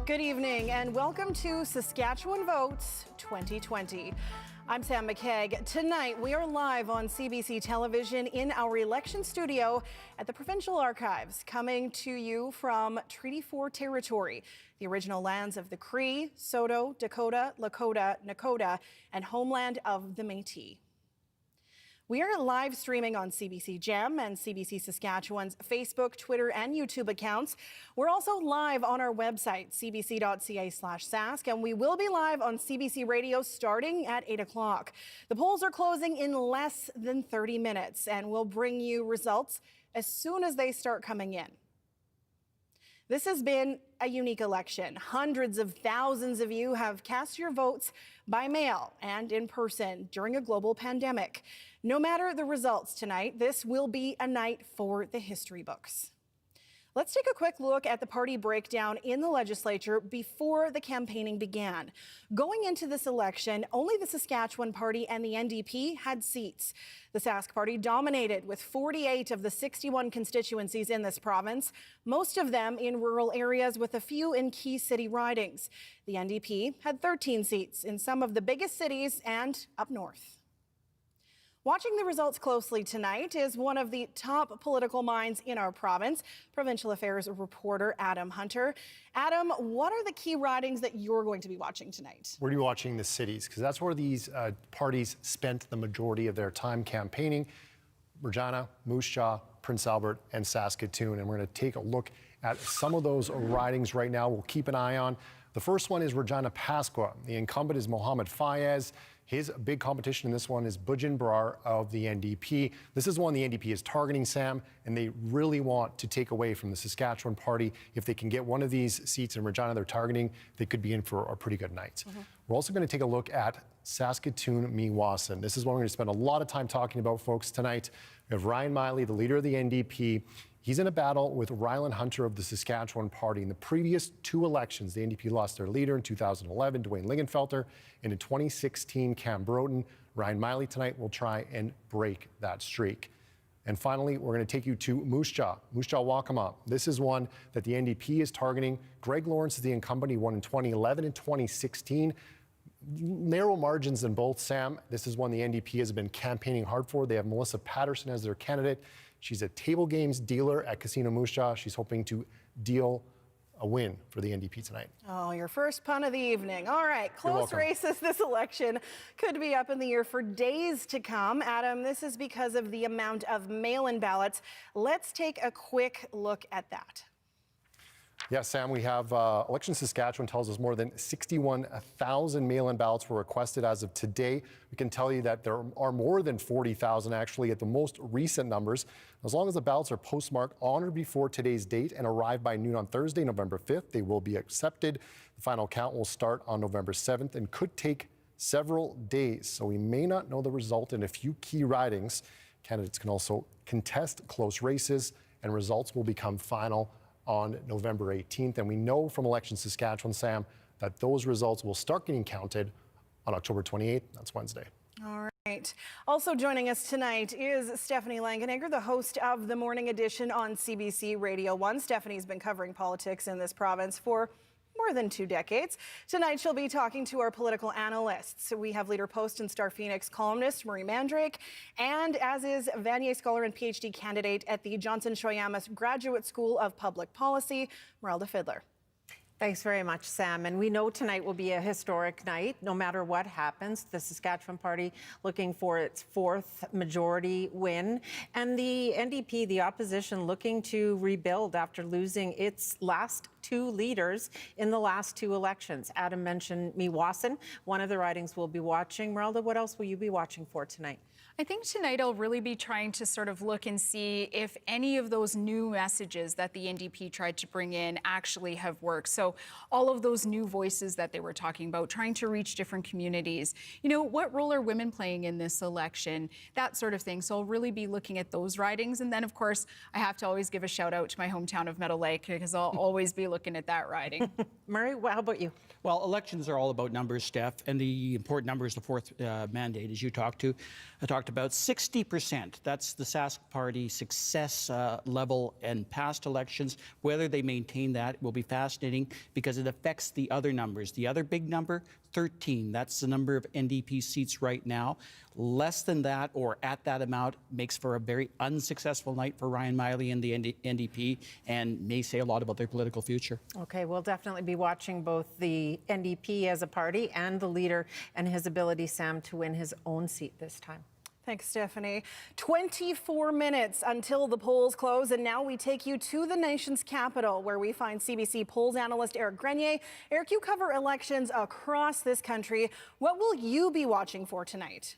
Good evening and welcome to Saskatchewan Votes 2020. I'm Sam Maciag. Tonight we are live on CBC television in our election studio at the Provincial Archives, coming to you from Treaty 4 territory, the original lands of the Cree, Saulteaux, Dakota, Lakota, Nakota, and homeland of the Métis. We are live streaming on CBC Gem and CBC Saskatchewan's Facebook, Twitter, and YouTube accounts. We're also live on our website, cbc.ca/sask, and we will be live on CBC Radio starting at 8 o'clock. The polls are closing in less than 30 minutes, and we'll bring you results as soon as they start coming in. This has been a unique election. Hundreds of thousands of you have cast your votes by mail and in person during a global pandemic. No matter the results tonight, this will be a night for the history books. Let's take a quick look at the party breakdown in the legislature before the campaigning began. Going into this election, only the Saskatchewan Party and the NDP had seats. The Sask Party dominated with 48 of the 61 constituencies in this province, most of them in rural areas with a few in key city ridings. The NDP had 13 seats in some of the biggest cities and up north. Watching the results closely tonight is one of the top political minds in our province, provincial affairs reporter Adam Hunter. Adam, what are the key ridings that you're going to be watching tonight? We're going to be watching the cities, because that's where these parties spent the majority of their time campaigning. Regina, Moose Jaw, Prince Albert, and Saskatoon. And we're going to take a look at some of those ridings right now. We'll keep an eye on. The first one is Regina Pasqua. The incumbent is Mohammed Fayez. His big competition in this one is Bujin Brar of the NDP. This is one the NDP is targeting, Sam, and they really want to take away from the Saskatchewan Party. If they can get one of these seats in Regina they're targeting, they could be in for a pretty good night. We're also going to take a look at Saskatoon Meewasin. This is one we're going to spend a lot of time talking about, folks, tonight. We have Ryan Miley, the leader of the NDP. He's in a battle with Ryland Hunter of the Saskatchewan Party. In the previous two elections, the NDP lost their leader in 2011, Dwayne Lingenfelter, and in 2016, Cam Broden. Ryan Miley tonight will try and break that streak. And finally, we're going to take you to Moose Jaw Waccamaw. This is one that the NDP is targeting. Greg Lawrence is the incumbent. He won in 2011 and 2016. Narrow margins in both, Sam. This is one the NDP has been campaigning hard for. They have Melissa Patterson as their candidate. She's a table games dealer at Casino Moose Jaw. She's hoping to deal a win for the NDP tonight. Oh, your first pun of the evening. All right, close races this election could be up in the air for days to come. Adam, this is because of the amount of mail-in ballots. Let's take a quick look at that. Yeah, Sam, we have Election Saskatchewan tells us more than 61,000 mail-in ballots were requested as of today. We can tell you that there are more than 40,000 actually at the most recent numbers. As long as the ballots are postmarked on or before today's date and arrive by noon on Thursday, November 5th, they will be accepted. The final count will start on November 7th and could take several days. So we may not know the result in a few key ridings. Candidates can also contest close races, and results will become final on November 18th. And we know from Election Saskatchewan, Sam, that those results will start getting counted on October 28th. That's Wednesday. All right. Also joining us tonight is Stephanie Langenegger, the host of the Morning Edition on CBC Radio 1. Stephanie's been covering politics in this province for more than 2 decades. Tonight, she'll be talking to our political analysts. We have Leader Post and Star Phoenix columnist Marie Mandrake, and as is Vanier Scholar and PhD candidate at the Johnson Shoyamas Graduate School of Public Policy, Merelda Fiddler. Thanks very much, Sam. And we know tonight will be a historic night, no matter what happens. The Saskatchewan Party looking for its 4th majority win. And the NDP, the opposition, looking to rebuild after losing its last 2 leaders in the last 2 elections. Adam mentioned Meewasin, one of the ridings we'll be watching. Merelda, what else will you be watching for tonight? I think tonight I'll really be trying to sort of look and see if any of those new messages that the NDP tried to bring in actually have worked. So all of those new voices that they were talking about, trying to reach different communities. You know, what role are women playing in this election? That sort of thing. So I'll really be looking at those ridings. And then, of course, I have to always give a shout out to my hometown of Meadow Lake, because I'll always be looking at that riding. Murray, how about you? Well, elections are all about numbers, Steph, and the important number is the fourth mandate, as you talked about 60%. That's the Sask Party success level in past elections. Whether they maintain that will be fascinating because it affects the other numbers. The other big number, 13. That's the number of NDP seats right now. Less than that or at that amount makes for a very unsuccessful night for Ryan Miley and the NDP and may say a lot about their political future. Okay, we'll definitely be watching both the NDP as a party and the leader and his ability, Sam, to win his own seat this time. Thanks, Stephanie. 24 minutes until the polls close, and now we take you to the nation's capital, where we find CBC polls analyst Eric Grenier. Eric, you cover elections across this country. What will you be watching for tonight?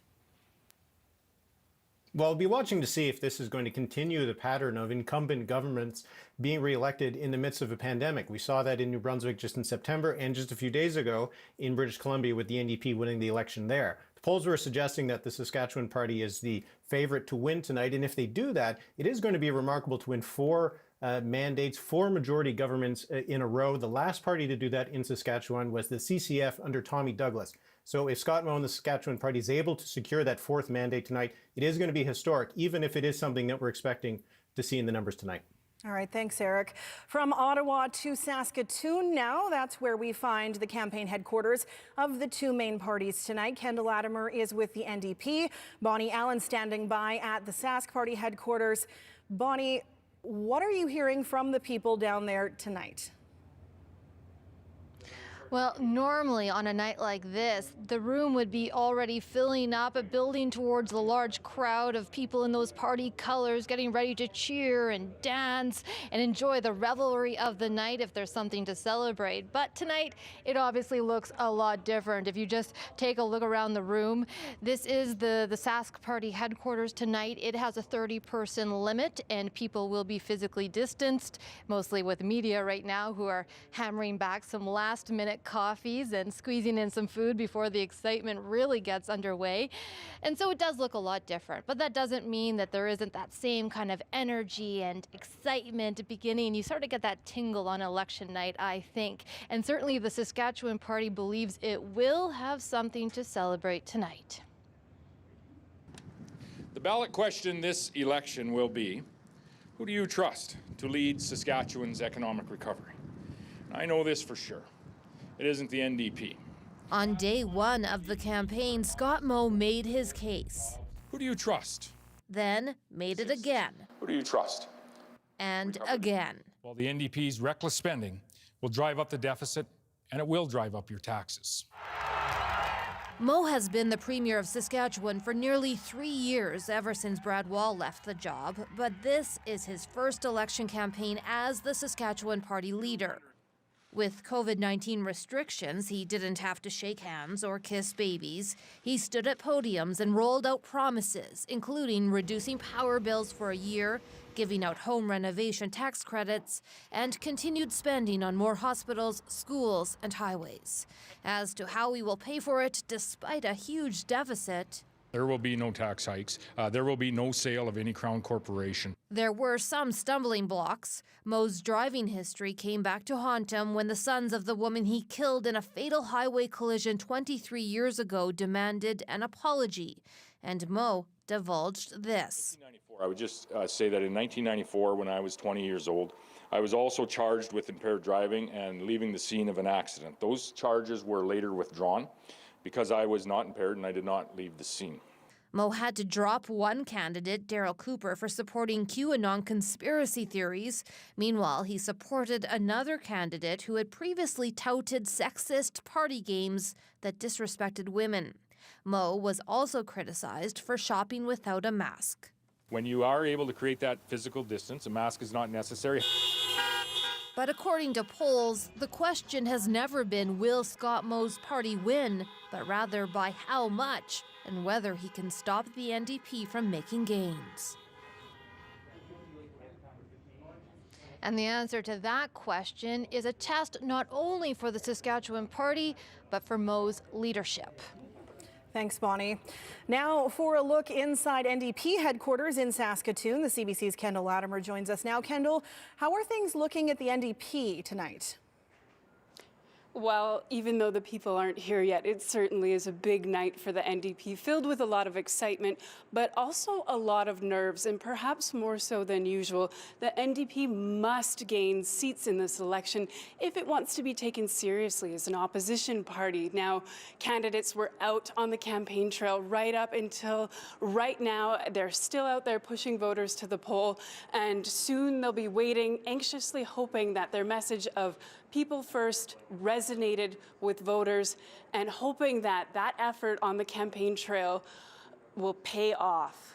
Well, we'll be watching to see if this is going to continue the pattern of incumbent governments being reelected in the midst of a pandemic. We saw that in New Brunswick just in September and just a few days ago in British Columbia with the NDP winning the election there. The polls were suggesting that the Saskatchewan Party is the favorite to win tonight. And if they do that, it is going to be remarkable to win four mandates, four majority governments in a row. The last party to do that in Saskatchewan was the CCF under Tommy Douglas. So if Scott Moe and the Saskatchewan Party is able to secure that fourth mandate tonight, it is going to be historic, even if it is something that we're expecting to see in the numbers tonight. All right, thanks, Eric. From Ottawa to Saskatoon now, that's where we find the campaign headquarters of the two main parties tonight. Kendall Latimer is with the NDP. Bonnie Allen standing by at the Sask Party headquarters. Bonnie, what are you hearing from the people down there tonight? Well, normally on a night like this, the room would be already filling up, building towards the large crowd of people in those party colors, getting ready to cheer and dance and enjoy the revelry of the night if there's something to celebrate. But tonight, it obviously looks a lot different. If you just take a look around the room, this is the Sask Party headquarters tonight. It has a 30-person limit, and people will be physically distanced, mostly with media right now who are hammering back some last-minute coffees and squeezing in some food before the excitement really gets underway. And so it does look a lot different, but that doesn't mean that there isn't that same kind of energy and excitement beginning. You sort of get that tingle on election night, I think. And certainly the Saskatchewan Party believes it will have something to celebrate tonight. The ballot question this election will be, who do you trust to lead Saskatchewan's economic recovery? I know this for sure. It isn't the NDP. On day one of the campaign, Scott Moe made his case. Who do you trust? Then made it again. Who do you trust? And again. Well, the NDP's reckless spending will drive up the deficit, and it will drive up your taxes. Moe has been the Premier of Saskatchewan for nearly 3 years, ever since Brad Wall left the job. But this is his first election campaign as the Saskatchewan Party leader. With COVID-19 restrictions, he didn't have to shake hands or kiss babies. He stood at podiums and rolled out promises, including reducing power bills for a year, giving out home renovation tax credits, and continued spending on more hospitals, schools, and highways. As to how he will pay for it, despite a huge deficit, There will be no tax hikes. There will be no sale of any Crown Corporation. there were some stumbling blocks. Moe's driving history came back to haunt him when the sons of the woman he killed in a fatal highway collision 23 years ago demanded an apology. And Moe divulged this. I would just say that in 1994, when I was 20 years old, I was also charged with impaired driving and leaving the scene of an accident. Those charges were later withdrawn because I was not impaired and I did not leave the scene. Moe had to drop one candidate, Darryl Cooper, for supporting QAnon conspiracy theories. Meanwhile, he supported another candidate who had previously touted sexist party games that disrespected women. Moe was also criticized for shopping without a mask. When you are able to create that physical distance, a mask is not necessary. But according to polls, the question has never been will Scott Moe's party win, but rather by how much and whether he can stop the NDP from making gains. And the answer to that question is a test not only for the Saskatchewan Party, but for Moe's leadership. Thanks, Bonnie. Now for a look inside NDP headquarters in Saskatoon, the CBC's Kendall Latimer joins us now. Kendall, how are things looking at the NDP tonight? Well, even though the people aren't here yet, it certainly is a big night for the NDP, filled with a lot of excitement, but also a lot of nerves, and perhaps more so than usual. The NDP must gain seats in this election if it wants to be taken seriously as an opposition party. Now, candidates were out on the campaign trail right up until right now. They're still out there pushing voters to the poll, and soon they'll be waiting, anxiously hoping that their message of people first resonated with voters, and hoping that that effort on the campaign trail will pay off.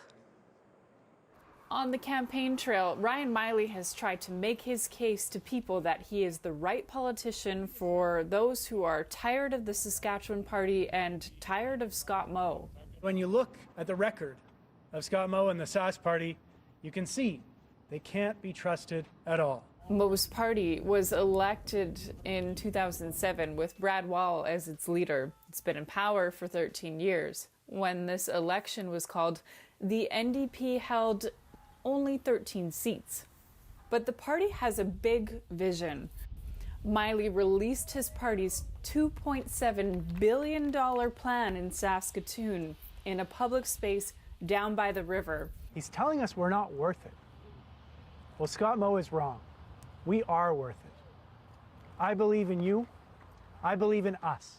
On the campaign trail, Ryan Miley has tried to make his case to people that he is the right politician for those who are tired of the Saskatchewan Party and tired of Scott Moe. When you look at the record of Scott Moe and the Sask Party, you can see they can't be trusted at all. Moe's party was elected in 2007 with Brad Wall as its leader. It's been in power for 13 years. When this election was called, the NDP held only 13 seats. But the party has a big vision. Miley released his party's $2.7 billion plan in Saskatoon in a public space down by the river. He's telling us we're not worth it. Well, Scott Moe is wrong. We are worth it. I believe in you. I believe in us.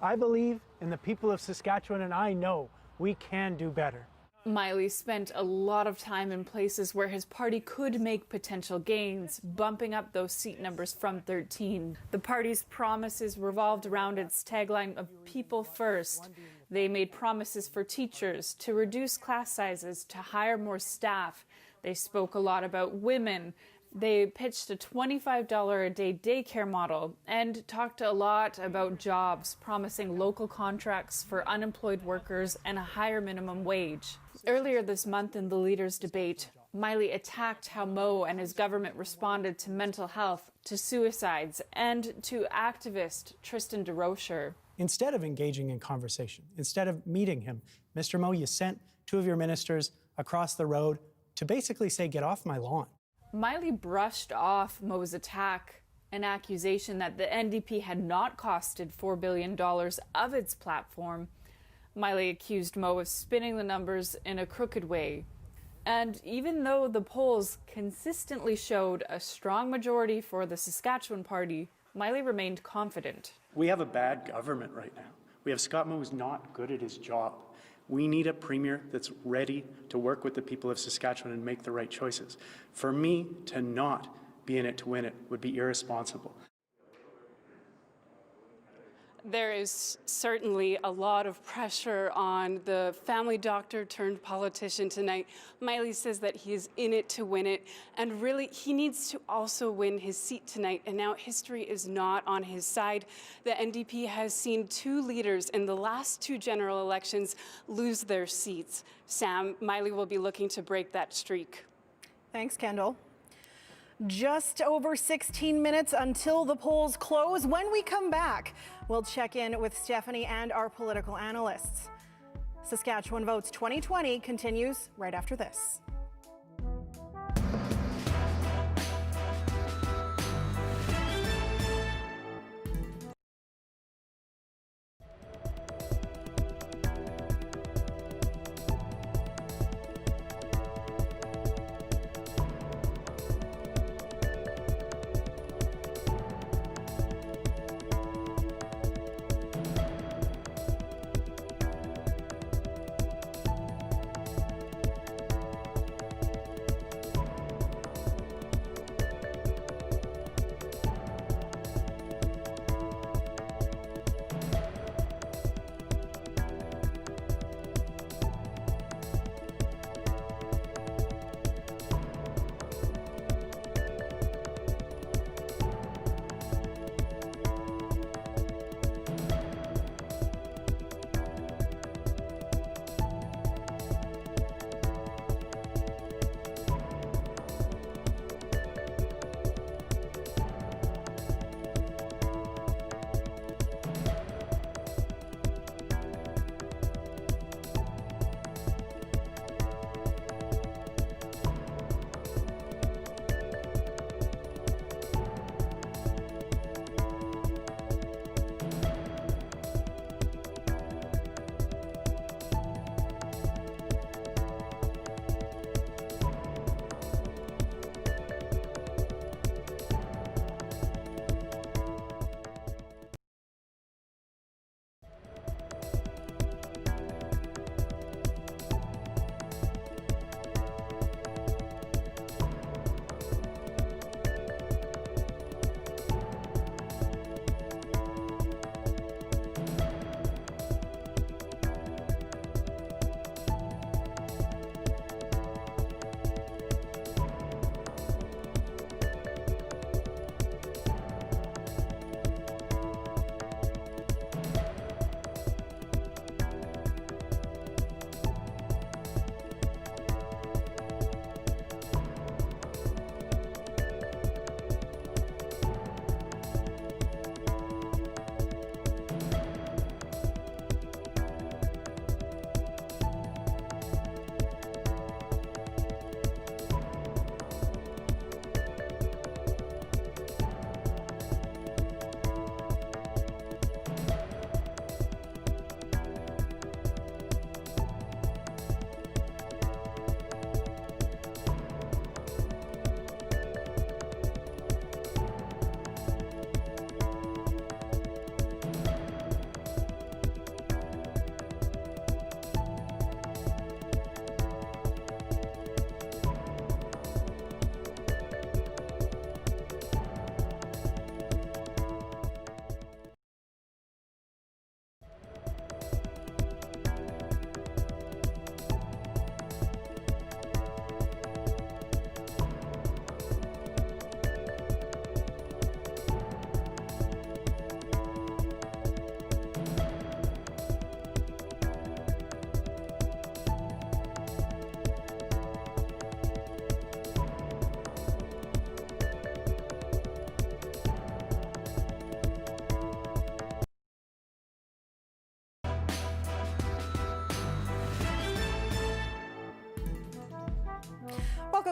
I believe in the people of Saskatchewan, and I know we can do better. Miley spent a lot of time in places where his party could make potential gains, bumping up those seat numbers from 13. The party's promises revolved around its tagline of people first. They made promises for teachers, to reduce class sizes, to hire more staff. They spoke a lot about women. They pitched a $25 a day daycare model and talked a lot about jobs, promising local contracts for unemployed workers and a higher minimum wage. Earlier this month in the leaders' debate, Miley attacked how Moe and his government responded to mental health, to suicides, and to activist Tristan DeRocher. Instead of engaging in conversation, instead of meeting him, Mr. Moe, you sent two of your ministers across the road to basically say, get off my lawn. Miley brushed off Moe's attack, an accusation that the NDP had not costed $4 billion of its platform. Miley accused Moe of spinning the numbers in a crooked way. And even though the polls consistently showed a strong majority for the Saskatchewan Party, Miley remained confident. We have a bad government right now. We have Scott Moe who's not good at his job. We need a premier that's ready to work with the people of Saskatchewan and make the right choices. For me to not be in it to win it would be irresponsible. There is certainly a lot of pressure on the family doctor turned politician tonight. Miley says that he is in it to win it, and really he needs to also win his seat tonight, and now history is not on his side. The NDP has seen two leaders in the last two general elections lose their seats. Sam, Miley will be looking to break that streak. Thanks, Kendall. Just over 16 minutes until the polls close. When we come back, we'll check in with Stephanie and our political analysts. Saskatchewan Votes 2020 continues right after this.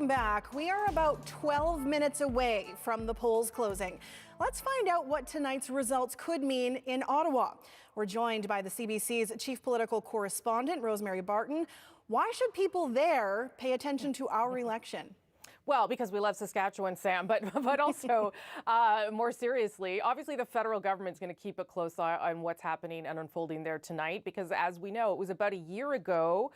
welcome back. We are about 12 minutes away from the polls closing. Let's find out what tonight's results could mean in Ottawa. We're joined by the CBC's chief political correspondent, Rosemary Barton. Why should people there pay attention to our election? Well, because we love Saskatchewan, Sam, but also more seriously, obviously the federal government's going to keep a close eye on what's happening and unfolding there tonight, because as we know, it was about a year ago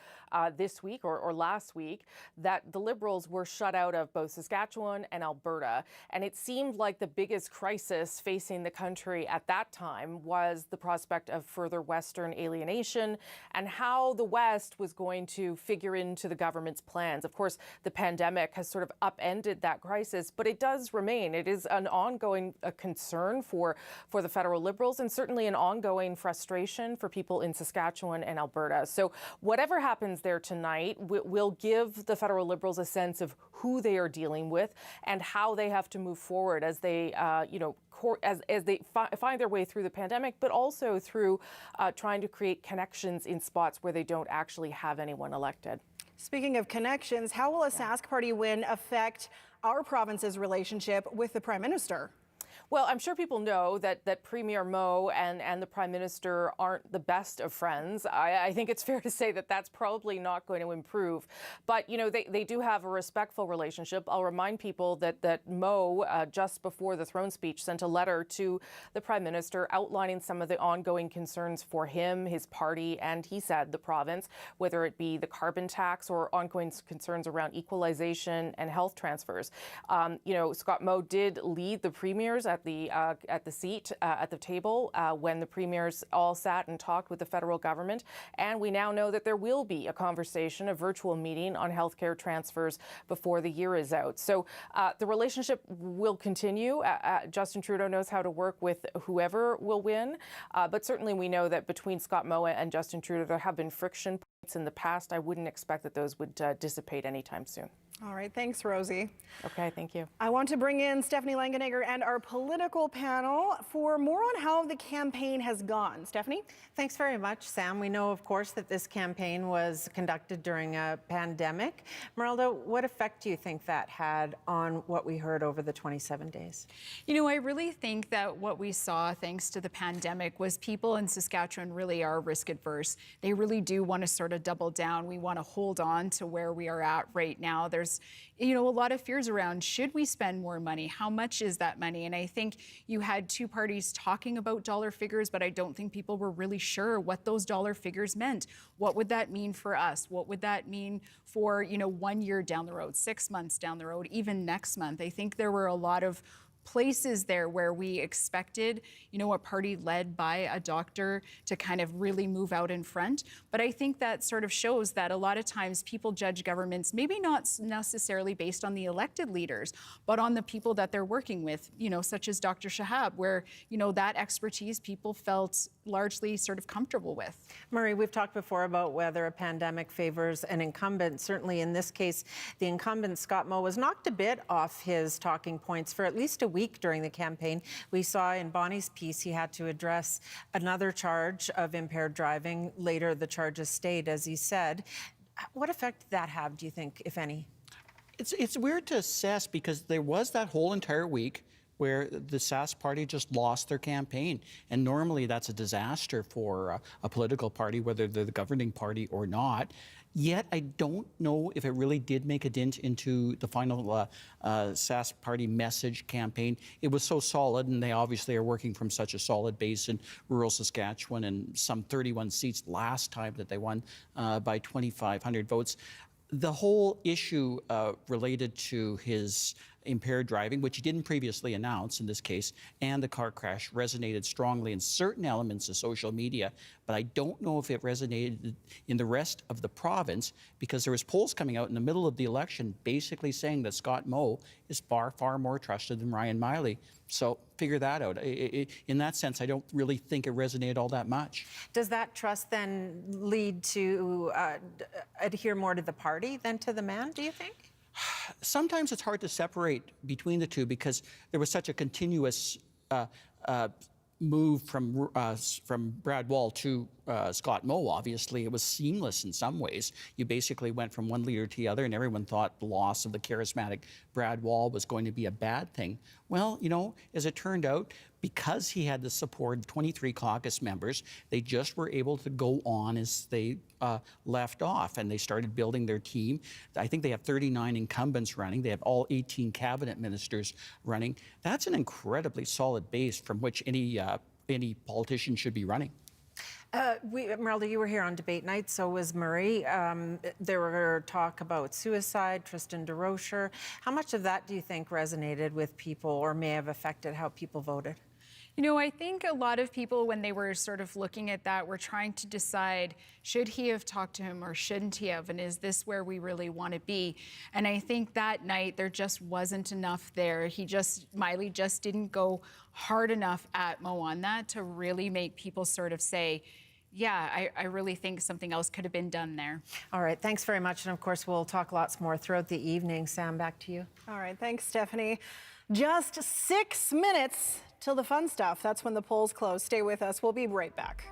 this week or last week that the Liberals were shut out of both Saskatchewan and Alberta. And it seemed like the biggest crisis facing the country at that time was the prospect of further Western alienation and how the West was going to figure into the government's plans. Of course, the pandemic has sort of upended that crisis, but it does remain. It is an ongoing concern for the federal Liberals, and certainly an ongoing frustration for people in Saskatchewan and Alberta. So whatever happens there tonight will give the federal Liberals a sense of who they are dealing with and how they have to move forward as they, as they find their way through the pandemic, but also through trying to create connections in spots where they don't actually have anyone elected. Speaking of connections, how will a Sask Party win affect our province's relationship with the Prime Minister? Well, I'm sure people know that Premier Moe and the Prime Minister aren't the best of friends. I think it's fair to say that that's probably not going to improve. But, you know, they do have a respectful relationship. I'll remind people that Moe, just before the throne speech, sent a letter to the Prime Minister outlining some of the ongoing concerns for him, his party, and he said the province, whether it be the carbon tax or ongoing concerns around equalization and health transfers. Scott Moe did lead the premiers at the seat at the table when the premiers all sat and talked with the federal government, and we now know that there will be a conversation, a virtual meeting on healthcare transfers before the year is out. So the relationship will continue. Justin Trudeau knows how to work with whoever will win, but certainly we know that between Scott Moe and Justin Trudeau there have been friction points in the past. I wouldn't expect that those would dissipate anytime soon. All right, thanks, Rosie. Okay, thank you. I want to bring in Stephanie Langenegger and our political panel for more on how the campaign has gone. Stephanie? Thanks very much, Sam. We know, of course, that this campaign was conducted during a pandemic. Merelda, what effect do you think that had on what we heard over the 27 days? You know, I really think that what we saw, thanks to the pandemic, was people in Saskatchewan really are risk adverse. They really do want to sort of double down. We want to hold on to where we are at right now. There's a lot of fears around, should we spend more money? How much is that money? And I think you had two parties talking about dollar figures, but I don't think people were really sure what those dollar figures meant. What would that mean for us? What would that mean for, 1 year down the road, 6 months down the road, even next month? I think there were a lot of places there where we expected, a party led by a doctor to kind of really move out in front. But I think that sort of shows that a lot of times people judge governments maybe not necessarily based on the elected leaders, but on the people that they're working with, such as Dr. Shahab, where, that expertise people felt largely sort of comfortable with. Murray, we've talked before about whether a pandemic favors an incumbent. Certainly in this case, the incumbent, Scott Moe, was knocked a bit off his talking points for at least a week during the campaign. We saw in Bonnie's piece he had to address another charge of impaired driving. Later, the charges stayed, as he said. What effect did that have, do you think, if any? It's weird to assess because there was that whole entire week where the Sask Party just lost their campaign. And normally that's a disaster for a political party, whether they're the governing party or not. Yet I don't know if it really did make a dent into the final Sask Party message campaign. It was so solid, and they obviously are working from such a solid base in rural Saskatchewan, and some 31 seats last time that they won by 2,500 votes. The whole issue related to his impaired driving, which he didn't previously announce in this case, and the car crash resonated strongly in certain elements of social media, but I don't know if it resonated in the rest of the province, because there was polls coming out in the middle of the election basically saying that Scott Moe is far, far more trusted than Ryan Miley. So figure that out. In that sense, I don't really think it resonated all that much. Does that trust then lead to adhere more to the party than to the man, do you think? Sometimes it's hard to separate between the two because there was such a continuous move from Brad Wall to Scott Moe, obviously, it was seamless in some ways. You basically went from one leader to the other, and everyone thought the loss of the charismatic Brad Wall was going to be a bad thing. Well, you know, as it turned out, because he had the support of 23 caucus members, they just were able to go on as they left off, and they started building their team. I think they have 39 incumbents running. They have all 18 cabinet ministers running. That's an incredibly solid base from which any politician should be running. Merle, you were here on debate night, so was Murray. There were talk about suicide, Tristan DeRocher. How much of that do you think resonated with people or may have affected how people voted? You know, I think a lot of people, when they were sort of looking at that, were trying to decide, should he have talked to him or shouldn't he have? And is this where we really want to be? And I think that night there just wasn't enough there. Miley just didn't go hard enough at Moe on that to really make people sort of say, yeah, I really think something else could have been done there. All right, thanks very much. And of course, we'll talk lots more throughout the evening. Sam, back to you. All right, thanks, Stephanie. Just 6 minutes till the fun stuff. That's when the polls close. Stay with us. We'll be right back.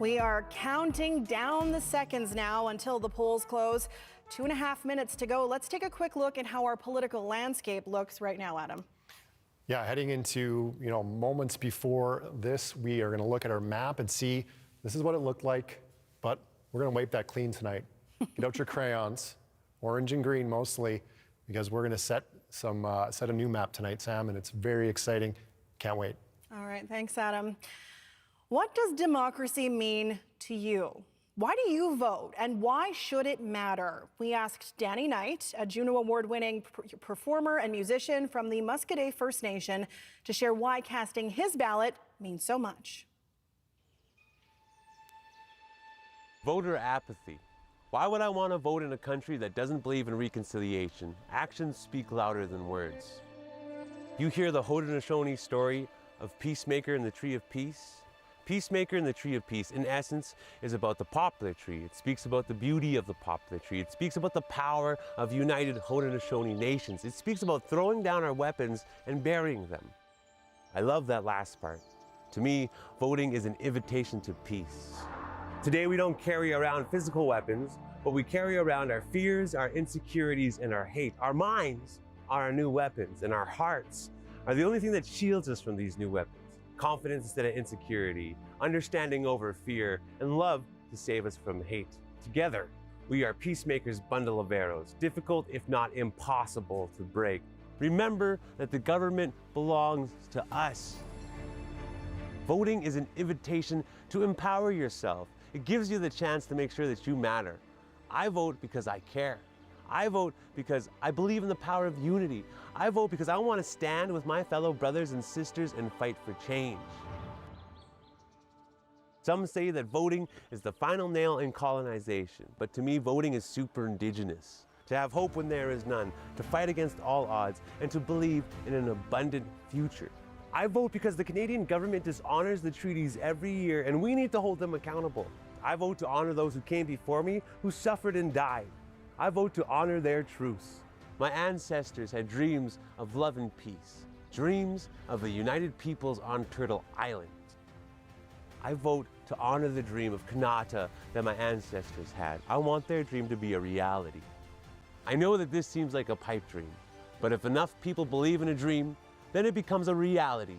We are counting down the seconds now until the polls close. 2.5 minutes to go. Let's take a quick look at how our political landscape looks right now, Adam. Yeah, heading into, moments before this, we are going to look at our map and see this is what it looked like, but we're going to wipe that clean tonight. Get out your crayons, orange and green mostly, because we're going to set a new map tonight, Sam, and it's very exciting. Can't wait. All right, thanks, Adam. What does democracy mean to you? Why do you vote, and why should it matter? We asked Danny Knight, a Juno Award-winning performer and musician from the Musqueam First Nation, to share why casting his ballot means so much. Voter apathy. Why would I want to vote in a country that doesn't believe in reconciliation? Actions speak louder than words. You hear the Haudenosaunee story of Peacemaker and the Tree of Peace? Peacemaker and the Tree of Peace, in essence, is about the poplar tree. It speaks about the beauty of the poplar tree. It speaks about the power of united Haudenosaunee nations. It speaks about throwing down our weapons and burying them. I love that last part. To me, voting is an invitation to peace. Today, we don't carry around physical weapons, but we carry around our fears, our insecurities, and our hate. Our minds are our new weapons, and our hearts are the only thing that shields us from these new weapons. Confidence instead of insecurity, understanding over fear, and love to save us from hate. Together, we are Peacemaker's bundle of arrows, difficult if not impossible to break. Remember that the government belongs to us. Voting is an invitation to empower yourself. It gives you the chance to make sure that you matter. I vote because I care. I vote because I believe in the power of unity. I vote because I want to stand with my fellow brothers and sisters and fight for change. Some say that voting is the final nail in colonization, but to me, voting is super Indigenous. To have hope when there is none, to fight against all odds, and to believe in an abundant future. I vote because the Canadian government dishonors the treaties every year, and we need to hold them accountable. I vote to honor those who came before me, who suffered and died. I vote to honor their truths. My ancestors had dreams of love and peace, dreams of a united peoples on Turtle Island. I vote to honor the dream of Kanata that my ancestors had. I want their dream to be a reality. I know that this seems like a pipe dream, but if enough people believe in a dream, then it becomes a reality.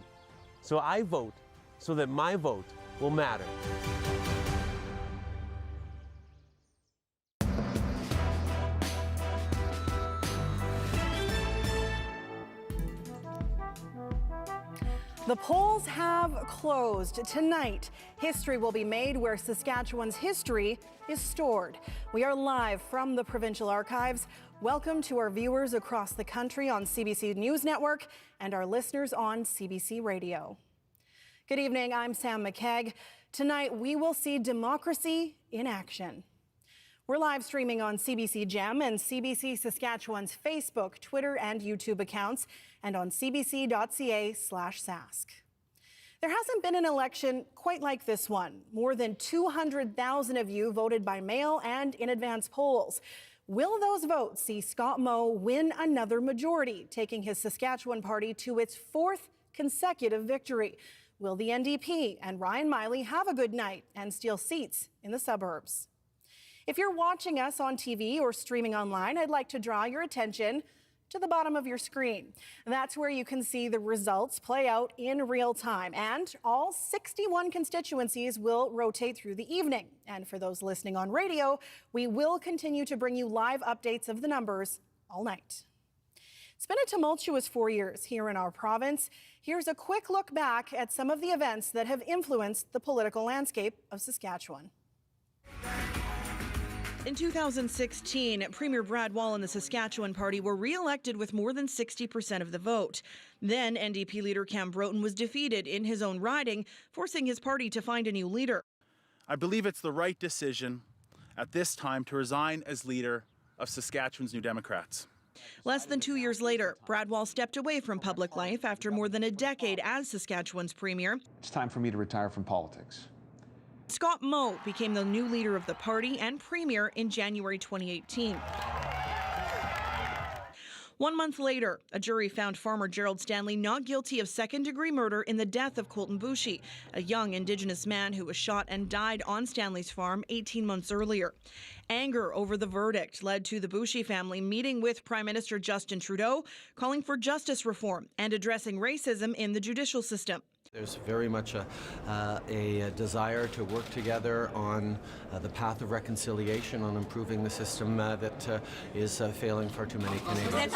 So I vote so that my vote will matter. The polls have closed. Tonight, history will be made where Saskatchewan's history is stored. We are live from the Provincial Archives. Welcome to our viewers across the country on CBC News Network and our listeners on CBC Radio. Good evening, I'm Sam Maciag. Tonight, we will see democracy in action. We're live streaming on CBC Gem and CBC Saskatchewan's Facebook, Twitter, and YouTube accounts, and on cbc.ca/Sask. There hasn't been an election quite like this one. More than 200,000 of you voted by mail and in advance polls. Will those votes see Scott Moe win another majority, taking his Saskatchewan Party to its 4th consecutive victory? Will the NDP and Ryan Miley have a good night and steal seats in the suburbs? If you're watching us on TV or streaming online, I'd like to draw your attention to the bottom of your screen. That's where you can see the results play out in real time, and all 61 constituencies will rotate through the evening. And for those listening on radio, we will continue to bring you live updates of the numbers all night. It's been a tumultuous 4 years here in our province. Here's a quick look back at some of the events that have influenced the political landscape of Saskatchewan. In 2016, Premier Brad Wall and the Saskatchewan Party were re-elected with more than 60% of the vote. Then NDP leader Cam Broughton was defeated in his own riding, forcing his party to find a new leader. I believe it's the right decision at this time to resign as leader of Saskatchewan's New Democrats. Less than 2 years later, Brad Wall stepped away from public life after more than a decade as Saskatchewan's premier. It's time for me to retire from politics. Scott Moe became the new leader of the party and premier in January 2018. 1 month later, a jury found farmer Gerald Stanley not guilty of second-degree murder in the death of Colton Boushie, a young Indigenous man who was shot and died on Stanley's farm 18 months earlier. Anger over the verdict led to the Boushie family meeting with Prime Minister Justin Trudeau, calling for justice reform and addressing racism in the judicial system. There's very much a desire to work together on the path of reconciliation, on improving the system that is failing far too many Canadians.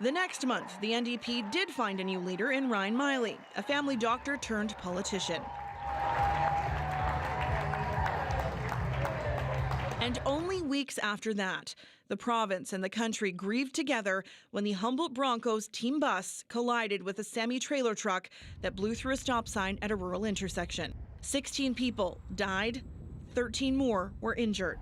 The next month, the NDP did find a new leader in Ryan Miley, a family doctor turned politician. And only weeks after that, the province and the country grieved together when the Humboldt Broncos team bus collided with a semi-trailer truck that blew through a stop sign at a rural intersection. 16 people died, 13 more were injured.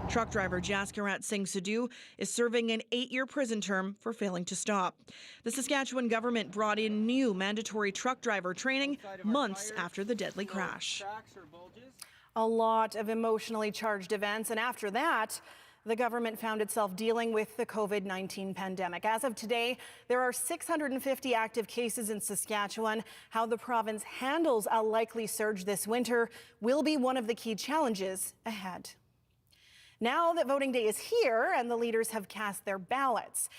Truck driver Jaskirat Singh Sidhu is serving an 8-year prison term for failing to stop. The Saskatchewan government brought in new mandatory truck driver training months after the deadly crash. A lot of emotionally charged events, and after that, the government found itself dealing with the COVID-19 pandemic. As of today, there are 650 active cases in Saskatchewan. How the province handles a likely surge this winter will be one of the key challenges ahead. Now that voting day is here and the leaders have cast their ballots,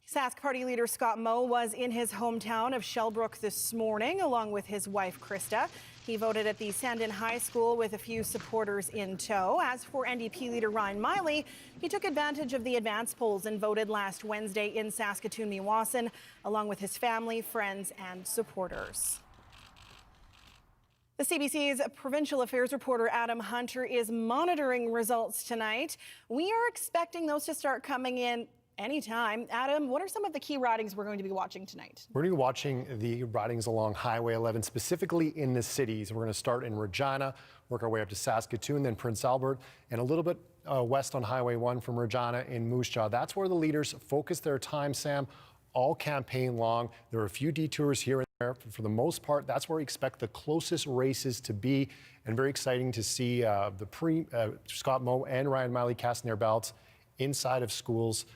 Sask Party leader Scott Moe was in his hometown of Shellbrook this morning along with his wife Krista. He voted at the Sandon High School with a few supporters in tow. As for NDP leader Ryan Miley, he took advantage of the advance polls and voted last Wednesday in Saskatoon-Meewasin along with his family, friends and supporters. The CBC's provincial affairs reporter Adam Hunter is monitoring results tonight. We are expecting those to start coming in anytime. Adam, what are some of the key ridings we're going to be watching tonight? We're going to be watching the ridings along Highway 11, specifically in the cities. We're going to start in Regina, work our way up to Saskatoon, then Prince Albert, and a little bit west on Highway 1 from Regina in Moose Jaw. That's where the leaders focus their time, Sam, all campaign long. There are a few detours here and there. For the most part, that's where we expect the closest races to be, and very exciting to see Scott Moe and Ryan Miley casting their ballots inside of schools.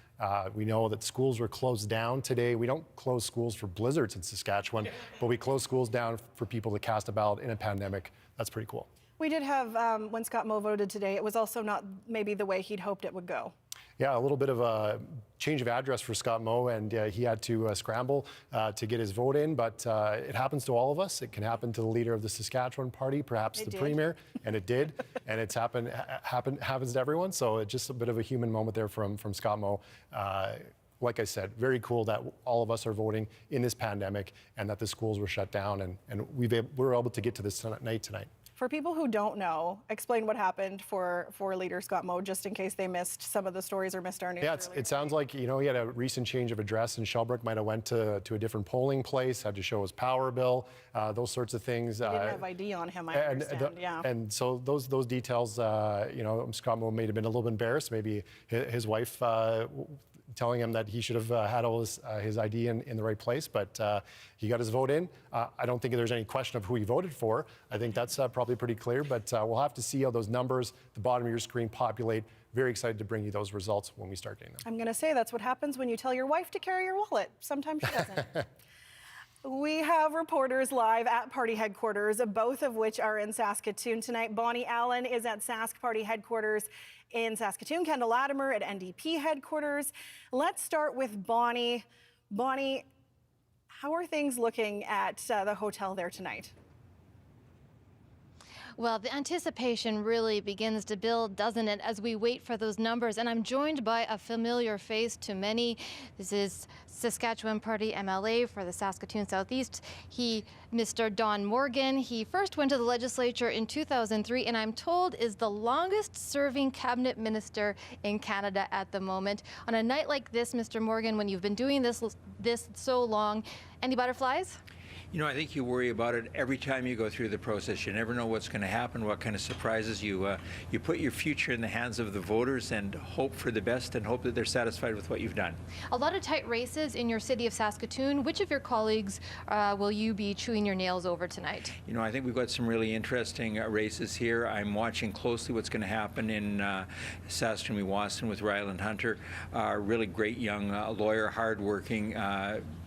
We know that schools were closed down today. We don't close schools for blizzards in Saskatchewan, but we close schools down for people to cast a ballot in a pandemic. That's pretty cool. We did have, when Scott Moe voted today, it was also not maybe the way he'd hoped it would go. Yeah, a little bit of a change of address for Scott Moe, and he had to scramble to get his vote in, but it happens to all of us. It can happen to the leader of the Saskatchewan Party, perhaps the Premier, and it did, and it's happens to everyone, so it's just a bit of a human moment there from Scott Moe. Like I said, very cool that all of us are voting in this pandemic and that the schools were shut down, and we're able to get to this night tonight. For people who don't know, explain what happened for leader Scott Moe, just in case they missed some of the stories or missed our news. Yeah, it sounds like, he had a recent change of address in Shellbrook, might have went to a different polling place, had to show his power bill, those sorts of things. He didn't have ID on him, I understand, yeah. And so those details, Scott Moe may have been a little bit embarrassed, maybe his wife telling him that he should have had all his ID in the right place, but he got his vote in. I don't think there's any question of who he voted for. I think that's probably pretty clear, but we'll have to see how those numbers, the bottom of your screen, populate. Very excited to bring you those results when we start getting them. I'm going to say that's what happens when you tell your wife to carry your wallet. Sometimes she doesn't. We have reporters live at party headquarters, both of which are in Saskatoon tonight. Bonnie Allen is at Sask Party headquarters in Saskatoon, Kendall Latimer at NDP headquarters. Let's start with Bonnie. Bonnie, how are things looking at the hotel there tonight? Well, the anticipation really begins to build, doesn't it, as we wait for those numbers. And I'm joined by a familiar face to many. This is Saskatchewan Party MLA for the Saskatoon Southeast. Mr. Don Morgan, he first went to the legislature in 2003, and I'm told is the longest serving cabinet minister in Canada at the moment. On a night like this, Mr. Morgan, when you've been doing this so long, any butterflies? You know, I think you worry about it every time you go through the process. You never know what's going to happen, what kind of surprises. You put your future in the hands of the voters and hope for the best and hope that they're satisfied with what you've done. A lot of tight races in your city of Saskatoon. Which of your colleagues will you be chewing your nails over tonight? You know, I think we've got some really interesting races here. I'm watching closely what's going to happen in Saskatoon-Meewasin with Ryland Hunter, a really great young lawyer, hardworking,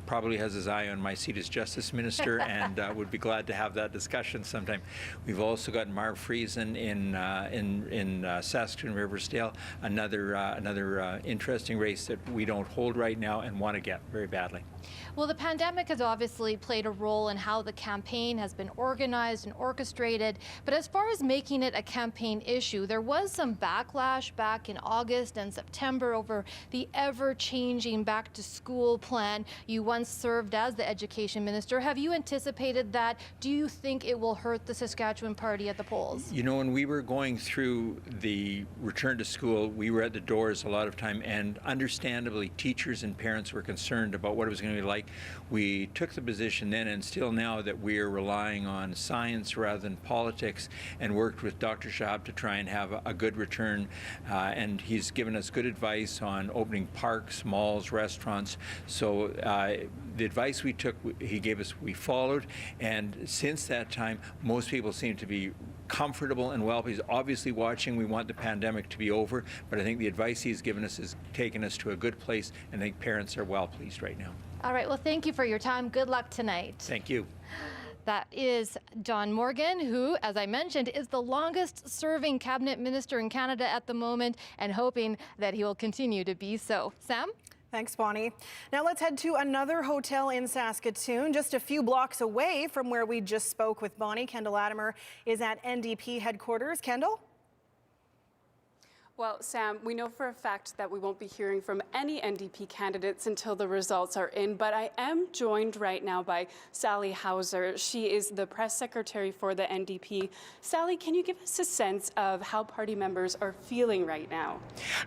probably has his eye on my seat as Justice Minister and would be glad to have that discussion sometime. We've also got Marv Friesen in Saskatoon Riversdale, another interesting race that we don't hold right now and want to get very badly. Well, the pandemic has obviously played a role in how the campaign has been organized and orchestrated, but as far as making it a campaign issue, there was some backlash back in August and September over the ever-changing back-to-school plan. You once served as the education minister. Have you anticipated that? Do you think it will hurt the Saskatchewan Party at the polls? You know, when we were going through the return to school, we were at the doors a lot of time, and understandably, teachers and parents were concerned about what it was going to be like. We took the position then and still now that we are relying on science rather than politics, and worked with Dr. Shahab to try and have a good return, and he's given us good advice on opening parks, malls, restaurants. So the advice we took, he gave us, we followed, and since that time, most people seem to be comfortable and well. He's obviously watching. We want the pandemic to be over, but I think the advice he's given us has taken us to a good place, and I think parents are well pleased right now. All right, well, thank you for your time. Good luck tonight. Thank you. That is John Morgan, who, as I mentioned, is the longest serving cabinet minister in Canada at the moment, and hoping that he will continue to be so. Sam? Thanks, Bonnie. Now let's head to another hotel in Saskatoon, just a few blocks away from where we just spoke with Bonnie. Kendall Latimer is at NDP headquarters. Kendall? Well, Sam, we know for a fact that we won't be hearing from any NDP candidates until the results are in, but I am joined right now by Sally Hauser. She is the press secretary for the NDP. Sally, can you give us a sense of how party members are feeling right now?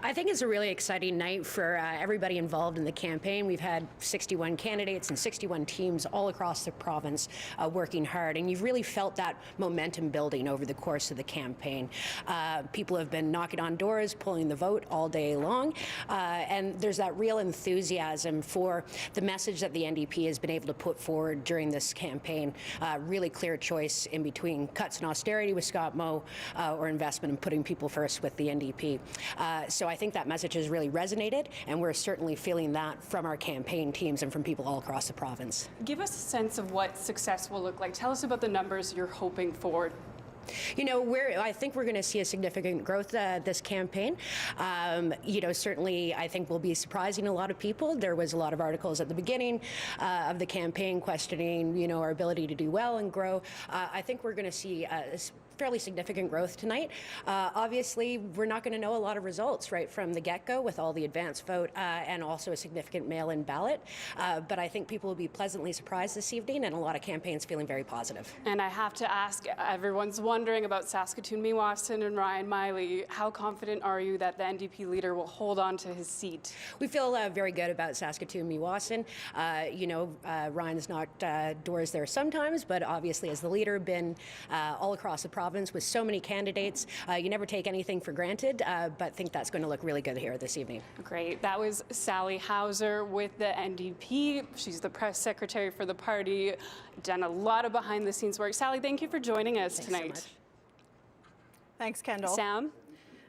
I think it's a really exciting night for everybody involved in the campaign. We've had 61 candidates and 61 teams all across the province working hard, and you've really felt that momentum building over the course of the campaign. People have been knocking on doors, pulling the vote all day long, and there's that real enthusiasm for the message that the NDP has been able to put forward during this campaign. Really clear choice in between cuts and austerity with Scott Moe or investment in putting people first with the NDP. So I think that message has really resonated, and we're certainly feeling that from our campaign teams and from people all across the province. Give us a sense of what success will look like. Tell us about the numbers you're hoping for. You know, I think we're going to see a significant growth this campaign. You know, certainly I think we'll be surprising a lot of people. There was a lot of articles at the beginning of the campaign questioning, you know, our ability to do well and grow. I think we're going to see fairly significant growth tonight. Obviously, we're not going to know a lot of results right from the get-go with all the advance vote and also a significant mail-in ballot. But I think people will be pleasantly surprised this evening, and a lot of campaigns feeling very positive. And I have to ask, everyone's wondering about Saskatoon-Meewasin and Ryan Miley. How confident are you that the NDP leader will hold on to his seat? We feel very good about Saskatoon-Meewasin. You know, Ryan's knocked doors there sometimes, but obviously as the leader, been all across the province with so many candidates. You never take anything for granted, but think that's going to look really good here this evening. Great. That was Sally Hauser with the NDP. She's the press secretary for the party. Done a lot of behind-the-scenes work. Sally, thank you for joining us tonight. So much. Thanks, Kendall. Sam?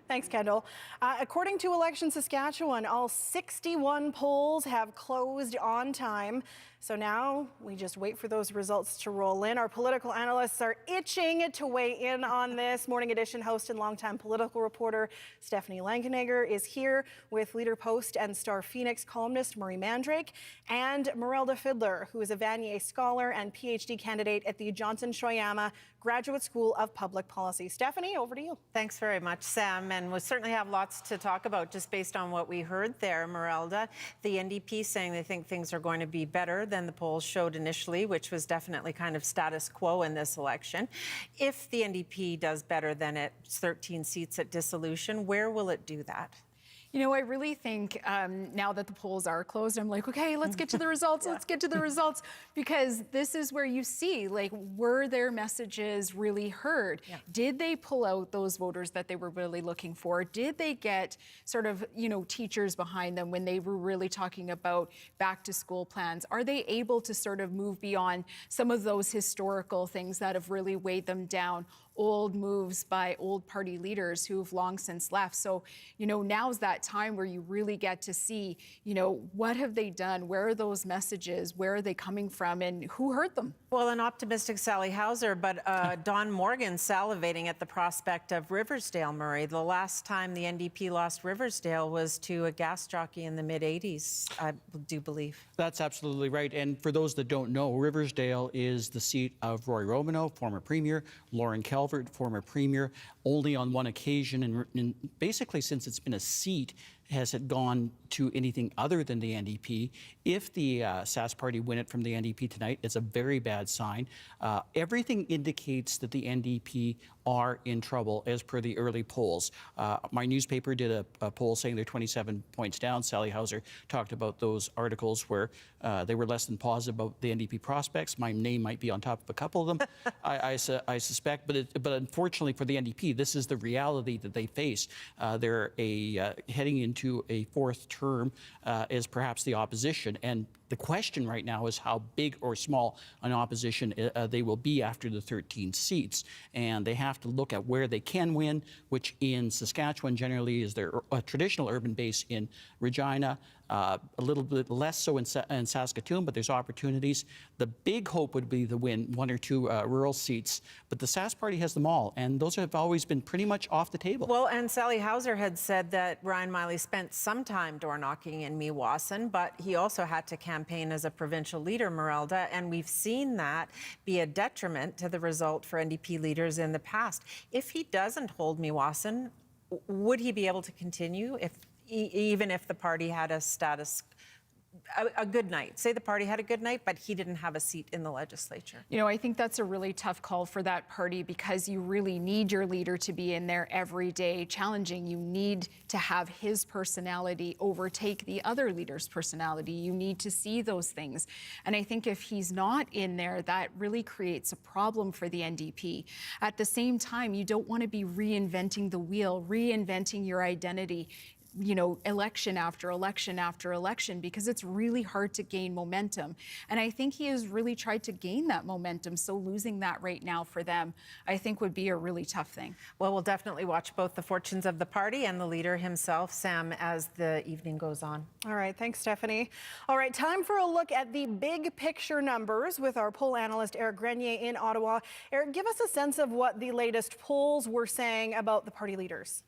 Thanks, Kendall. According to Election Saskatchewan, all 61 polls have closed on time. So now we just wait for those results to roll in. Our political analysts are itching to weigh in on this. Morning Edition host and longtime political reporter Stephanie Langenegger is here with Leader Post and Star Phoenix columnist Murray Mandrake, and Merelda Fidler, who is a Vanier scholar and PhD candidate at the Johnson Shoyama Graduate School of Public Policy. Stephanie, over to you. Thanks very much, Sam. And we'll certainly have lots to talk about just based on what we heard there, Merelda. The NDP saying they think things are going to be better than the polls showed initially, which was definitely kind of status quo in this election. If the NDP does better than its 13 seats at dissolution, where will it do that? You know, I really think now that the polls are closed, I'm like, okay, let's get to the results. Let's get to the results, because this is where you see, like, were their messages really heard? Did they pull out those voters that they were really looking for? Did they get sort of, you know, teachers behind them when they were really talking about back to school plans? Are they able to sort of move beyond some of those historical things that have really weighed them down? Old moves by old party leaders who've long since left. So, you know, now's that time where you really get to see, you know, what have they done? Where are those messages? Where are they coming from? And who heard them? Well, an optimistic Sally Hauser, but Don Morgan salivating at the prospect of Riversdale, Murray. The last time the NDP lost Riversdale was to a gas jockey in the mid-'80s, I do believe. That's absolutely right. And for those that don't know, Riversdale is the seat of Roy Romanow, former premier, Lauren Calvert, former premier. Only on one occasion, and basically since it's been a seat, has it gone to anything other than the NDP. If the Sask Party win it from the NDP tonight, it's a very bad sign. Everything indicates that the NDP are in trouble as per the early polls. My newspaper did a poll saying they're 27 points down. Sally Hauser talked about those articles where they were less than positive about the NDP prospects. My name might be on top of a couple of them, I suspect. But unfortunately for the NDP, this is the reality that they face. They're heading into a fourth term as perhaps the opposition. And the question right now is how big or small an opposition they will be after the 13 seats. And they have to look at where they can win, which in Saskatchewan generally is their traditional urban base in Regina, a little bit less so in Saskatoon, but there's opportunities. The big hope would be to win one or two rural seats, but the Sask Party has them all, and those have always been pretty much off the table. Well, and Sally Hauser had said that Ryan Miley spent some time door knocking in Meewasin, but he also had to campaign as a provincial leader, Merelda, and we've seen that be a detriment to the result for NDP leaders in the past. If he doesn't hold Meewasin, would he be able to continue even if the party had a good night? Say the party had a good night, but he didn't have a seat in the legislature. You know, I think that's a really tough call for that party, because you really need your leader to be in there every day challenging. You need to have his personality overtake the other leader's personality. You need to see those things. And I think if he's not in there, that really creates a problem for the NDP. At the same time, you don't want to be reinventing the wheel, reinventing your identity, you know, election after election after election, because it's really hard to gain momentum. And I think he has really tried to gain that momentum. So losing that right now for them, I think would be a really tough thing. Well, we'll definitely watch both the fortunes of the party and the leader himself, Sam, as the evening goes on. All right, thanks, Stephanie. All right, time for a look at the big picture numbers with our poll analyst, Eric Grenier in Ottawa. Eric, give us a sense of what the latest polls were saying about the party leaders.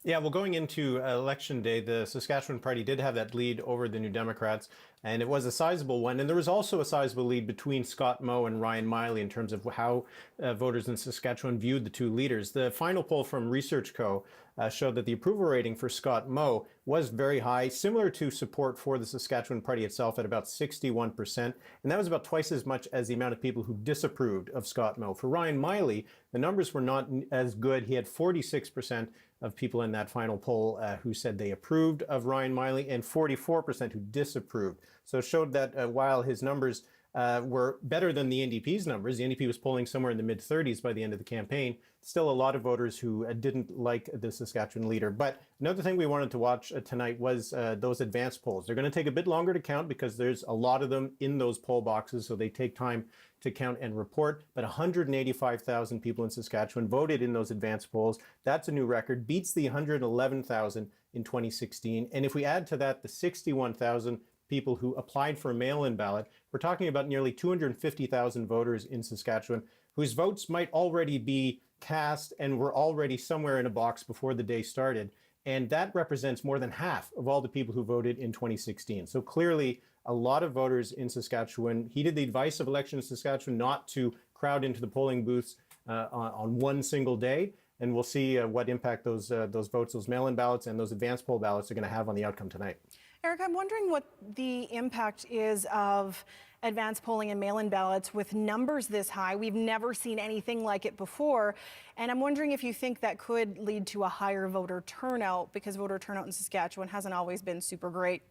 Yeah, well, going into Election Day, the Saskatchewan Party did have that lead over the New Democrats, and it was a sizable one. And there was also a sizable lead between Scott Moe and Ryan Miley in terms of how voters in Saskatchewan viewed the two leaders. The final poll from Research Co. Showed that the approval rating for Scott Moe was very high, similar to support for the Saskatchewan Party itself at about 61%. And that was about twice as much as the amount of people who disapproved of Scott Moe. For Ryan Miley, the numbers were not as good. He had 46% of people in that final poll who said they approved of Ryan Miley and 44% who disapproved. So it showed that while his numbers were better than the NDP's numbers, the NDP was polling somewhere in the mid-30s by the end of the campaign, still a lot of voters who didn't like the Saskatchewan leader. But another thing we wanted to watch tonight was those advanced polls. They're going to take a bit longer to count because there's a lot of them in those poll boxes, so they take time to count and report. But 185,000 people in Saskatchewan voted in those advanced polls. That's a new record, beats the 111,000 in 2016. And if we add to that the 61,000 people who applied for a mail-in ballot, we're talking about nearly 250,000 voters in Saskatchewan whose votes might already be cast and were already somewhere in a box before the day started. And that represents more than half of all the people who voted in 2016. So clearly, a lot of voters in Saskatchewan heeded the advice of Election Saskatchewan not to crowd into the polling booths on one single day. And we'll see what impact those votes, those mail-in ballots and those advanced poll ballots are going to have on the outcome tonight. Eric, I'm wondering what the impact is of advanced polling and mail-in ballots with numbers this high. We've never seen anything like it before. And I'm wondering if you think that could lead to a higher voter turnout, because voter turnout in Saskatchewan hasn't always been super great,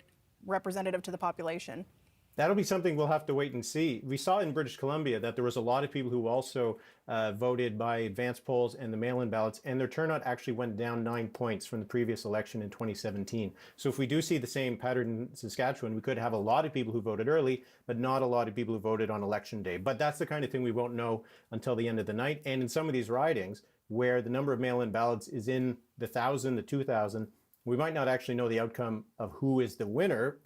representative to the population. That'll be something we'll have to wait and see. We saw in British Columbia that there was a lot of people who also voted by advance polls and the mail-in ballots, and their turnout actually went down 9 points from the previous election in 2017. So if we do see the same pattern in Saskatchewan, we could have a lot of people who voted early, but not a lot of people who voted on election day. But that's the kind of thing we won't know until the end of the night. And in some of these ridings, where the number of mail-in ballots is in the 1,000, the 2,000, we might not actually know the outcome of who is the winner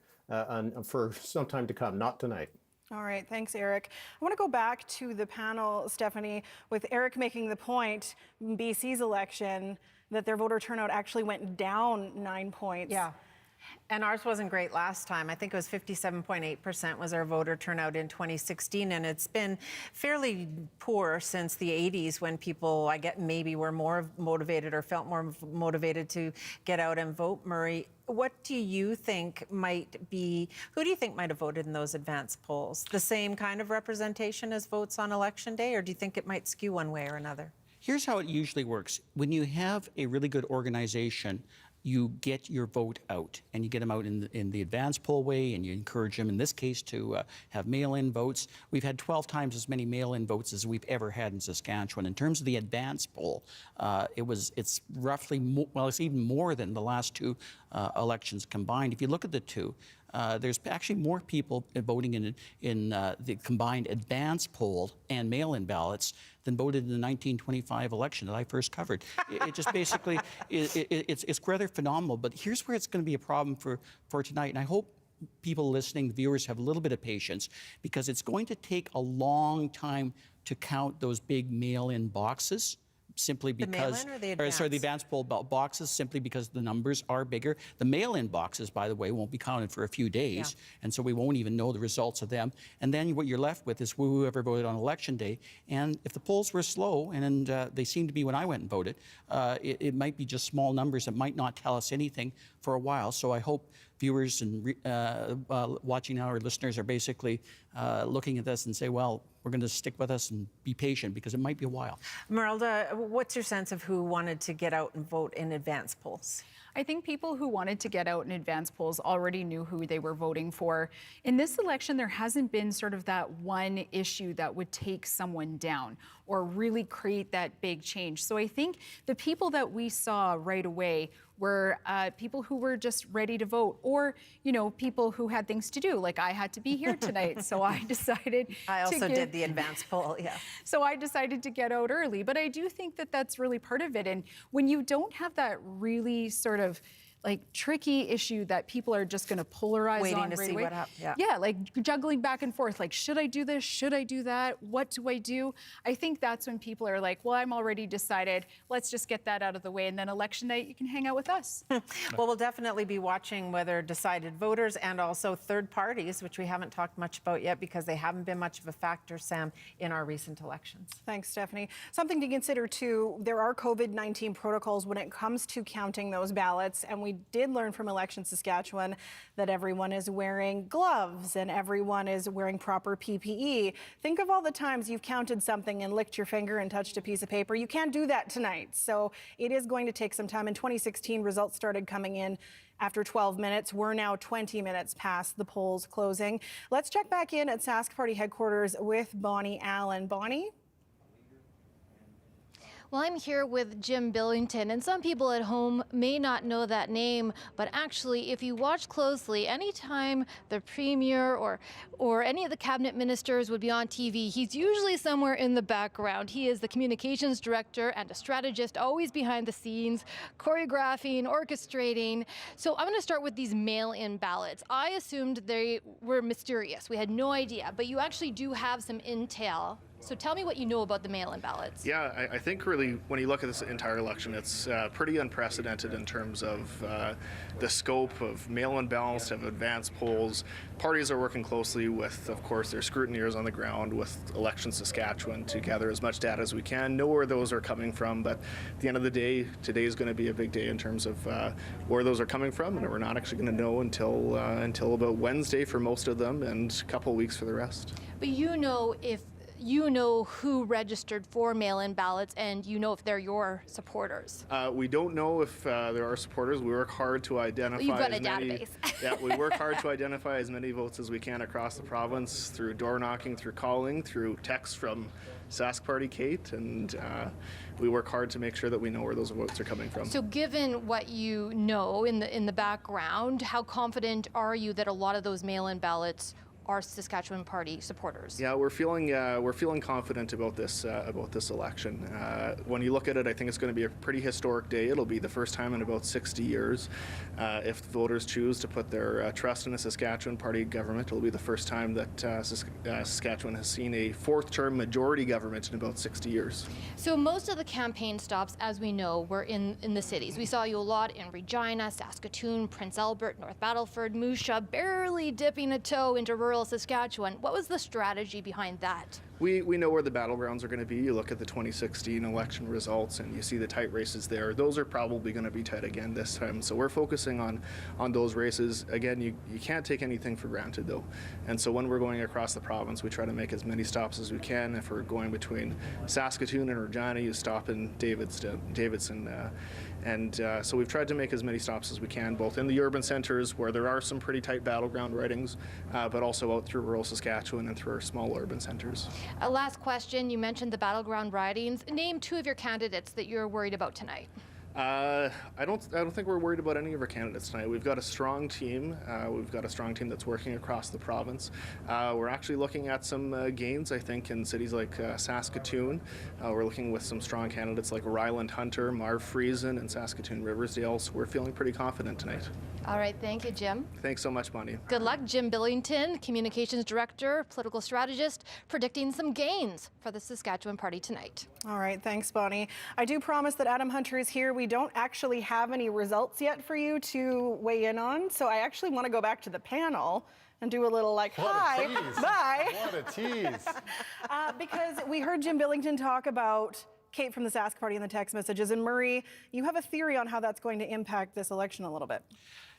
for some time to come, not tonight. All right, thanks, Eric. I want to go back to the panel, Stephanie, with Eric making the point in BC's election that their voter turnout actually went down 9 points. Yeah. And ours wasn't great last time. I think it was 57.8% was our voter turnout in 2016, and it's been fairly poor since the 80s when people, I get, maybe were more motivated or felt more motivated to get out and vote. Murray, what do you think might be, who do you think might have voted in those advance polls? The same kind of representation as votes on election day, or do you think it might skew one way or another? Here's how it usually works. When you have a really good organization, you get your vote out, and you get them out in the advance poll way, and you encourage them, in this case, to have mail-in votes. We've had 12 times as many mail-in votes as we've ever had in Saskatchewan. In terms of the advance poll, it's roughly, it's even more than the last two elections combined. If you look at the two, there's actually more people voting in the combined advance poll and mail-in ballots than voted in the 1925 election that I first covered. It just basically, it's rather phenomenal. But here's where it's going to be a problem for tonight. And I hope people listening, viewers, have a little bit of patience, because it's going to take a long time to count those big mail-in boxes. Simply because, the advance? The advance poll boxes, simply because the numbers are bigger. The mail-in boxes, by the way, won't be counted for a few days, and so we won't even know the results of them. And then what you're left with is whoever voted on election day. And if the polls were slow, and they seem to be when I went and voted, it might be just small numbers that might not tell us anything for a while. So I hope viewers and watching now, our listeners, are basically looking at this and say, well, we're going to stick with us and be patient, because it might be a while. Merelda, what's your sense of who wanted to get out and vote in advance polls? I think people who wanted to get out in advance polls already knew who they were voting for. In this election, there hasn't been sort of that one issue that would take someone down or really create that big change. So I think the people that we saw right away were people who were just ready to vote, or, people who had things to do. Like I had to be here tonight, so I decided I also did the advance poll, yeah. So I decided to get out early. But I do think that that's really part of it. And when you don't have that really sort of tricky issue that people are just going to polarize waiting on to right see away. what happens. Yeah, like juggling back and forth. Like, should I do this? Should I do that? What do I do? I think that's when people are like, well, I'm already decided. Let's just get that out of the way. And then election night, you can hang out with us. Well, we'll definitely be watching whether decided voters and also third parties, which we haven't talked much about yet because they haven't been much of a factor, Sam, in our recent elections. Thanks, Stephanie. Something to consider, too, there are COVID-19 protocols when it comes to counting those ballots. And we did learn from Election Saskatchewan that everyone is wearing gloves and everyone is wearing proper PPE. Think of all the times you've counted something and licked your finger and touched a piece of paper. You can't do that tonight. So it is going to take some time. In 2016, results started coming in after 12 minutes. We're now 20 minutes past the polls closing. Let's check back in at Sask Party headquarters with Bonnie Allen. Bonnie? Well, I'm here with Jim Billington, and some people at home may not know that name, but actually, if you watch closely, anytime the premier or any of the cabinet ministers would be on TV, he's usually somewhere in the background. He is the communications director and a strategist, always behind the scenes, choreographing, orchestrating. So I'm going to start with these mail-in ballots. I assumed they were mysterious. We had no idea, but you actually do have some intel So tell me what you know about the mail-in ballots. Yeah, I think really when you look at this entire election, it's pretty unprecedented in terms of the scope of mail-in ballots, of advanced polls. Parties are working closely with, of course, their scrutineers on the ground with Elections Saskatchewan to gather as much data as we can, know where those are coming from. But at the end of the day, today is going to be a big day in terms of where those are coming from, and we're not actually going to know until about Wednesday for most of them and a couple of weeks for the rest. But you know who registered for mail-in ballots, and you know if they're your supporters. We don't know if there are supporters. We work hard to identify. Well, you've got a database. Yeah, we work hard to identify as many votes as we can across the province through door knocking, through calling, through text from Sask Party Kate, and we work hard to make sure that we know where those votes are coming from. So given what you know in the background, how confident are you that a lot of those mail-in ballots are Saskatchewan Party supporters? Yeah, we're feeling confident about this election. When you look at it, I think it's going to be a pretty historic day. It'll be the first time in about 60 years. If voters choose to put their trust in a Saskatchewan Party government, it'll be the first time that Saskatchewan has seen a fourth-term majority government in about 60 years. So most of the campaign stops, as we know, were in the cities. We saw you a lot in Regina, Saskatoon, Prince Albert, North Battleford, Moose Jaw, barely dipping a toe into rural Saskatchewan. What was the strategy behind that? We know where the battlegrounds are going to be. You look at the 2016 election results and you see the tight races there. Those are probably going to be tight again this time. So we're focusing on those races. Again, you can't take anything for granted though. And so when we're going across the province, we try to make as many stops as we can. If we're going between Saskatoon and Regina, you stop in Davidson. So we've tried to make as many stops as we can, both in the urban centres where there are some pretty tight battleground ridings, but also out through rural Saskatchewan and through our small urban centres. Last question, you mentioned the battleground ridings. Name two of your candidates that you're worried about tonight. I don't think we're worried about any of our candidates tonight. We've got a strong team. We've got a strong team that's working across the province. We're actually looking at some gains, I think, in cities like Saskatoon. We're looking with some strong candidates like Ryland Hunter, Marv Friesen, and Saskatoon Riversdale. So we're feeling pretty confident tonight. All right, thank you, Jim. Thanks so much, Bonnie. Good luck, Jim Billington, Communications Director, Political Strategist, predicting some gains for the Saskatchewan Party tonight. All right, thanks, Bonnie. I do promise that Adam Hunter is here. We don't actually have any results yet for you to weigh in on, so I actually want to go back to the panel and do a little like, hi, bye. What a tease. Because we heard Jim Billington talk about Kate from the Sask Party in the text messages, and Murray, you have a theory on how that's going to impact this election a little bit.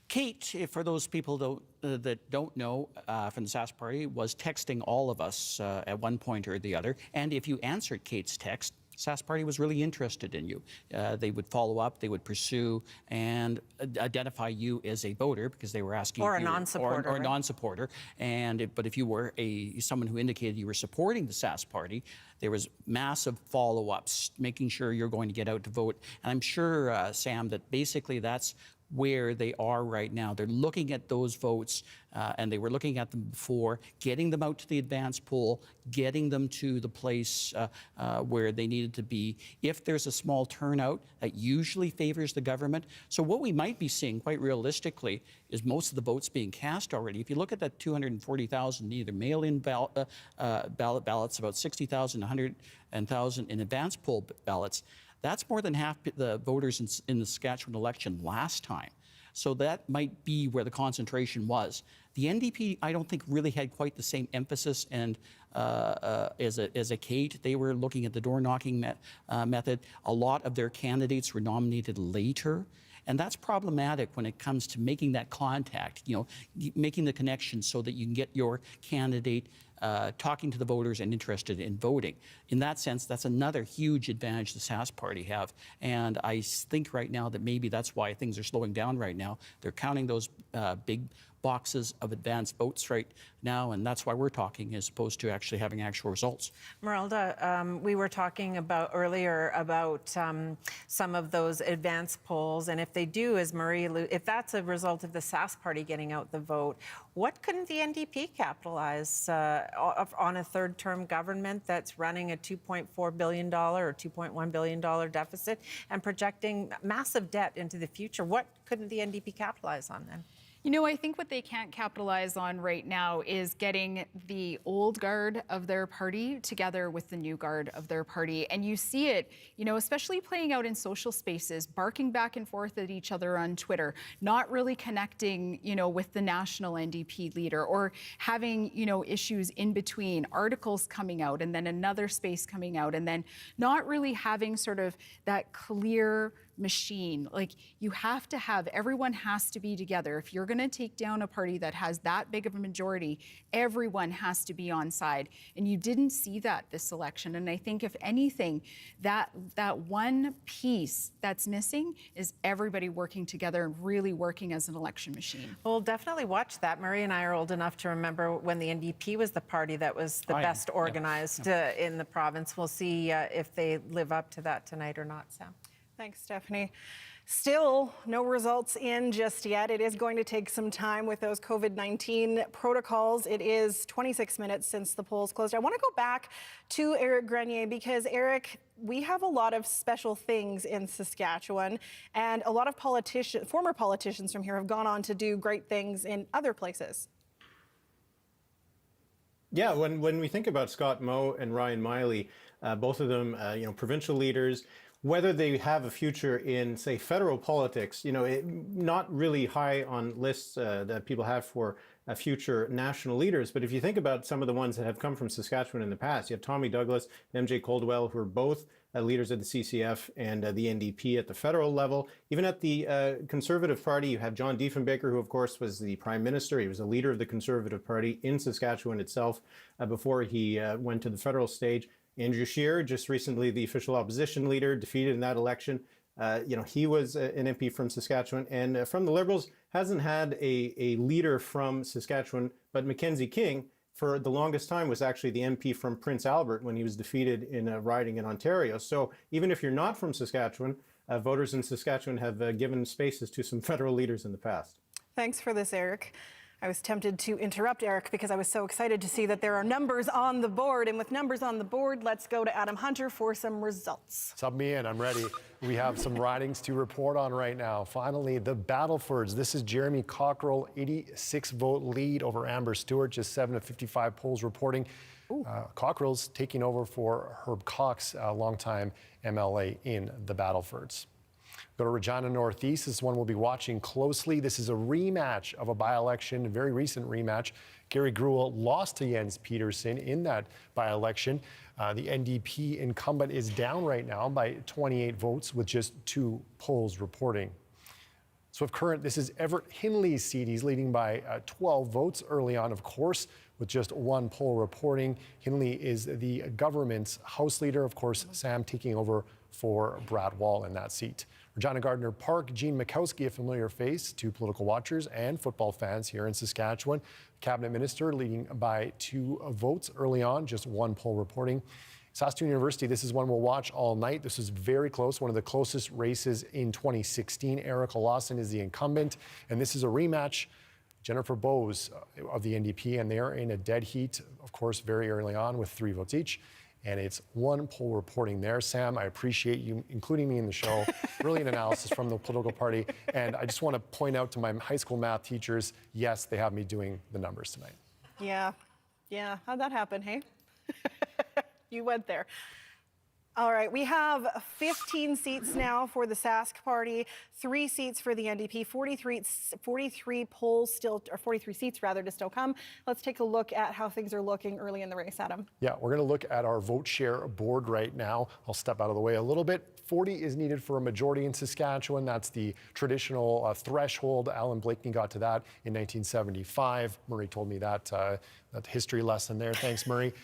Kate, for those people that don't know, from the Sask Party, was texting all of us at one point or the other. And if you answered Kate's text, Sask Party was really interested in you. They would follow up, they would pursue and identify you as a voter because they were asking or if a non-supporter, or a non-supporter. But if you were someone who indicated you were supporting the Sask Party, there was massive follow-ups, making sure you're going to get out to vote. And I'm sure, Sam, that basically that's where they are right now. They're looking at those votes, and they were looking at them before, getting them out to the advanced poll, getting them to the place where they needed to be. If there's a small turnout, that usually favors the government. So what we might be seeing, quite realistically, is most of the votes being cast already. If you look at that 240,000 either mail-in ballots, about 60,000, 100,000 in advanced poll ballots, that's more than half the voters in the Saskatchewan election last time. So that might be where the concentration was. The NDP, I don't think, really had quite the same emphasis and as a Kate. They were looking at the door-knocking method. A lot of their candidates were nominated later. And that's problematic when it comes to making that contact, making the connection so that you can get your candidate talking to the voters and interested in voting. In that sense, that's another huge advantage the Sask Party have. And I think right now that maybe that's why things are slowing down right now. They're counting those big boxes of advanced votes right now, and that's why we're talking as opposed to actually having actual results. Merelda, we were talking about earlier about some of those advanced polls, and if they do, as Marie, if that's a result of the Sask Party getting out the vote, what couldn't the NDP capitalize on a third-term government that's running a $2.4 billion or $2.1 billion deficit and projecting massive debt into the future? What couldn't the NDP capitalize on then? You know, I think what they can't capitalize on right now is getting the old guard of their party together with the new guard of their party. And you see it, you know, especially playing out in social spaces, barking back and forth at each other on Twitter, not really connecting, you know, with the national NDP leader, or having, you know, issues in between, articles coming out and then another space coming out, and then not really having sort of that clear machine. Like, you have to have, everyone has to be together. If you're going to take down a party that has that big of a majority, everyone has to be on side. And you didn't see that this election. And I think, if anything, that one piece that's missing is everybody working together and really working as an election machine. We'll definitely watch that. Murray and I are old enough to remember when the NDP was the party that was the best organized in the province. We'll see if they live up to that tonight or not, Sam. Thanks, Stephanie. Still no results in just yet. It is going to take some time with those COVID-19 protocols. It is 26 minutes since the polls closed. I want to go back to Eric Grenier because, Eric, we have a lot of special things in Saskatchewan, and a lot of former politicians from here have gone on to do great things in other places. Yeah, when we think about Scott Moe and Ryan Miley, both of them, provincial leaders, whether they have a future in, say, federal politics, not really high on lists that people have for future national leaders. But if you think about some of the ones that have come from Saskatchewan in the past, you have Tommy Douglas and MJ Coldwell, who are both leaders of the CCF and the NDP at the federal level. Even at the Conservative Party, you have John Diefenbaker, who, of course, was the Prime Minister. He was a leader of the Conservative Party in Saskatchewan itself before he went to the federal stage. Andrew Scheer, just recently the official opposition leader, defeated in that election. He was an MP from Saskatchewan, and from the Liberals, hasn't had a leader from Saskatchewan, but Mackenzie King, for the longest time, was actually the MP from Prince Albert when he was defeated in a riding in Ontario. So even if you're not from Saskatchewan, voters in Saskatchewan have given spaces to some federal leaders in the past. Thanks for this, Eric. I was tempted to interrupt Eric because I was so excited to see that there are numbers on the board. And with numbers on the board, let's go to Adam Hunter for some results. Sub me in, I'm ready. We have some ridings to report on right now. Finally, the Battlefords. This is Jeremy Cockrell, 86 vote lead over Amber Stewart, just 7 of 55 polls reporting. Cockrell's taking over for Herb Cox, a longtime MLA in the Battlefords. Go to Regina Northeast. This one we'll be watching closely. This is a rematch of a by-election, a very recent rematch. Gary Gruel lost to Jens Peterson in that by-election. The NDP incumbent is down right now by 28 votes with just 2 polls reporting. So, of current, this is Everett Hinley's seat. He's leading by 12 votes early on, of course, with just 1 poll reporting. Hinley is the government's House leader. Of course, Sam taking over for Brad Wall in that seat. Regina Gardner Park, Jean Mikowski, a familiar face to political watchers and football fans here in Saskatchewan. Cabinet Minister leading by 2 votes early on, just 1 poll reporting. Saskatoon University, this is one we'll watch all night. This is very close, one of the closest races in 2016. Erica Lawson is the incumbent, and this is a rematch. Jennifer Bowes of the NDP, and they are in a dead heat, of course, very early on with 3 votes each. And it's 1 poll reporting there. Sam, I appreciate you including me in the show. Brilliant analysis from the political party. And I just want to point out to my high school math teachers, yes, they have me doing the numbers tonight. Yeah. How'd that happen, hey? You went there. All right, we have 15 seats now for the Sask Party, 3 seats for the NDP, 43 polls still, or 43 seats rather, to still come. Let's take a look at how things are looking early in the race, Adam. Yeah, we're going to look at our vote share board right now. I'll step out of the way a little bit. 40 is needed for a majority in Saskatchewan. That's the traditional threshold. Alan Blakeney got to that in 1975. Murray told me that history lesson there. Thanks, Murray.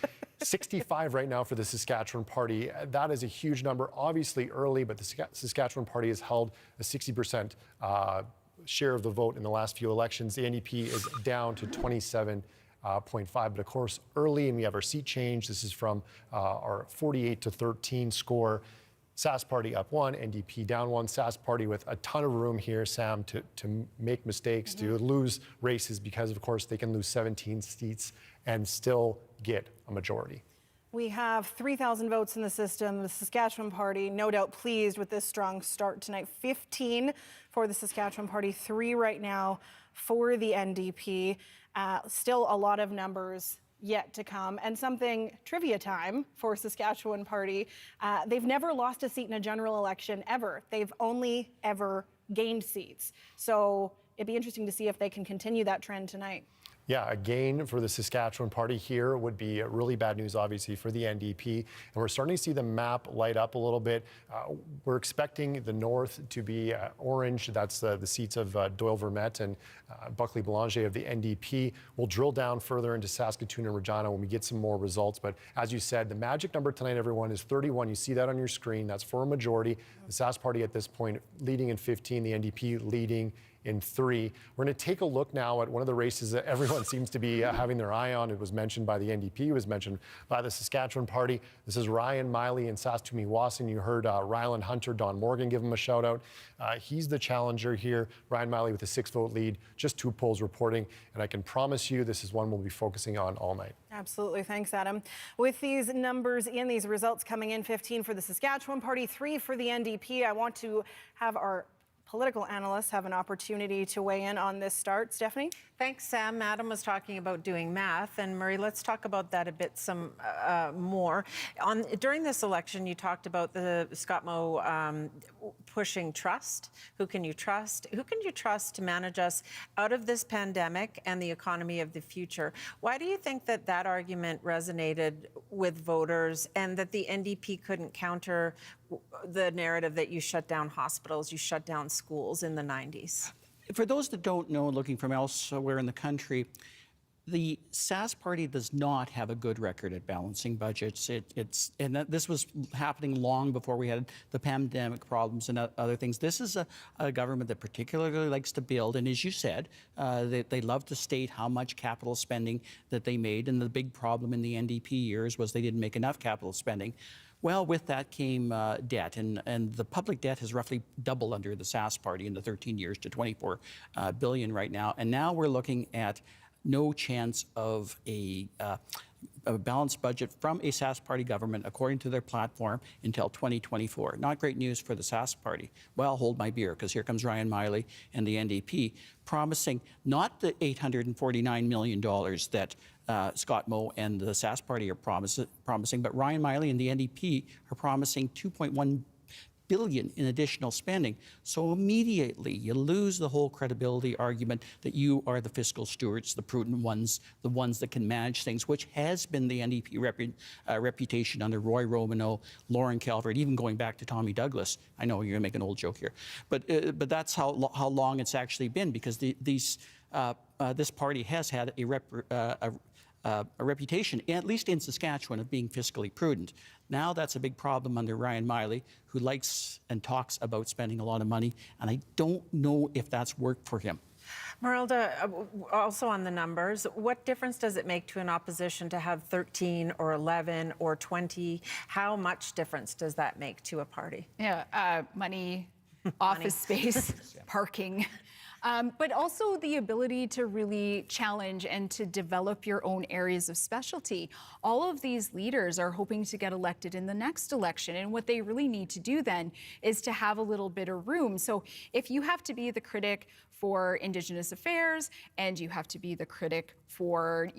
65 right now for the Saskatchewan Party. That is a huge number, obviously early, but the Saskatchewan Party has held a 60% share of the vote in the last few elections. The NDP is down to 27.5, but of course early, and we have our seat change. This is from our 48 to 13 score. Sask Party up 1, NDP down 1. Sask Party with a ton of room here, Sam, to make mistakes, to lose races, because of course they can lose 17 seats and still get a majority. We have 3,000 votes in the system. The Saskatchewan Party, no doubt pleased with this strong start tonight. 15 for the Saskatchewan Party, 3 right now for the NDP. Still a lot of numbers yet to come. And something trivia time for Saskatchewan Party. They've never lost a seat in a general election ever. They've only ever gained seats. So it'd be interesting to see if they can continue that trend tonight. Yeah, a gain for the Saskatchewan Party here would be really bad news, obviously, for the NDP. And we're starting to see the map light up a little bit. We're expecting the north to be orange. That's the seats of Doyle Vermette and Buckley Boulanger of the NDP. We'll drill down further into Saskatoon and Regina when we get some more results. But as you said, the magic number tonight, everyone, is 31. You see that on your screen. That's for a majority. The Sask Party at this point leading in 15, the NDP leading in 3. We're going to take a look now at one of the races that everyone seems to be having their eye on. It was mentioned by the NDP, it was mentioned by the Saskatchewan Party. This is Ryan Miley and Saskatoon-Meewasin. You heard Ryland Hunter, Don Morgan give him a shout out. He's the challenger here. Ryan Miley with a 6-vote lead, just 2 polls reporting. And I can promise you this is one we'll be focusing on all night. Absolutely. Thanks, Adam. With these numbers in, these results coming in, 15 for the Saskatchewan Party, 3 for the NDP, I want to have our political analysts have an opportunity to weigh in on this start. Stephanie? Thanks, Sam. Adam was talking about doing math, and Murray, let's talk about that a bit more. During this election, you talked about the Scott Moe pushing trust. Who can you trust? Who can you trust to manage us out of this pandemic and the economy of the future? Why do you think that that argument resonated with voters and that the NDP couldn't counter the narrative that you shut down hospitals, you shut down schools in the 90s? For those that don't know, looking from elsewhere in the country, the Sask Party does not have a good record at balancing budgets. This was happening long before we had the pandemic problems and other things. This is a government that particularly likes to build, and as you said, they love to state how much capital spending that they made, and the big problem in the NDP years was they didn't make enough capital spending. Well, with that came debt, and the public debt has roughly doubled under the Sask Party in the 13 years to $24 billion right now. And now we're looking at no chance of a balanced budget from a Sask Party government, according to their platform, until 2024. Not great news for the Sask Party. Well, hold my beer, because here comes Ryan Miley and the NDP promising not the $849 million that Scott Moe and the Sask Party are promising, but Ryan Miley and the NDP are promising $2.1 billion in additional spending. So immediately you lose the whole credibility argument that you are the fiscal stewards, the prudent ones, the ones that can manage things, which has been the NDP reputation under Roy Romano, Lauren Calvert, even going back to Tommy Douglas. I know you're going to make an old joke here, but that's how long it's actually been, because this party has had a reputation, at least in Saskatchewan, of being fiscally prudent. Now that's a big problem under Ryan Miley, who likes and talks about spending a lot of money, and I don't know if that's worked for him. Marilda, also on the numbers, what difference does it make to an opposition to have 13 or 11 or 20? How much difference does that make to a party? Yeah, money, office space, parking. But also the ability to really challenge and to develop your own areas of specialty. All of these leaders are hoping to get elected in the next election, and what they really need to do then is to have a little bit of room. So if you have to be the critic for Indigenous affairs, and you have to be the critic for,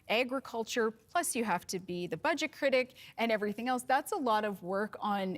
agriculture, plus you have to be the budget critic and everything else, that's a lot of work on,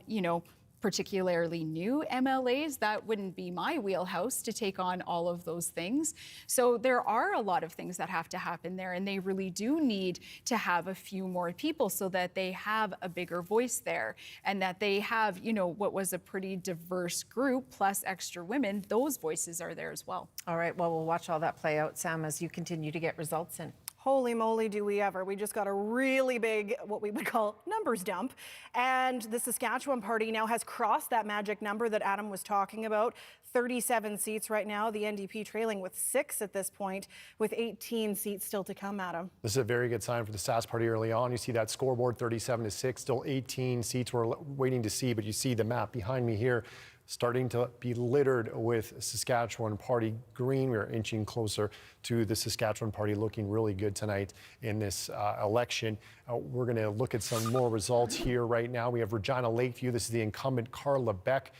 particularly new MLAs. That wouldn't be my wheelhouse to take on all of those things. So there are a lot of things that have to happen there, and they really do need to have a few more people so that they have a bigger voice there, and that they have, what was a pretty diverse group plus extra women. Those voices are there as well. All right, well, we'll watch all that play out, Sam, as you continue to get results in. Holy moly, do we ever. We just got a really big, what we would call, numbers dump. And the Saskatchewan Party now has crossed that magic number that Adam was talking about. 37 seats right now, the NDP trailing with 6 at this point, with 18 seats still to come, Adam. This is a very good sign for the Sask Party early on. You see that scoreboard, 37-6, still 18 seats we're waiting to see, but you see the map behind me here. starting to be littered with Saskatchewan Party green. We're inching closer to the Saskatchewan Party looking really good tonight in this election. We're going to look at some more results here right now. We have Regina Lakeview. This is the incumbent Carla Beck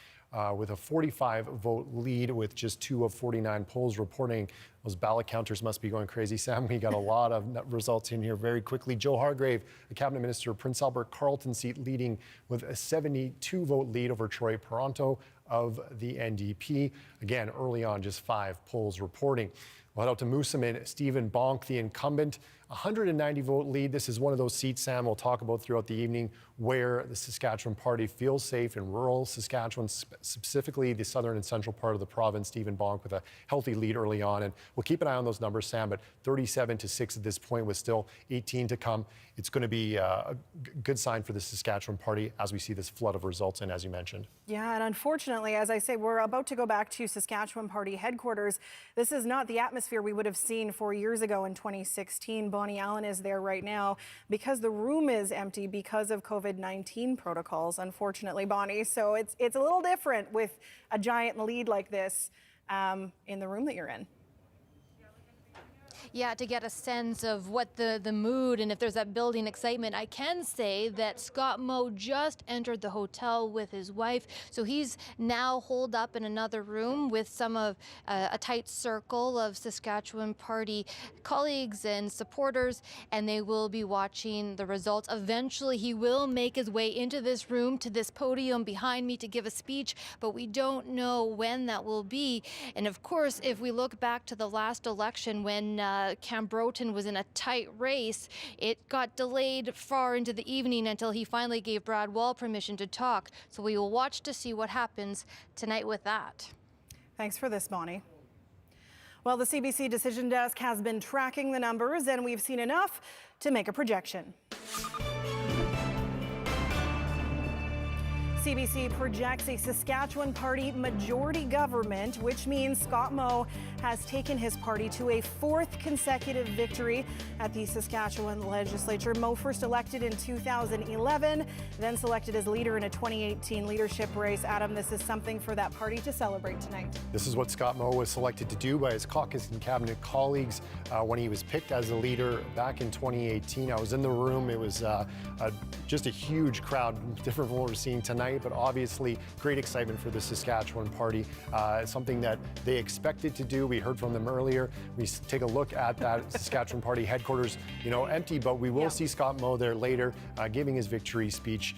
with a 45-vote lead with just 2 of 49 polls reporting. Those ballot counters must be going crazy. Sam, we got a lot of results in here very quickly. Joe Hargrave, the cabinet minister of Prince Albert Carleton seat, leading with a 72-vote lead over Troy Peranto of the NDP. Again, early on, just 5 polls reporting. We'll head out to Moosomin. Stephen Bonk, the incumbent, 190-vote lead. This is one of those seats, Sam, we'll talk about throughout the evening, where the Saskatchewan Party feels safe in rural Saskatchewan, specifically the southern and central part of the province. Stephen Bonk with a healthy lead early on. And we'll keep an eye on those numbers, Sam, but 37-6 at this point with still 18 to come. It's going to be a good sign for the Saskatchewan Party as we see this flood of results in, as you mentioned. Yeah, and unfortunately, as I say, we're about to go back to Saskatchewan Party headquarters. This is not the atmosphere we would have seen 4 years ago in 2016. Bonnie Allen is there right now because the room is empty because of COVID-19 protocols, unfortunately, Bonnie. So it's a little different with a giant lead like this in the room that you're in. Yeah, to get a sense of what the mood and if there's that building excitement, I can say that Scott Moe just entered the hotel with his wife. So he's now holed up in another room with some of a tight circle of Saskatchewan Party colleagues and supporters, and they will be watching the results. Eventually, he will make his way into this room, to this podium behind me to give a speech, but we don't know when that will be. And of course, if we look back to the last election when Cam Broten was in a tight race, it got delayed far into the evening until he finally gave Brad Wall permission to talk. So we will watch to see what happens tonight with that. Thanks for this, Bonnie. Well, the CBC Decision Desk has been tracking the numbers, and we've seen enough to make a projection. CBC projects a Saskatchewan Party majority government, which means Scott Moe has taken his party to a 4th consecutive victory at the Saskatchewan legislature. Moe first elected in 2011, then selected as leader in a 2018 leadership race. Adam, this is something for that party to celebrate tonight. This is what Scott Moe was selected to do by his caucus and cabinet colleagues when he was picked as a leader back in 2018. I was in the room. It was just a huge crowd, different from what we're seeing tonight, but obviously great excitement for the Saskatchewan Party. Something that they expected to do. We heard from them earlier. We take a look at that Saskatchewan Party headquarters, empty, but we will see Scott Moe there later giving his victory speech.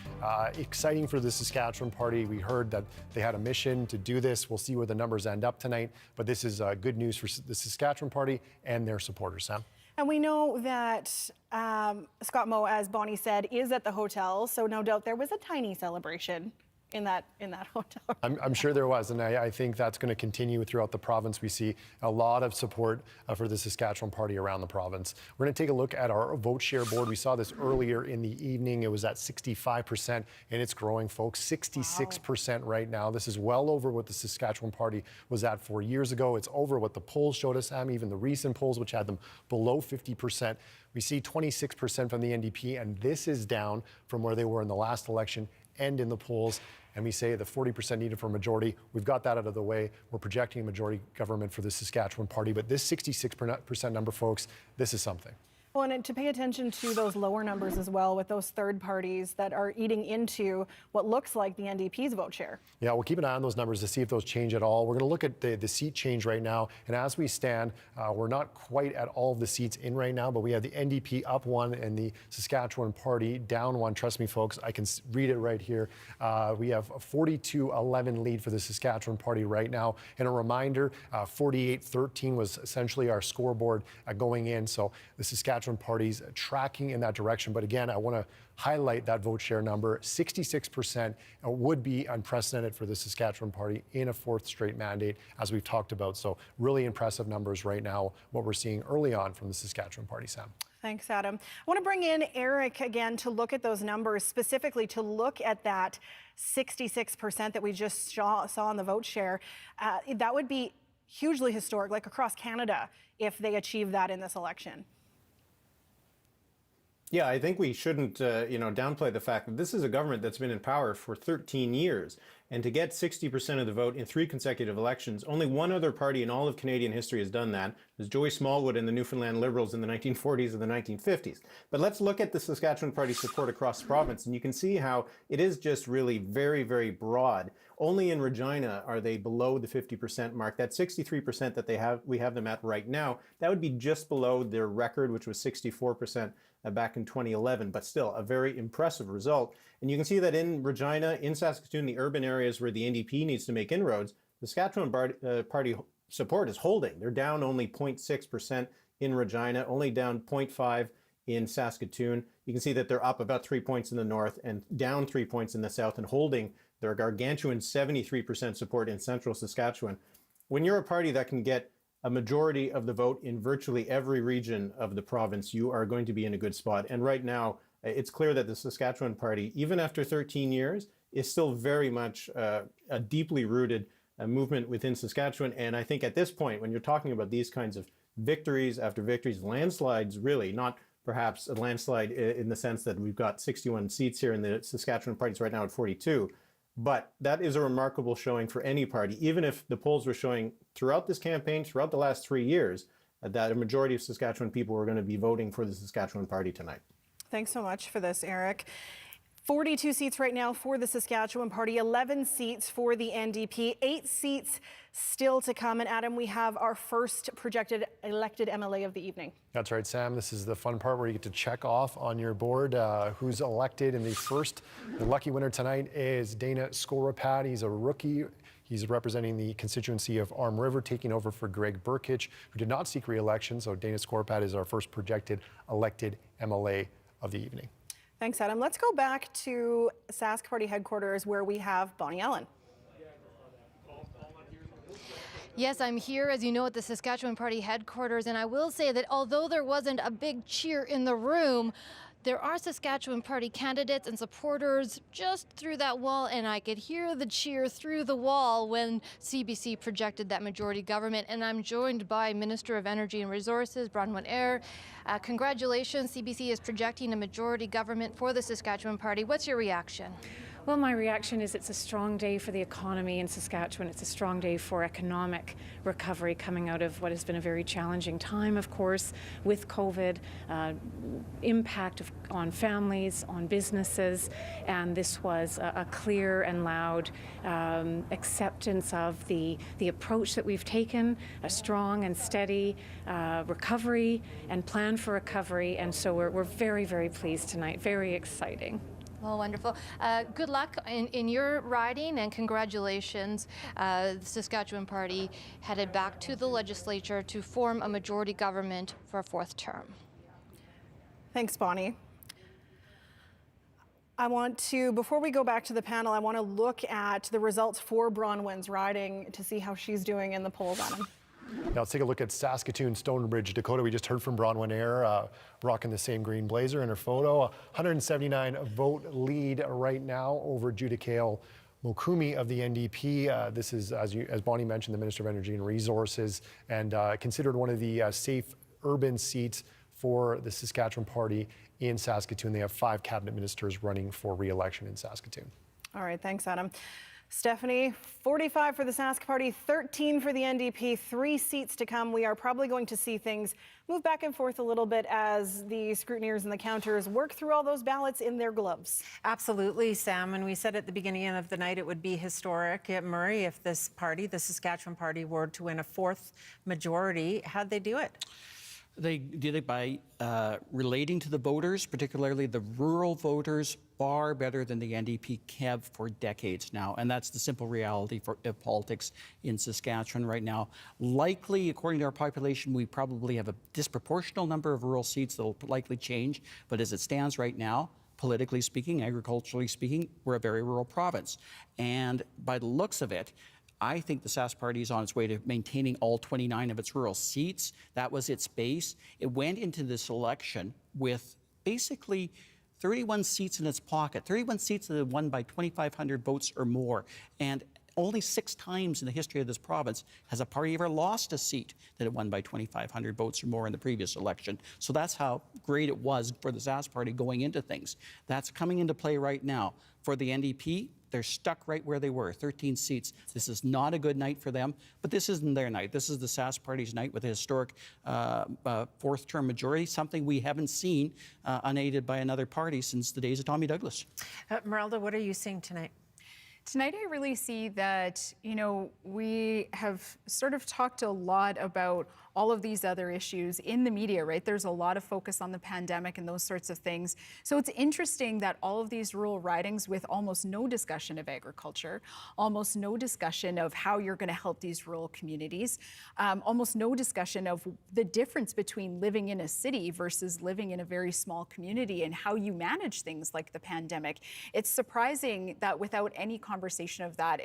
Exciting for the Saskatchewan Party. We heard that they had a mission to do this. We'll see where the numbers end up tonight, but this is good news for the Saskatchewan Party and their supporters, Sam. And we know that Scott Moe, as Bonnie said, is at the hotel, so no doubt there was a tiny celebration in that hotel. I'm sure there was, and I think that's going to continue throughout the province. We see a lot of support for the Saskatchewan Party around the province. We're going to take a look at our vote share board. We saw this earlier in the evening. It was at 65%, and it's growing, folks. 66% right now. This is well over what the Saskatchewan Party was at 4 years ago. It's over what the polls showed us, even the recent polls, which had them below 50%. We see 26% from the NDP, and this is down from where they were in the last election and in the polls. And we say the 40% needed for a majority. We've got that out of the way. We're projecting a majority government for the Saskatchewan Party. But this 66% number, folks, this is something. Well, and to pay attention to those lower numbers as well with those third parties that are eating into what looks like the NDP's vote share. Yeah, we'll keep an eye on those numbers to see if those change at all. We're going to look at the seat change right now. And as we stand, we're not quite at all of the seats in right now, but we have the NDP up 1 and the Saskatchewan Party down 1. Trust me, folks, I can read it right here. We have a 42-11 lead for the Saskatchewan Party right now. And a reminder, 48-13 was essentially our scoreboard going in. So the Saskatchewan Party's tracking in that direction. But again, I want to highlight that vote share number. 66% would be unprecedented for the Saskatchewan Party in a 4th straight mandate, as we've talked about. So really impressive numbers right now, what we're seeing early on from the Saskatchewan Party, Sam. Thanks, Adam. I want to bring in Eric again to look at those numbers, specifically to look at that 66% that we just saw on the vote share. That would be hugely historic, like across Canada, if they achieve that in this election. Yeah, I think we shouldn't, downplay the fact that this is a government that's been in power for 13 years. And to get 60% of the vote in 3 consecutive elections, only one other party in all of Canadian history has done that. It was Joey Smallwood and the Newfoundland Liberals in the 1940s and the 1950s. But let's look at the Saskatchewan Party support across the province, and you can see how it is just really very, very broad. Only in Regina are they below the 50% mark. That 63% that we have them at right now, that would be just below their record, which was 64% back in 2011, but still a very impressive result. And you can see that in Regina, in Saskatoon, the urban areas where the NDP needs to make inroads, the Saskatchewan Party support is holding. They're down only 0.6% in Regina, only down 0.5% in Saskatoon. You can see that they're up about 3 points in the north and down 3 points in the south, and holding their gargantuan 73% support in central Saskatchewan. When you're a party that can get a majority of the vote in virtually every region of the province, you are going to be in a good spot. And right now, it's clear that the Saskatchewan Party, even after 13 years, is still very much a deeply rooted movement within Saskatchewan. And I think at this point, when you're talking about these kinds of victories after victories, landslides really, not perhaps a landslide in the sense that we've got 61 seats here in the Saskatchewan Party's right now at 42, but that is a remarkable showing for any party, even if the polls were showing throughout this campaign, throughout the last 3 years, that a majority of Saskatchewan people were going to be voting for the Saskatchewan Party tonight. Thanks so much for this, Eric. 42 seats right now for the Saskatchewan Party, 11 seats for the NDP, 8 seats still to come. And Adam, we have our first projected elected MLA of the evening. That's right, Sam. This is the fun part where you get to check off on your board who's elected. And the lucky winner tonight is Dana Skoropat. He's a rookie. He's representing the constituency of Arm River, taking over for Greg Burkich, who did not seek re-election. So Dana Skoropat is our first projected elected MLA of the evening. Thanks, Adam. Let's go back to Sask Party headquarters where we have Bonnie Allen. Yes, I'm here, as you know, at the Saskatchewan Party headquarters, and I will say that although there wasn't a big cheer in the room, there are Saskatchewan Party candidates and supporters just through that wall, and I could hear the cheer through the wall when CBC projected that majority government. And I'm joined by Minister of Energy and Resources, Bronwyn Eyre. Congratulations, CBC is projecting a majority government for the Saskatchewan Party. What's your reaction? Well, my reaction is it's a strong day for the economy in Saskatchewan. It's a strong day for economic recovery coming out of what has been a very challenging time, of course, with COVID, impact on families, on businesses, and this was a clear and loud acceptance of the approach that we've taken, a strong and steady recovery and plan for recovery, and so we're very, very pleased tonight, very exciting. Oh, wonderful. Good luck in your riding, and congratulations. The Saskatchewan Party headed back to the legislature to form a majority government for a 4th term. Thanks, Bonnie. I want to, before we go back to the panel, I want to look at the results for Bronwyn's riding to see how she's doing in the polls, Adam. Now let's take a look at Saskatoon, Stonebridge, Dakota. We just heard from Bronwyn Eyre, rocking the same green blazer in her photo. 179 vote lead right now over Judikale Mokumi of the NDP. This is, as Bonnie mentioned, the Minister of Energy and Resources, and considered one of the safe urban seats for the Saskatchewan Party in Saskatoon. They have 5 cabinet ministers running for re-election in Saskatoon. All right, thanks, Adam. Stephanie, 45 for the Sask Party, 13 for the NDP, 3 seats to come. We are probably going to see things move back and forth a little bit as the scrutineers and the counters work through all those ballots in their gloves. Absolutely, Sam. And we said at the beginning of the night it would be historic at Murray if this party, the Saskatchewan Party, were to win a 4th majority. How'd they do it? They did it by relating to the voters, particularly the rural voters, far better than the NDP have for decades now. And that's the simple reality of politics in Saskatchewan right now. Likely, according to our population, we probably have a disproportional number of rural seats that will likely change. But as it stands right now, politically speaking, agriculturally speaking, we're a very rural province. And by the looks of it, I think the Sask Party is on its way to maintaining all 29 of its rural seats. That was its base. It went into this election with basically 31 seats in its pocket, 31 seats that had won by 2,500 votes or more. And only 6 times in the history of this province has a party ever lost a seat that had won by 2,500 votes or more in the previous election. So that's how great it was for the Sask Party going into things. That's coming into play right now. For the NDP, They're stuck right where they were, 13 seats. This is not a good night for them, but this isn't their night. This is the Sask Party's night with a historic fourth-term majority, something we haven't seen unaided by another party since the days of Tommy Douglas. Merelda, what are you seeing tonight? Tonight, I really see that, we have sort of talked a lot about all of these other issues in the media, right? There's a lot of focus on the pandemic and those sorts of things. So it's interesting that all of these rural ridings with almost no discussion of agriculture, almost no discussion of how you're going to help these rural communities, almost no discussion of the difference between living in a city versus living in a very small community and how you manage things like the pandemic. It's surprising that without any conversation of that,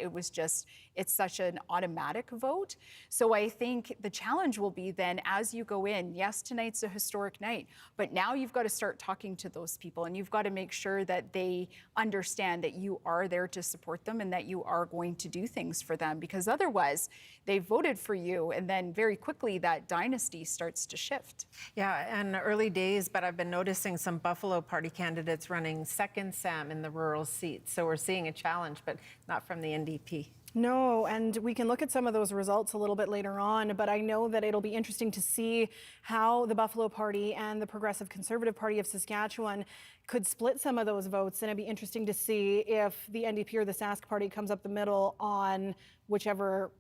it's such an automatic vote. So I think the challenge will be then as you go in, yes, tonight's a historic night, but now you've got to start talking to those people and you've got to make sure that they understand that you are there to support them and that you are going to do things for them, because otherwise they voted for you and then very quickly that dynasty starts to shift. Yeah, and early days, but I've been noticing some Buffalo Party candidates running second, Sam, in the rural seats. So we're seeing a challenge, but not from the NDP. No, and we can look at some of those results a little bit later on, but I know that it'll be interesting to see how the Buffalo Party and the Progressive Conservative Party of Saskatchewan could split some of those votes, and it'd be interesting to see if the NDP or the Sask Party comes up the middle on whichever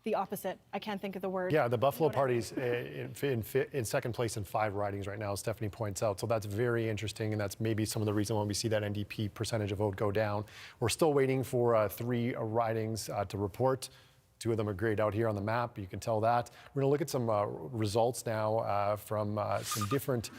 the opposite. I can't think of the word. Yeah, the Buffalo Party's in second place in 5 ridings right now, as Stephanie points out. So that's very interesting, and that's maybe some of the reason why we see that NDP percentage of vote go down. We're still waiting for 3 ridings to report. 2 of them are grayed out here on the map. You can tell that. We're going to look at some results now from some different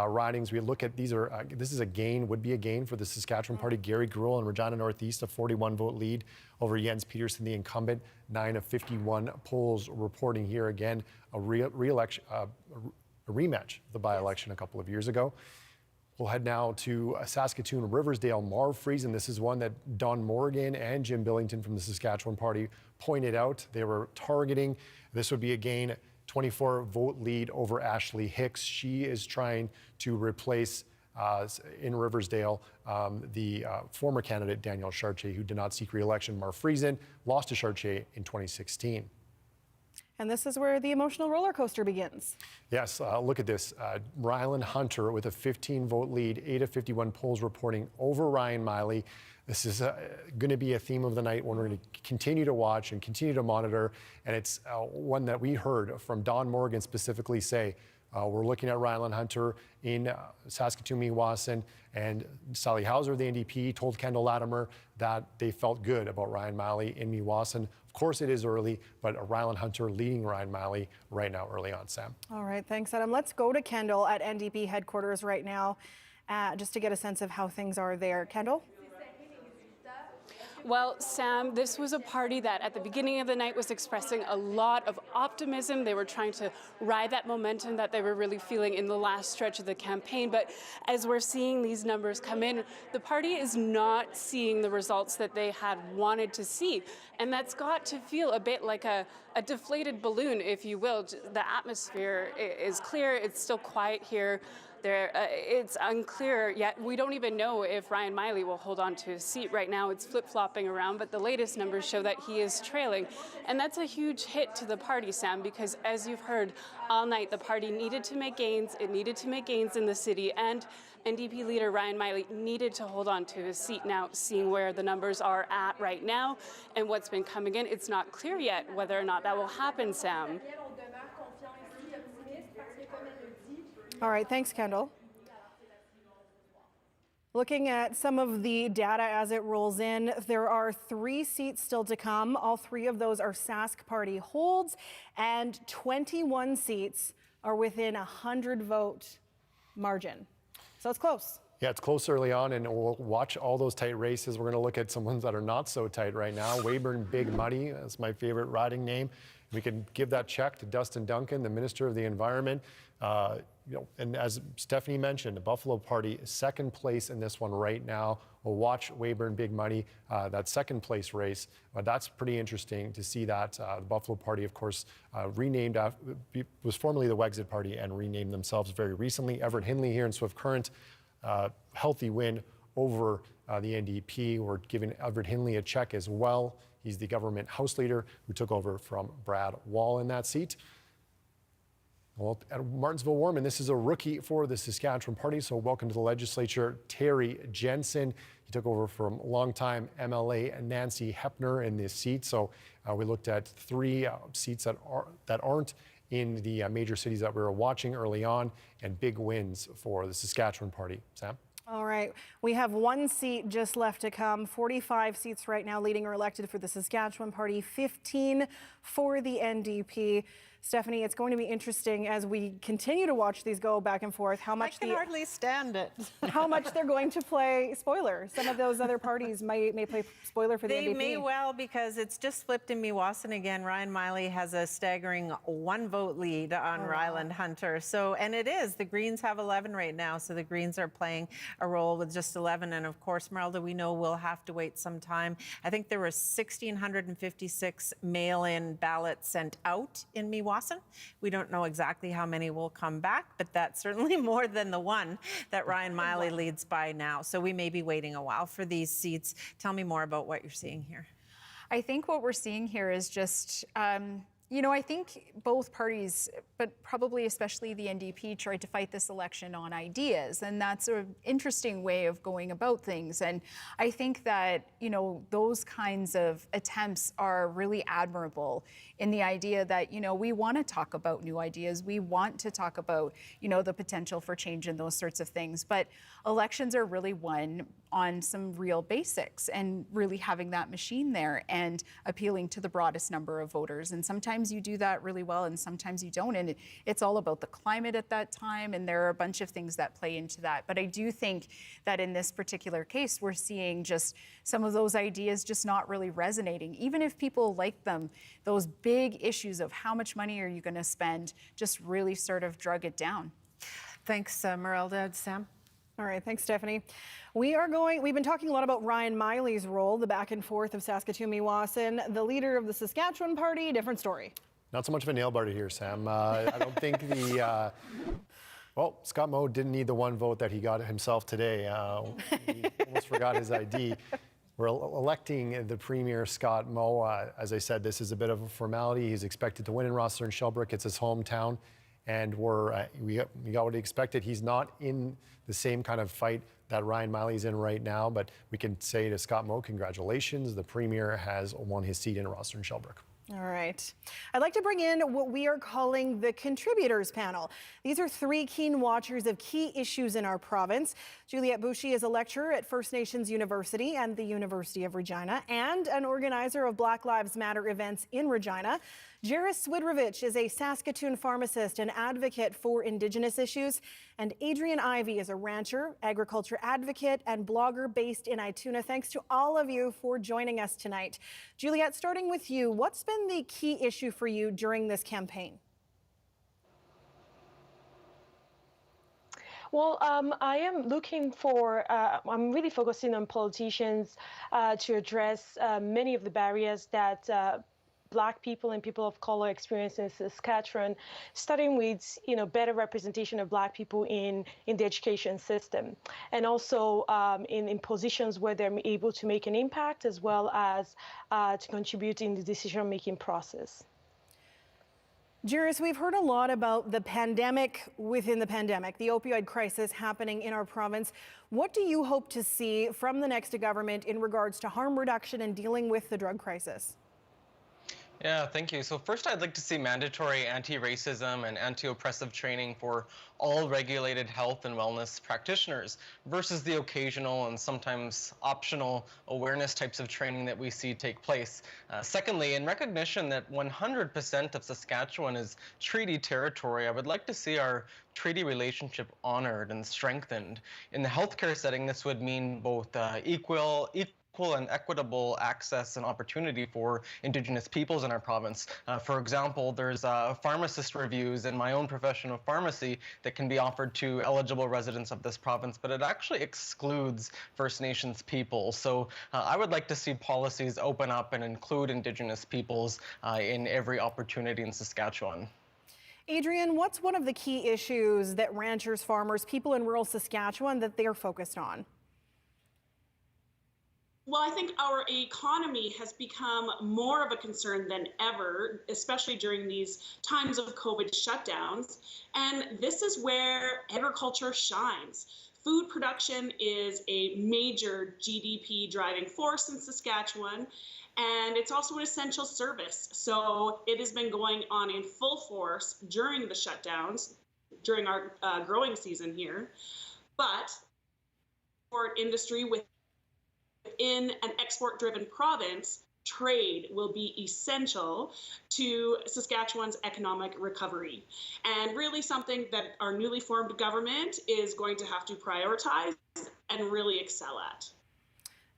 ridings. We look at these are this is a gain, would be a gain for the Saskatchewan Party. Gary Gruel in Regina Northeast, a 41 vote lead over Jens Peterson, the incumbent. 9 of 51 polls reporting here again a rematch of the by-election a couple of years ago. We'll head now to Saskatoon, Riversdale, Marv Friesen. This is one that Don Morgan and Jim Billington from the Saskatchewan Party pointed out. They were targeting. This would be a gain, 24 vote lead over Ashley Hicks. She is trying to replace in Riversdale the former candidate Danielle Chartier, who did not seek re-election. Marv Friesen lost to Chartier in 2016. And this is where the emotional roller coaster begins. Yes, look at this. Rylan Hunter with a 15-vote lead, 8 of 51 polls reporting over Ryan Miley. This is going to be a theme of the night, one we're going to continue to watch and continue to monitor. And it's one that we heard from Don Morgan specifically say, we're looking at Rylan Hunter in Saskatoon-Meewasin, and Sally Hauser of the NDP told Kendall Latimer that they felt good about Ryan Miley in Meewasin. Of course, it is early, but Rylan Hunter leading Ryan Miley right now early on, Sam. All right, thanks, Adam. Let's go to Kendall at NDP headquarters right now, just to get a sense of how things are there. Kendall? Well, Sam, this was a party that at the beginning of the night was expressing a lot of optimism. They were trying to ride that momentum that they were really feeling in the last stretch of the campaign. But as we're seeing these numbers come in, the party is not seeing the results that they had wanted to see. And that's got to feel a bit like a deflated balloon, if you will. The atmosphere is clear. It's still quiet here. It's unclear yet. We don't even know if Ryan Miley will hold on to his seat right now. It's flip-flopping around, but the latest numbers show that he is trailing. And that's a huge hit to the party, Sam, because as you've heard all night, the party needed to make gains. It needed to make gains in the city, and NDP leader Ryan Miley needed to hold on to his seat. Now, seeing where the numbers are at right now and what's been coming in, it's not clear yet whether or not that will happen, Sam. All right, thanks, Kendall. Looking at some of the data as it rolls in, there are 3 seats still to come. All 3 of those are Sask Party holds, and 21 seats are within a 100-vote margin. So it's close. Yeah, it's close early on, and we'll watch all those tight races. We're going to look at some ones that are not so tight right now. Weyburn Big Muddy, that's my favorite riding name. We can give that check to Dustin Duncan, the Minister of the Environment. And as Stephanie mentioned, the Buffalo Party is second place in this one right now. We'll watch Weyburn Big Money, that second place race. That's pretty interesting to see that. The Buffalo Party, of course, renamed, was formerly the Wexit Party and renamed themselves very recently. Everett Hindley here in Swift Current, healthy win over the NDP. We're giving Everett Hindley a check as well. He's the government House Leader who took over from Brad Wall in that seat. Well, at Martinsville Warman, this is a rookie for the Saskatchewan Party, so welcome to the legislature, Terry Jensen. He took over from longtime MLA Nancy Hepner in this seat. So we looked at 3 seats that aren't in the major cities that we were watching early on, and big wins for the Saskatchewan Party. Sam? All right, we have 1 seat just left to come. 45 seats right now leading or elected for the Saskatchewan Party, 15 for the NDP. Stephanie, it's going to be interesting as we continue to watch these go back and forth. How much I can hardly stand it. How much they're going to play spoiler. Some of those other parties may play spoiler for the NDP. They may well, because it's just flipped in Meewasin again. Ryan Miley has a staggering 1 vote lead on Ryland Hunter. So, and it is, the Greens have 11 right now, so the Greens are playing a role with just 11. And of course, Merelda, we know we'll have to wait some time. I think there were 1,656 mail-in ballots sent out in Meewasin. We don't know exactly how many will come back, but that's certainly more than the 1 that Ryan Miley leads by now. So we may be waiting a while for these seats. Tell me more about what you're seeing here. I think what we're seeing here is just, I think both parties, but probably especially the NDP, tried to fight this election on ideas. And that's an interesting way of going about things. And I think that, those kinds of attempts are really admirable in the idea that, we want to talk about new ideas. We want to talk about, the potential for change and those sorts of things. But elections are really won on some real basics and really having that machine there and appealing to the broadest number of voters. And sometimes you do that really well and sometimes you don't. And it's all about the climate at that time. And there are a bunch of things that play into that. But I do think that in this particular case, we're seeing just some of those ideas just not really resonating. Even if people like them, those big issues of how much money are you going to spend just really sort of drug it down. Thanks, Merelda. Sam? All right, thanks, Stephanie. We've been talking a lot about Ryan Miley's role, the back and forth of Saskatoon Meewasin, the leader of the Saskatchewan Party, different story. Not so much of a nail biter here, Sam. I don't think well, Scott Moe didn't need the 1 vote that he got himself today. He almost forgot his ID. We're electing the Premier, Scott Moe. As I said, this is a bit of a formality. He's expected to win in Rosslyn and Shelbrooke. It's his hometown. And we got what he expected. He's not in the same kind of fight that Ryan Miley's in right now, but we can say to Scott Moe, congratulations. The Premier has won his seat in Rosslyn and Shelbrooke. All right. I'd like to bring in what we are calling the Contributors Panel. These are 3 keen watchers of key issues in our province. Juliette Bouchy is a lecturer at First Nations University and the University of Regina and an organizer of Black Lives Matter events in Regina. Jairus Swidrovich is a Saskatoon pharmacist and advocate for Indigenous issues. And Adrian Ivey is a rancher, agriculture advocate, and blogger based in Ituna. Thanks to all of you for joining us tonight. Juliette, starting with you, what's been the key issue for you during this campaign? Well, I am looking for, I'm really focusing on politicians to address many of the barriers that Black people and people of color experience in Saskatchewan, starting with better representation of Black people in the education system, and also in positions where they're able to make an impact, as well as to contribute in the decision-making process. Jairus, we've heard a lot about the pandemic within the pandemic, the opioid crisis happening in our province. What do you hope to see from the next government in regards to harm reduction and dealing with the drug crisis? Yeah, thank you. So first, I'd like to see mandatory anti-racism and anti-oppressive training for all regulated health and wellness practitioners versus the occasional and sometimes optional awareness types of training that we see take place. Secondly, in recognition that 100% of Saskatchewan is treaty territory, I would like to see our treaty relationship honored and strengthened. In the healthcare setting, this would mean both equal and equitable access and opportunity for Indigenous peoples in our province. For example, there's pharmacist reviews in my own profession of pharmacy that can be offered to eligible residents of this province, but it actually excludes First Nations people. So I would like to see policies open up and include Indigenous peoples in every opportunity in Saskatchewan. Adrian, what's one of the key issues that ranchers, farmers, people in rural Saskatchewan that they're focused on? Well, I think our economy has become more of a concern than ever, especially during these times of COVID shutdowns. And this is where agriculture shines. Food production is a major GDP driving force in Saskatchewan, and it's also an essential service. So it has been going on in full force during the shutdowns, during our growing season here. But for industry within an export-driven province, trade will be essential to Saskatchewan's economic recovery, and really something that our newly formed government is going to have to prioritize and really excel at.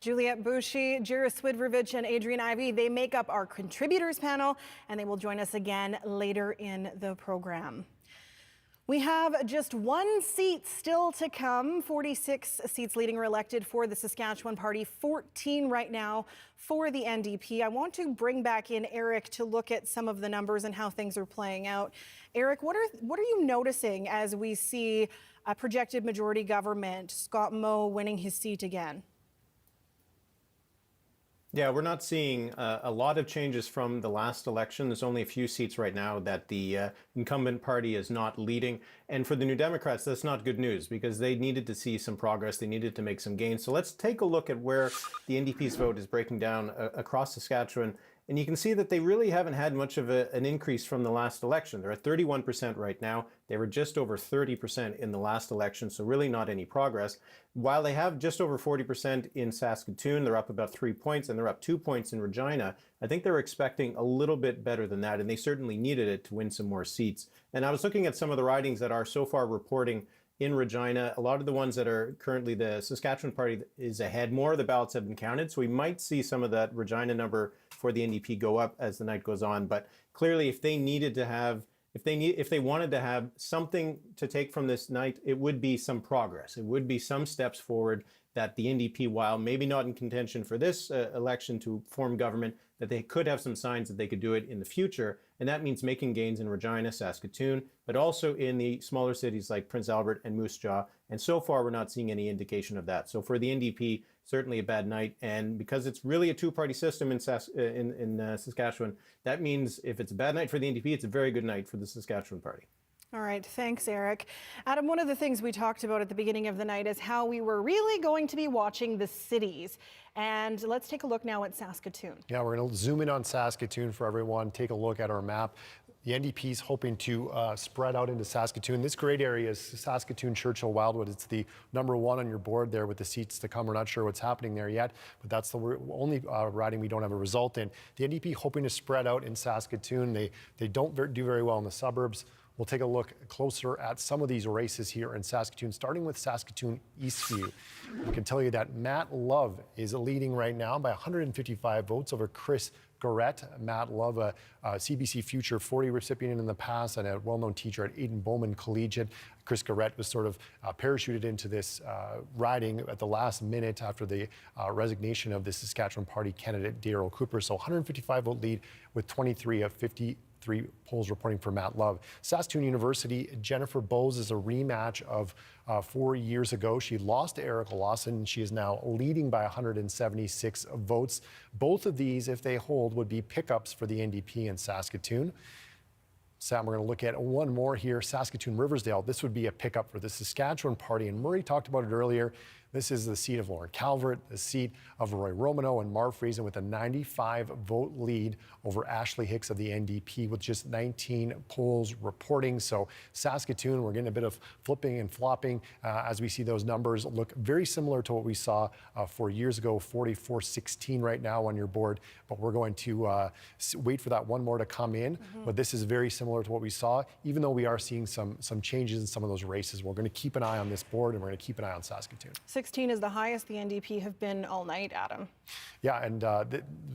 Juliette Bouchy, Jira Swidrovich, and Adrian Ivey, they make up our contributors panel, and they will join us again later in the program. We have just one seat still to come, 46 seats leading or elected for the Saskatchewan Party, 14 right now for the NDP. I want to bring back in Eric to look at some of the numbers and how things are playing out. Eric, what are you noticing as we see a projected majority government, Scott Moe winning his seat again? Yeah, we're not seeing a lot of changes from the last election. There's only a few seats right now that the incumbent party is not leading. And for the New Democrats, that's not good news because they needed to see some progress. They needed to make some gains. So let's take a look at where the NDP's vote is breaking down across Saskatchewan. And you can see that they really haven't had much of an increase from the last election. They're at 31% right now. They were just over 30% in the last election, so really not any progress. While they have just over 40% in Saskatoon, they're up about 3 points, and they're up 2 points in Regina. I think they were expecting a little bit better than that, and they certainly needed it to win some more seats. And I was looking at some of the ridings that are so far reporting in Regina. A lot of the ones that are currently the Saskatchewan Party is ahead. More of the ballots have been counted, so we might see some of that Regina number for the NDP go up as the night goes on. But clearly, if they needed to have, if they wanted to have something to take from this night, it would be some progress. It would be some steps forward that the NDP, while maybe not in contention for this election to form government, that they could have some signs that they could do it in the future. And that means making gains in Regina, Saskatoon, but also in the smaller cities like Prince Albert and Moose Jaw. And so far, we're not seeing any indication of that. So for the NDP, certainly a bad night. And because it's really a two-party system in Saskatchewan, that means if it's a bad night for the NDP, it's a very good night for the Saskatchewan Party. All right, thanks, Eric. Adam, one of the things we talked about at the beginning of the night is how we were really going to be watching the cities. And let's take a look now at Saskatoon. Yeah, we're going to zoom in on Saskatoon for everyone, take a look at our map. The NDP is hoping to spread out into Saskatoon. This great area is Saskatoon, Churchill, Wildwood. It's the number one on your board there with the seats to come. We're not sure what's happening there yet, but that's the only riding we don't have a result in. The NDP hoping to spread out in Saskatoon. They don't do very well in the suburbs. We'll take a look closer at some of these races here in Saskatoon, starting with Saskatoon Eastview. I can tell you that Matt Love is leading right now by 155 votes over Chris Garrett. Matt Love, a CBC Future 40 recipient in the past and a well-known teacher at Aidan Bowman Collegiate. Chris Garrett was sort of parachuted into this riding at the last minute after the resignation of the Saskatchewan Party candidate Darryl Cooper. So 155 vote lead with 23 of 53 polls reporting for Matt Love. Saskatoon University, Jennifer Bowes is a rematch of 4 years ago. She lost to Erica Lawson. She is now leading by 176 votes. Both of these, if they hold, would be pickups for the NDP in Saskatoon. Sam, we're going to look at one more here, Saskatoon Riversdale. This would be a pickup for the Saskatchewan Party, and Murray talked about it earlier. This is the seat of Lauren Calvert, the seat of Roy Romano and Marv Friesen with a 95-vote lead over Ashley Hicks of the NDP with just 19 polls reporting. So Saskatoon, we're getting a bit of flipping and flopping as we see those numbers look very similar to what we saw 4 years ago, 44-16 right now on your board. But we're going to wait for that one more to come in. But this is very similar to what we saw, even though we are seeing some changes in some of those races. We're going to keep an eye on this board and we're going to keep an eye on Saskatoon. 16 is the highest the NDP have been all night, Adam. Yeah, and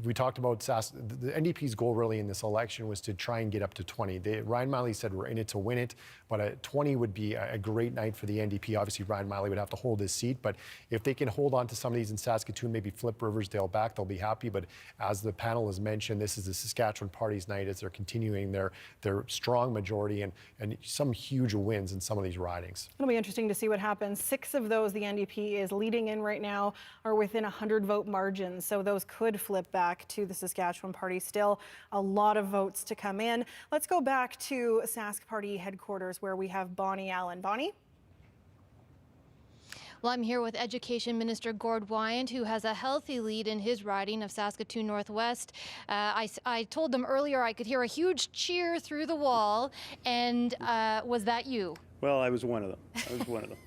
we talked about the NDP's goal really in this election was to try and get up to 20. Ryan Miley said we're in it to win it, but 20 would be a great night for the NDP. Obviously, Ryan Miley would have to hold his seat, but if they can hold on to some of these in Saskatoon, maybe flip Riversdale back, they'll be happy. But as the panel has mentioned, this is the Saskatchewan Party's night as they're continuing their another strong majority and some huge wins in some of these ridings. It'll be interesting to see what happens. 6 of those the NDP is leading in right now are within 100 vote margins, so those could flip back to the Saskatchewan Party. Still a lot of votes to come in. Let's go back to Sask Party headquarters where we have Bonnie Allen. Bonnie? Well, I'm here with Education Minister Gord Wyand, who has a healthy lead in his riding of Saskatoon Northwest. I told them earlier I could hear a huge cheer through the wall, and was that you? Well, I was one of them.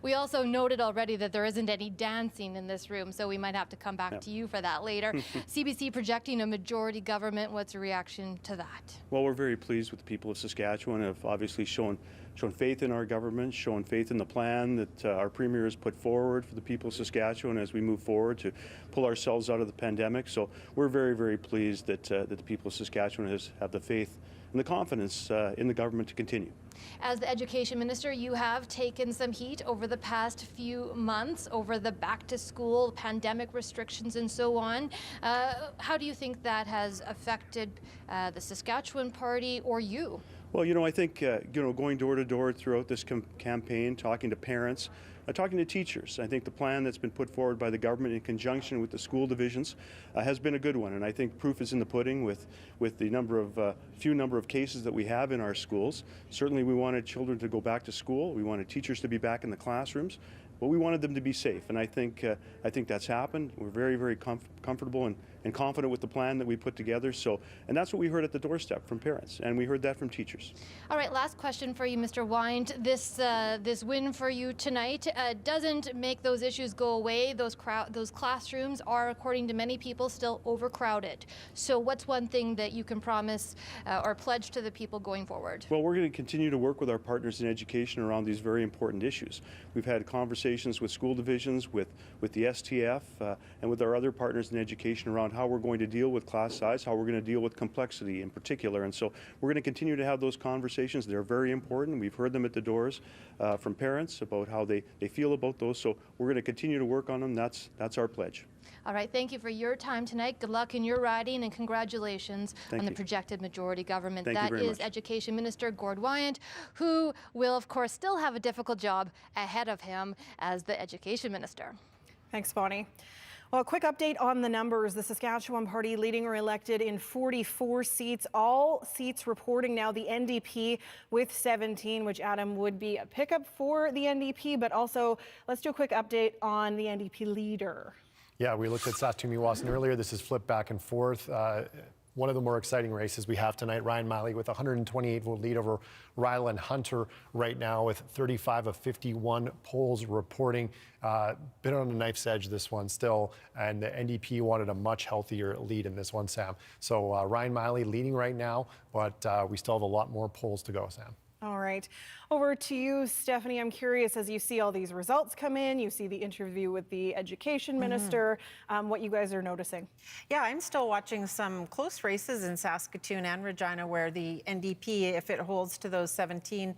We also noted already that there isn't any dancing in this room, so we might have to come back to you for that later. CBC projecting a majority government. What's your reaction to that? Well, we're very pleased with the people of Saskatchewan, have obviously shown faith in our government, shown faith in the plan that our Premier has put forward for the people of Saskatchewan as we move forward to pull ourselves out of the pandemic. So we're very, very pleased that the people of Saskatchewan have the faith and the confidence in the government to continue. As the Education Minister, you have taken some heat over the past few months over the back-to-school pandemic restrictions and so on. How do you think that has affected the Saskatchewan Party or you? Well, I think, going door to door throughout this campaign, talking to parents, talking to teachers, I think the plan that's been put forward by the government in conjunction with the school divisions has been a good one. And I think proof is in the pudding with the few number of cases that we have in our schools. Certainly we wanted children to go back to school. We wanted teachers to be back in the classrooms. But we wanted them to be safe, and I think that's happened. We're very, very comfortable and confident with the plan that we put together. And that's what we heard at the doorstep from parents, and we heard that from teachers. All right, last question for you, Mr. Wyand. This win for you tonight doesn't make those issues go away. Those classrooms are, according to many people, still overcrowded. So what's one thing that you can promise or pledge to the people going forward? Well, we're going to continue to work with our partners in education around these very important issues. We've had conversations with school divisions, with the STF, and with our other partners in education around how we're going to deal with class size, how we're going to deal with complexity in particular. And so we're going to continue to have those conversations. They're very important. We've heard them at the doors from parents about how they feel about those. So we're going to continue to work on them. That's our pledge. All right, thank you for your time tonight. Good luck in your riding and congratulations on the projected majority government. That is Education Minister Gord Wyand, who will, of course, still have a difficult job ahead of him as the Education Minister. Thanks, Bonnie. Well, a quick update on the numbers. The Saskatchewan Party leading or elected in 44 seats. All seats reporting now the NDP with 17, which, Adam, would be a pickup for the NDP. But also, let's do a quick update on the NDP leader. Yeah, we looked at Saskatoon earlier. This is flipped back and forth. One of the more exciting races we have tonight, Ryan Miley with a 128-vote lead over Ryland Hunter right now with 35 of 51 polls reporting. Been on a knife's edge, this one still, and the NDP wanted a much healthier lead in this one, Sam. So Ryan Miley leading right now, but we still have a lot more polls to go, Sam. All right. Over to you, Stephanie. I'm curious, as you see all these results come in, you see the interview with the Education Minister, what you guys are noticing. Yeah, I'm still watching some close races in Saskatoon and Regina where the NDP, if it holds to those 17,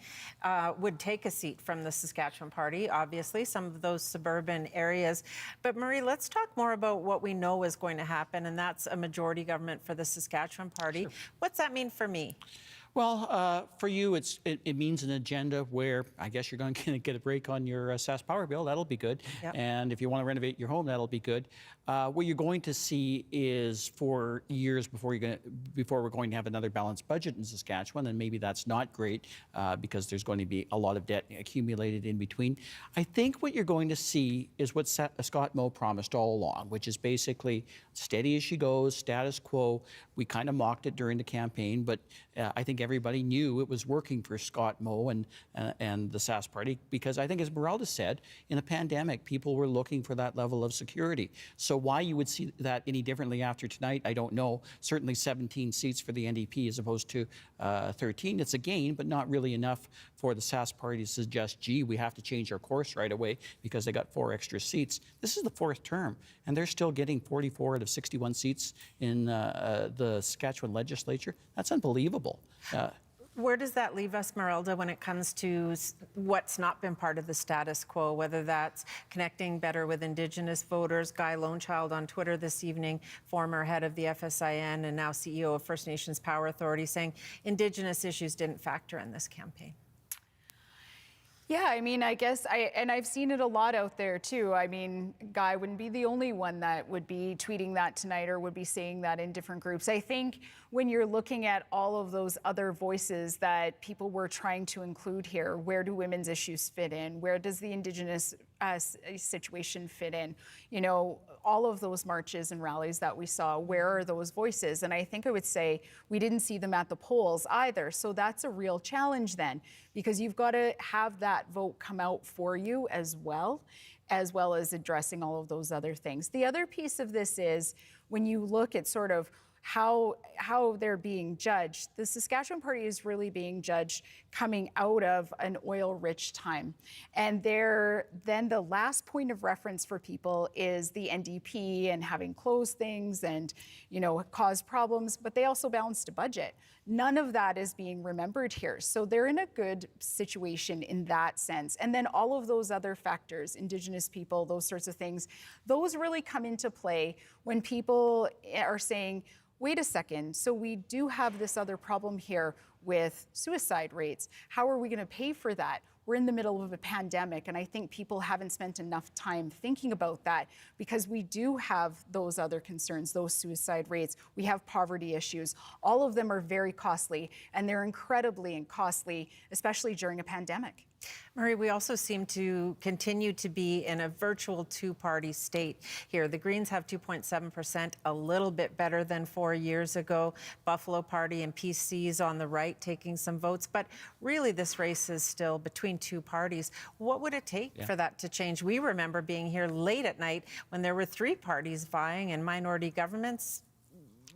would take a seat from the Saskatchewan Party, obviously, some of those suburban areas. But Marie, let's talk more about what we know is going to happen, and that's a majority government for the Saskatchewan Party. Sure. What's that mean for me? Well, for you, it means an agenda where I guess you're going to get a break on your Sask Power bill. That'll be good. Yep. And if you want to renovate your home, that'll be good. What you're going to see is for years before we're going to have another balanced budget in Saskatchewan, and maybe that's not great because there's going to be a lot of debt accumulated in between. I think what you're going to see is what Scott Moe promised all along, which is basically steady as she goes, status quo. We kind of mocked it during the campaign, but I think everybody knew it was working for Scott Moe and the Sask Party because I think, as Meralda said, in a pandemic, people were looking for that level of security. So why you would see that any differently after tonight, I don't know. Certainly 17 seats for the NDP as opposed to 13. It's a gain, but not really enough for the Sask Party to suggest, gee, we have to change our course right away because they got 4 extra seats. This is the 4th term, and they're still getting 44 out of 61 seats in the Saskatchewan legislature. That's unbelievable. Where does that leave us, Merelda, when it comes to what's not been part of the status quo, whether that's connecting better with Indigenous voters? Guy Lonechild on Twitter this evening, former head of the FSIN and now CEO of First Nations Power Authority, saying Indigenous issues didn't factor in this campaign. Yeah, I mean, I guess I've seen it a lot out there too. I mean, Guy wouldn't be the only one that would be tweeting that tonight or would be saying that in different groups. I think when you're looking at all of those other voices that people were trying to include here, where do women's issues fit in? Where does the Indigenous situation fit in? You know, all of those marches and rallies that we saw, where are those voices? And I think I would say we didn't see them at the polls either. So that's a real challenge then, because you've got to have that vote come out for you as well as addressing all of those other things. The other piece of this is when you look at sort of how they're being judged. The Saskatchewan Party is really being judged coming out of an oil-rich time. And then the last point of reference for people is the NDP and having closed things and, you know, caused problems, but they also balanced a budget. None of that is being remembered here. So they're in a good situation in that sense. And then all of those other factors, Indigenous people, those sorts of things, those really come into play when people are saying, wait a second, so we do have this other problem here with suicide rates. How are we going to pay for that? We're in the middle of a pandemic, and I think people haven't spent enough time thinking about that because we do have those other concerns, those suicide rates. We have poverty issues. All of them are very costly, and they're incredibly costly, especially during a pandemic. Murray, we also seem to continue to be in a virtual two-party state here. The Greens have 2.7%, a little bit better than 4 years ago. Buffalo Party and PCs on the right taking some votes, but really this race is still between two parties. What would it take for that to change? We remember being here late at night when there were three parties vying in minority governments.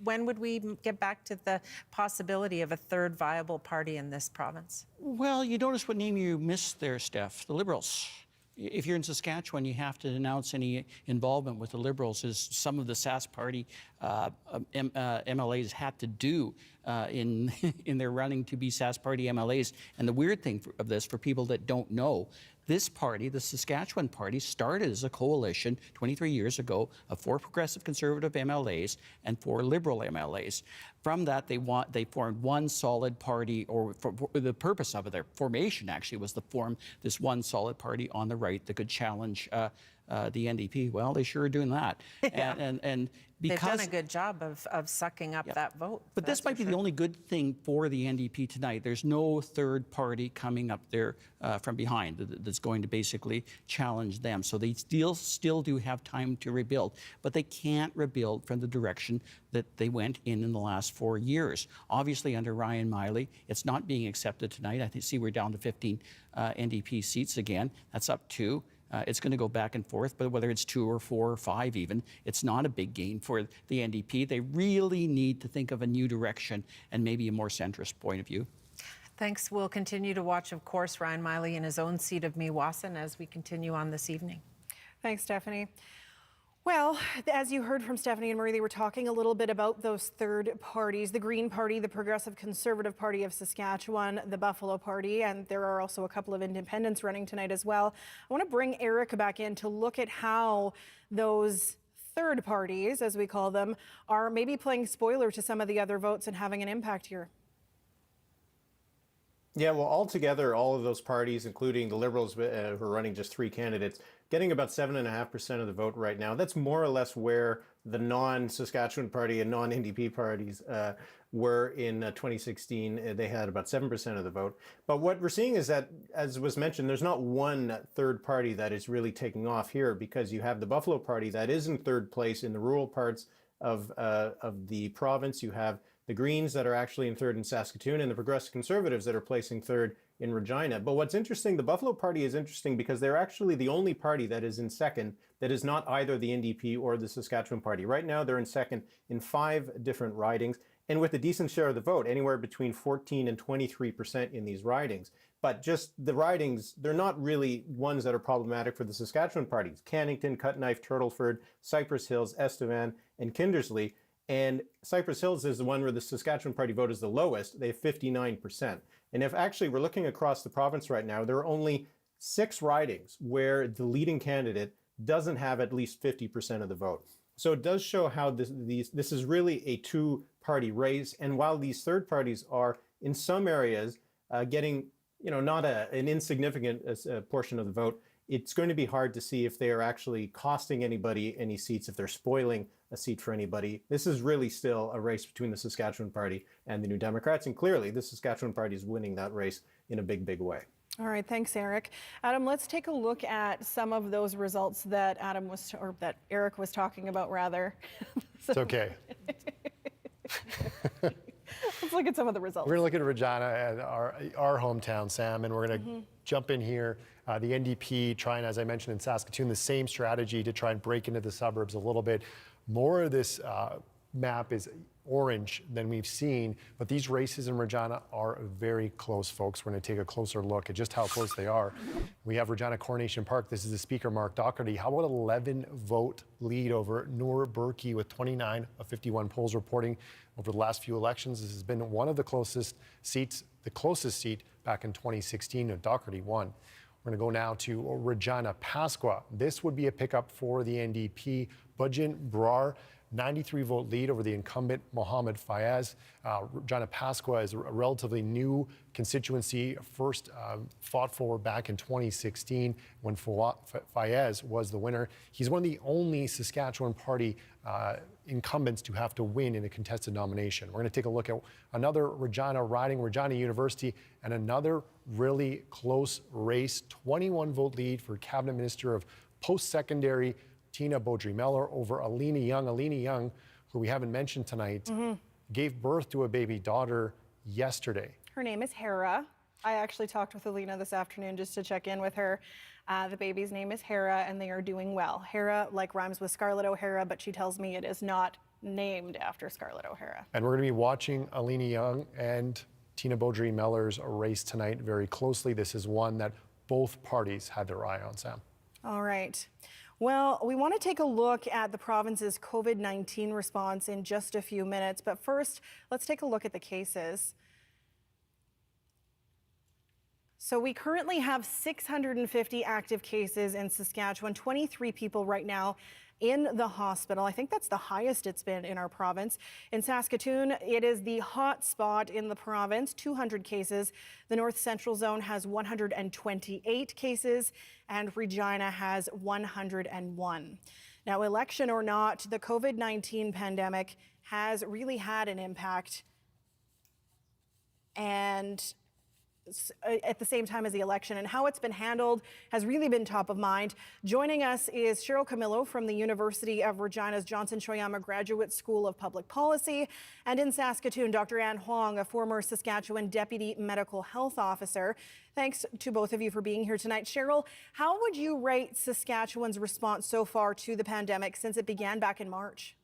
When would we get back to the possibility of a third viable party in this province? Well, you notice what name you missed there, Steph, the Liberals. If you're in Saskatchewan, you have to denounce any involvement with the Liberals, as some of the Sask Party MLAs had to do in their running to be Sask Party MLAs. And the weird thing of this, for people that don't know, this party, the Saskatchewan Party, started as a coalition 23 years ago of 4 progressive conservative MLAs and 4 liberal MLAs. From that, they formed one solid party, or for the purpose of their formation actually was to form this one solid party on the right that could challenge the NDP. Well, they sure are doing that. Yeah. And because they've done a good job of sucking up that vote. But this might be the only good thing for the NDP tonight. There's no third party coming up there from behind that's going to basically challenge them. So they still do have time to rebuild, but they can't rebuild from the direction that they went in the last 4 years. Obviously, under Ryan Miley, it's not being accepted tonight. I see we're down to 15 NDP seats again. That's up 2. It's going to go back and forth, but whether it's 2 or 4 or 5 even, it's not a big gain for the NDP. They really need to think of a new direction and maybe a more centrist point of view. Thanks. We'll continue to watch, of course, Ryan Miley in his own seat of Meewasin as we continue on this evening. Thanks, Stephanie. Well, as you heard from Stephanie and Marie, they were talking a little bit about those third parties, the Green Party, the Progressive Conservative Party of Saskatchewan, the Buffalo Party, and there are also a couple of independents running tonight as well. I want to bring Eric back in to look at how those third parties, as we call them, are maybe playing spoiler to some of the other votes and having an impact here. Yeah, well, altogether, all of those parties, including the Liberals, who are running just 3 candidates, getting about 7.5% of the vote right now. That's more or less where the non-Saskatchewan Party and non-NDP parties were in 2016. They had about 7% of the vote. But what we're seeing is that, as was mentioned, there's not one third party that is really taking off here, because you have the Buffalo Party that is in third place in the rural parts of the province. You have the Greens that are actually in third in Saskatoon, and the Progressive Conservatives that are placing third in Regina. But what's interesting, the Buffalo Party is interesting because they're actually the only party that is in second that is not either the NDP or the Saskatchewan Party. Right now, they're in second in 5 different ridings, and with a decent share of the vote, anywhere between 14 and 23% in these ridings. But just the ridings, they're not really ones that are problematic for the Saskatchewan parties. Cannington, Cutknife, Turtleford, Cypress Hills, Estevan, and Kindersley. And Cypress Hills is the one where the Saskatchewan Party vote is the lowest. They have 59%. And if actually we're looking across the province right now, there are only 6 ridings where the leading candidate doesn't have at least 50% of the vote. So it does show how this is really a two-party race. And while these third parties are in some areas getting, not an insignificant portion of the vote, it's going to be hard to see if they are actually costing anybody any seats, if they're spoiling a seat for anybody. This is really still a race between the Saskatchewan Party and the New Democrats, and clearly the Saskatchewan Party is winning that race in a big, big way. All right, thanks, Eric. Adam, let's take a look at some of those results that that Eric was talking about, rather. It's okay. Let's look at some of the results. We're going to look at Regina, and our hometown, Sam, and we're going to jump in here. The NDP trying, as I mentioned in Saskatoon, the same strategy to try and break into the suburbs a little bit. More of this map is orange than we've seen, but these races in Regina are very close, folks. We're going to take a closer look at just how close they are. We have Regina Coronation Park. This is the Speaker, Mark Docherty. How about 11-vote lead over Noor Burki with 29 of 51 polls reporting over the last few elections? This has been one of the closest seats, the closest seat back in 2016, and Docherty won. We're going to go now to Regina Pasqua. This would be a pickup for the NDP. Bajin Brar, 93-vote lead over the incumbent Mohammed Fayez. Regina Pasqua is a relatively new constituency, first fought for back in 2016 when Fayez was the winner. He's one of the only Saskatchewan Party incumbents to have to win in a contested nomination. We're going to take a look at another Regina riding, Regina University, and another really close race, 21-vote lead for Cabinet Minister of Post-Secondary Tina Beaudry-Mellor over Alina Young. Alina Young, who we haven't mentioned tonight, gave birth to a baby daughter yesterday. Her name is Hera. I actually talked with Alina this afternoon just to check in with her. The baby's name is Hera, and they are doing well. Hera, rhymes with Scarlett O'Hara, but she tells me it is not named after Scarlett O'Hara. And we're going to be watching Alina Young and Tina Beaudry-Mellor's race tonight very closely. This is one that both parties had their eye on, Sam. All right. Well, we want to take a look at the province's COVID-19 response in just a few minutes, but first, let's take a look at the cases. So we currently have 650 active cases in Saskatchewan, 23 people right now in the hospital. I think that's the highest it's been in our province. In Saskatoon, it is the hot spot in the province, 200 cases. The North Central Zone has 128 cases, and Regina has 101. Now, election or not, the COVID-19 pandemic has really had an impact, and at the same time as the election, and how it's been handled has really been top of mind. Joining us is Cheryl Camillo from the University of Regina's Johnson Choyama Graduate School of Public Policy, and in Saskatoon, Dr. Ann Huang, a former Saskatchewan Deputy Medical Health Officer. Thanks to both of you for being here tonight. Cheryl, how would you rate Saskatchewan's response so far to the pandemic since it began back in March?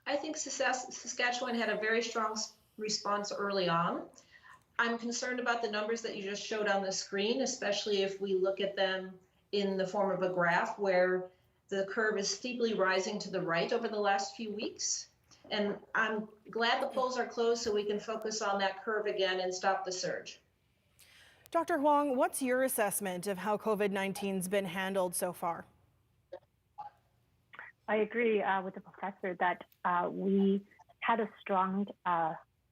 I think Saskatchewan had a very strong response early on. I'm concerned about the numbers that you just showed on the screen, especially if we look at them in the form of a graph where the curve is steeply rising to the right over the last few weeks. And I'm glad the polls are closed so we can focus on that curve again and stop the surge. Dr. Huang, what's your assessment of how COVID-19's been handled so far? I agree with the professor that we had a strong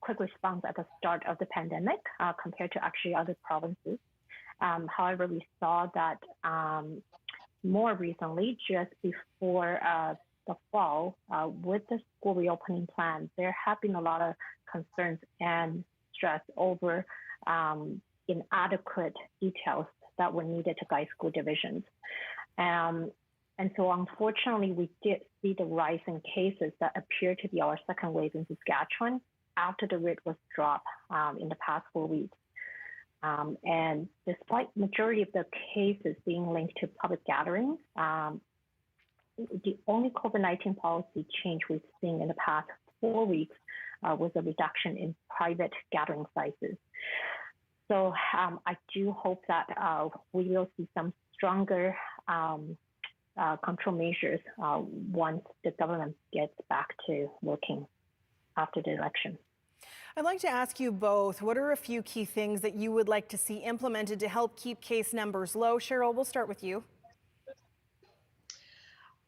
quick response at the start of the pandemic compared to actually other provinces. However, we saw that more recently, just before the fall, with the school reopening plan, there have been a lot of concerns and stress over inadequate details that were needed to guide school divisions. And so unfortunately, we did see the rise in cases that appear to be our second wave in Saskatchewan after the rate was dropped in the past 4 weeks. And despite majority of the cases being linked to public gatherings, the only COVID-19 policy change we've seen in the past 4 weeks was a reduction in private gathering sizes. So I do hope that we will see some stronger control measures once the government gets back to working after the election. I'd like to ask you both, what are a few key things that you would like to see implemented to help keep case numbers low? Cheryl, we'll start with you.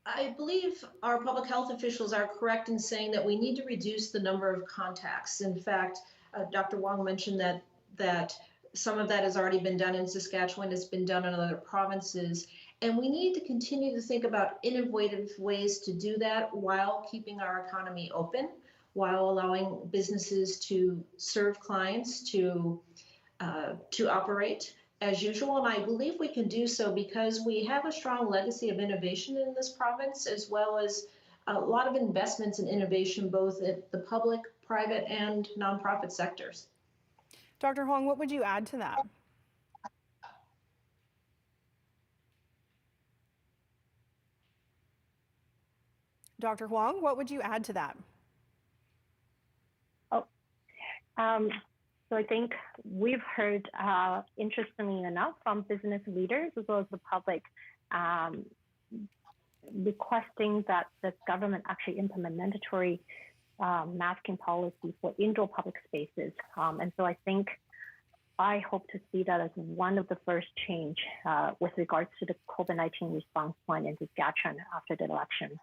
I believe our public health officials are correct in saying that we need to reduce the number of contacts. In fact, Dr. Wong mentioned that some of that has already been done in Saskatchewan, it's been done in other provinces, and we need to continue to think about innovative ways to do that while keeping our economy open, while allowing businesses to serve clients, to operate as usual. And I believe we can do so because we have a strong legacy of innovation in this province, as well as a lot of investments in innovation, both at the public, private, and nonprofit sectors. Dr. Huang, what would you add to that? Dr. Huang, what would you add to that? So I think we've heard, interestingly enough, from business leaders as well as the public, requesting that the government actually implement mandatory masking policy for indoor public spaces. And so I hope to see that as one of the first change with regards to the COVID-19 response plan in Saskatchewan after the election.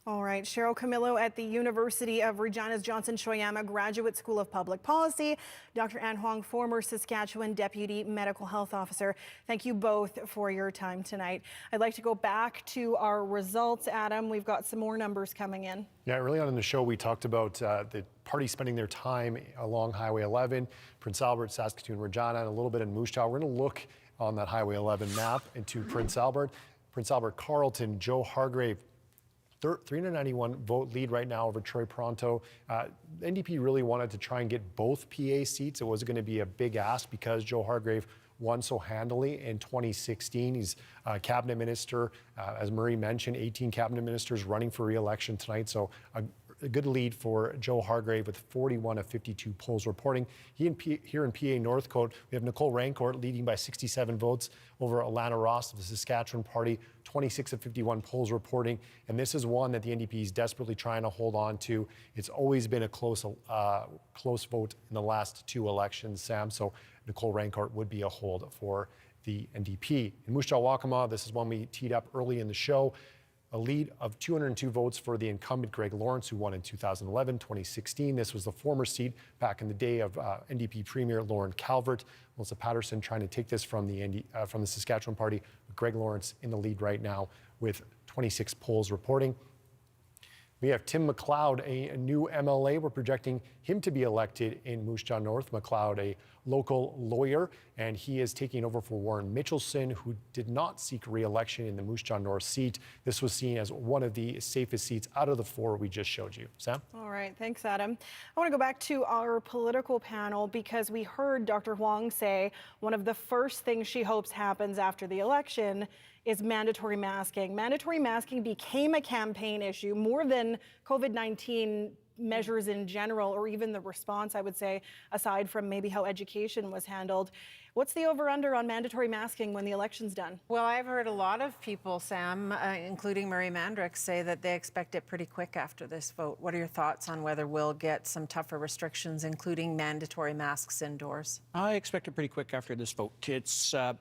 All right, Cheryl Camillo at the University of Regina's Johnson Shoyama Graduate School of Public Policy, Dr. Ann Huang, former Saskatchewan Deputy Medical Health Officer. Thank you both for your time tonight. I'd like to go back to our results, Adam. We've got some more numbers coming in. Yeah, early on in the show, we talked about the party spending their time along Highway 11, Prince Albert, Saskatoon, Regina, and a little bit in Moose Jaw. We're going to look on that Highway 11 map into Prince Albert, Carleton, Joe Hargrave, 391 vote lead right now over Troy Pronto. NDP really wanted to try and get both PA seats. It was going to be a big ask because Joe Hargrave won so handily in 2016. He's a cabinet minister. As Marie mentioned, 18 cabinet ministers running for re-election tonight. So a good lead for Joe Hargrave with 41 of 52 polls reporting. Here in PA Northcote, we have Nicole Rancourt leading by 67 votes over Alana Ross of the Saskatchewan Party, 26 of 51 polls reporting. And this is one that the NDP is desperately trying to hold on to. It's always been a close vote in the last two elections, Sam. So Nicole Rancourt would be a hold for the NDP. In Moose Jaw-Waccamaw, this is one we teed up early in the show. A lead of 202 votes for the incumbent Greg Lawrence, who won in 2011, 2016. This was the former seat back in the day of NDP Premier Lauren Calvert. Melissa Patterson trying to take this from the Saskatchewan Party. Greg Lawrence in the lead right now with 26 polls reporting. We have Tim McLeod, a new MLA. We're projecting him to be elected in Moose Jaw North. McLeod, a local lawyer, and he is taking over for Warren Mitchelson, who did not seek re-election in the Moose Jaw North seat. This was seen as one of the safest seats out of the four we just showed you. Sam? All right, thanks, Adam. I want to go back to our political panel because we heard Dr. Huang say one of the first things she hopes happens after the election is mandatory masking. Mandatory masking became a campaign issue more than COVID-19 measures in general, or even the response, I would say, aside from maybe how education was handled. What's the over-under on mandatory masking when the election's done? Well, I've heard a lot of people, Sam, including Murray Mandrick, say that they expect it pretty quick after this vote. What are your thoughts on whether we'll get some tougher restrictions, including mandatory masks indoors? I expect it pretty quick after this vote. It's a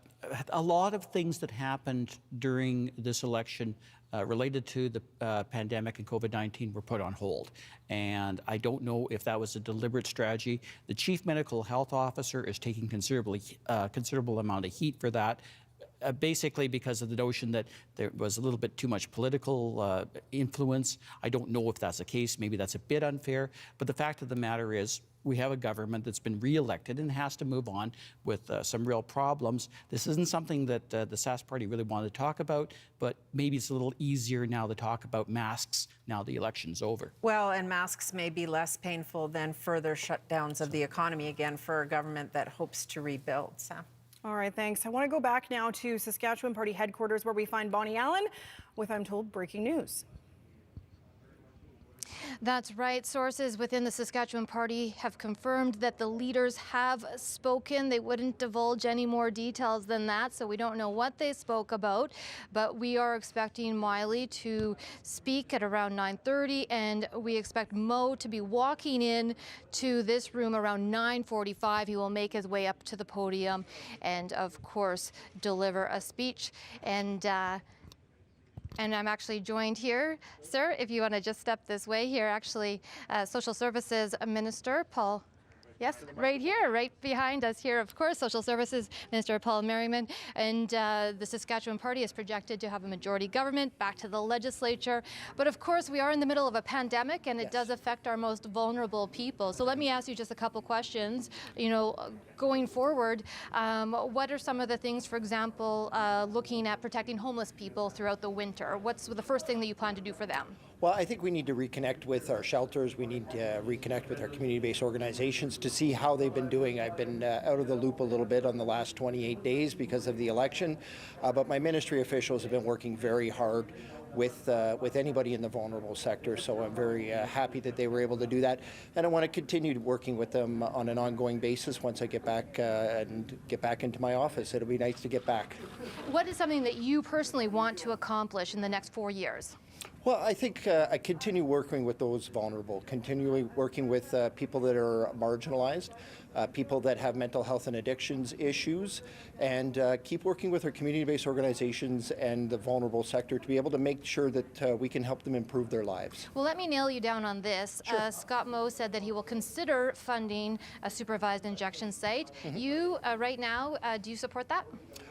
lot of things that happened during this election related to the pandemic and COVID-19 were put on hold. And I don't know if that was a deliberate strategy. The chief medical health officer is taking considerable amount of heat for that, basically because of the notion that there was a little bit too much political influence. I don't know if that's the case. Maybe that's a bit unfair. But the fact of the matter is, we have a government that's been re-elected and has to move on with some real problems. This isn't something that the Sask Party really wanted to talk about, but maybe it's a little easier now to talk about masks now the election's over. Well, and masks may be less painful than further shutdowns of the economy again for a government that hopes to rebuild. Sam? All right, thanks. I want to go back now to Saskatchewan Party headquarters where we find Bonnie Allen with, I'm told, breaking news. That's right. Sources within the Saskatchewan Party have confirmed that the leaders have spoken. They wouldn't divulge any more details than that, so we don't know what they spoke about. But we are expecting Wiley to speak at around 9:30, and we expect Mo to be walking in to this room around 9:45. He will make his way up to the podium and, of course, deliver a speech. And I'm actually joined here, sir, if you want to just step this way here, actually, Social Services Minister Paul. Yes, right here, right behind us here, of course, Social Services Minister Paul Merriman. And the Saskatchewan Party is projected to have a majority government back to the legislature. But of course, we are in the middle of a pandemic, and it does affect our most vulnerable people. So let me ask you just a couple questions. You know, going forward, what are some of the things, for example, looking at protecting homeless people throughout the winter? What's the first thing that you plan to do for them? Well, I think we need to reconnect with our shelters. We need to reconnect with our community-based organizations to see how they've been doing. I've been out of the loop a little bit on the last 28 days because of the election, but my ministry officials have been working very hard with anybody in the vulnerable sector, so I'm very happy that they were able to do that, and I want to continue working with them on an ongoing basis once I get back and get back into my office. It'll be nice to get back. What is something that you personally want to accomplish in the next 4 years? Well, I think I continue working with those vulnerable, continually working with people that are marginalized, people that have mental health and addictions issues, and keep working with our community-based organizations and the vulnerable sector to be able to make sure that we can help them improve their lives. Well, let me nail you down on this. Sure. Scott Moe said that he will consider funding a supervised injection site. You, right now, do you support that?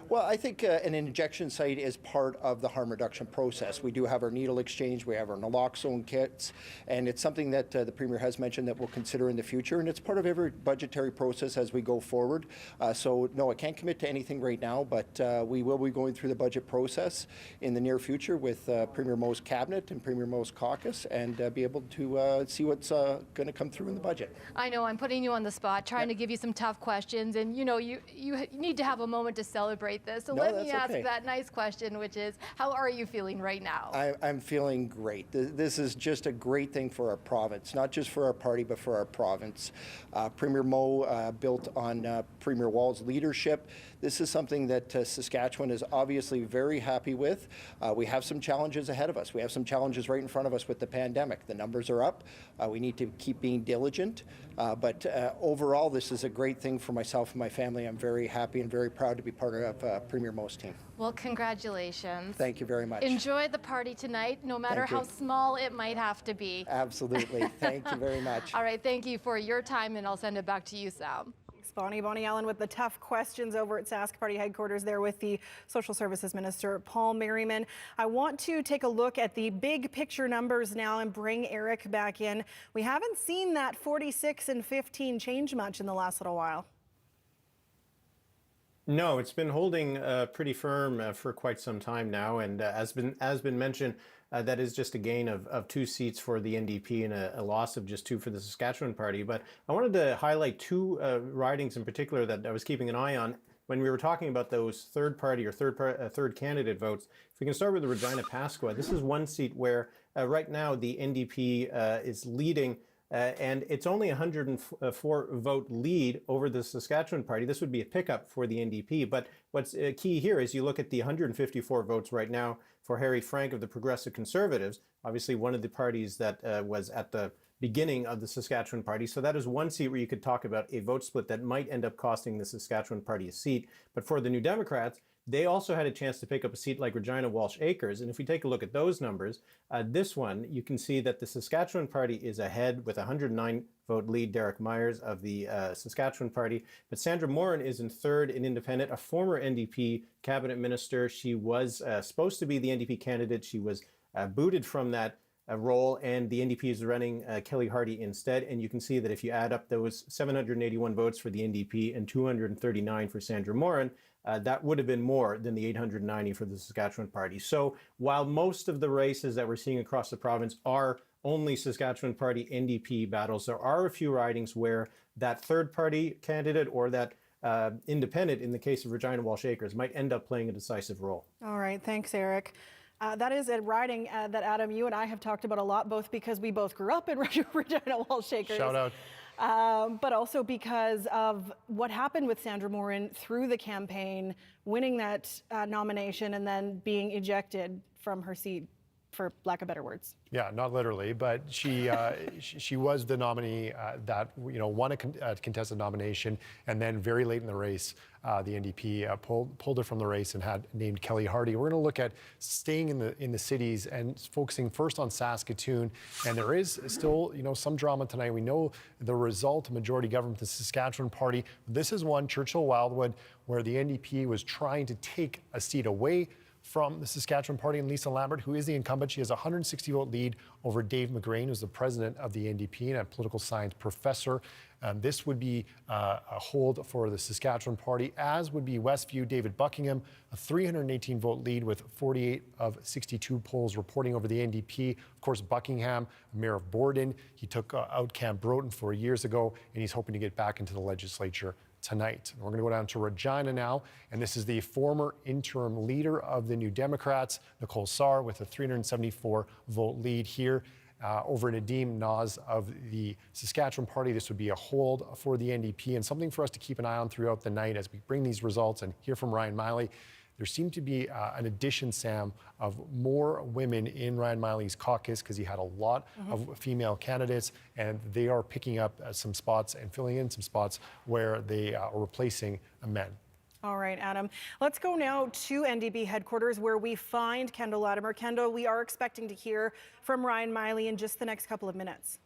Well, I think an injection site is part of the harm reduction process. We do have our needle exchange, we have our naloxone kits, and it's something that the Premier has mentioned that we'll consider in the future, and it's part of every budgetary process as we go forward. So, no, I can't commit to anything right now, but we will be going through the budget process in the near future with Premier Moe's cabinet and Premier Moe's caucus, and be able to see what's going to come through in the budget. I know I'm putting you on the spot, trying to give you some tough questions, and you know, you need to have a moment to celebrate this. So let me ask that nice question, which is, how are you feeling right now? I'm feeling great. This is just a great thing for our province, not just for our party, but for our province. Premier Moe built on Premier Wall's leadership. This is something that Saskatchewan is obviously very happy with. We have some challenges ahead of us. We have some challenges right in front of us with the pandemic. The numbers are up. We need to keep being diligent. But overall, this is a great thing for myself and my family. I'm very happy and very proud to be part of Premier Moe's team. Well, congratulations. Thank you very much. Enjoy the party tonight, no matter how small it might have to be. Absolutely. Thank you very much. All right, thank you for your time, and I'll send it back to you, Sam. Bonnie Allen with the tough questions over at Sask Party headquarters there with the Social Services Minister, Paul Merriman. I want to take a look at the big picture numbers now and bring Eric back in. We haven't seen that 46 and 15 change much in the last little while. No, it's been holding pretty firm for quite some time now, and as been mentioned, that is just a gain of 2 seats for the NDP and a loss of just 2 for the Saskatchewan Party. But I wanted to highlight 2 ridings in particular that I was keeping an eye on when we were talking about those third party or third candidate votes. If we can start with the Regina Pasqua, this is one seat where right now the NDP is leading. And it's only 104 vote lead over the Saskatchewan Party. This would be a pickup for the NDP. But what's key here is you look at the 154 votes right now for Harry Frank of the Progressive Conservatives, obviously one of the parties that was at the beginning of the Saskatchewan Party. So that is one seat where you could talk about a vote split that might end up costing the Saskatchewan Party a seat. But for the New Democrats, they also had a chance to pick up a seat like Regina Walsh Acres. And if we take a look at those numbers, this one, you can see that the Saskatchewan Party is ahead with a 109 vote lead, Derek Myers of the Saskatchewan Party. But Sandra Morin is in third, an independent, a former NDP cabinet minister. She was supposed to be the NDP candidate. She was booted from that role, and the NDP is running Kelly Hardy instead. And you can see that if you add up those 781 votes for the NDP and 239 for Sandra Morin, that would have been more than the 890 for the Saskatchewan Party. So while most of the races that we're seeing across the province are only Saskatchewan Party NDP battles, there are a few ridings where that third party candidate or that independent, in the case of Regina Walsh Acres, might end up playing a decisive role. All right, thanks, Eric. That is a riding that, Adam, you and I have talked about a lot, both because we both grew up in Regina Wall Shakers. Shout out. But also because of what happened with Sandra Morin through the campaign, winning that nomination and then being ejected from her seat, for lack of better words. Yeah, not literally, but she she was the nominee that won a contested nomination, and then very late in the race, the NDP pulled her from the race and had named Kelly Hardy. We're going to look at staying in the cities and focusing first on Saskatoon, and there is still some drama tonight. We know the result, majority government, the Saskatchewan Party. This is one, Churchill Wildwood, where the NDP was trying to take a seat away from the Saskatchewan Party and Lisa Lambert, who is the incumbent. She has a 160-vote lead over Dave McGrain, who's the president of the NDP and a political science professor. This would be a hold for the Saskatchewan Party, as would be Westview, David Buckingham, a 318-vote lead with 48 of 62 polls reporting over the NDP. Of course, Buckingham, Mayor of Borden, he took out Cam Broughton 4 years ago, and he's hoping to get back into the legislature tonight. We're going to go down to Regina now, and this is the former interim leader of the New Democrats, Nicole Sarr, with a 374-vote lead here over Nadeem Naz of the Saskatchewan Party. This would be a hold for the NDP, and something for us to keep an eye on throughout the night as we bring these results and hear from Ryan Miley. There seemed to be an addition, Sam, of more women in Ryan Miley's caucus because he had a lot of female candidates, and they are picking up some spots and filling in some spots where they are replacing men. All right, Adam. Let's go now to NDP headquarters where we find Kendall Latimer. Kendall, we are expecting to hear from Ryan Miley in just the next couple of minutes.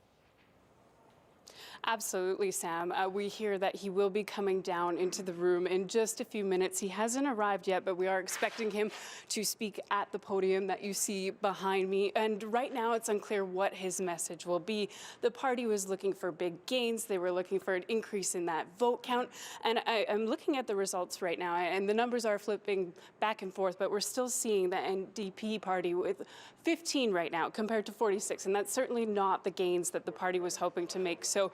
Absolutely, Sam. We hear that he will be coming down into the room in just a few minutes. He hasn't arrived yet, but we are expecting him to speak at the podium that you see behind me. And right now, it's unclear what his message will be. The party was looking for big gains. They were looking for an increase in that vote count. And I'm looking at the results right now, and the numbers are flipping back and forth, but we're still seeing the NDP party with 15 right now compared to 46. And that's certainly not the gains that the party was hoping to make. So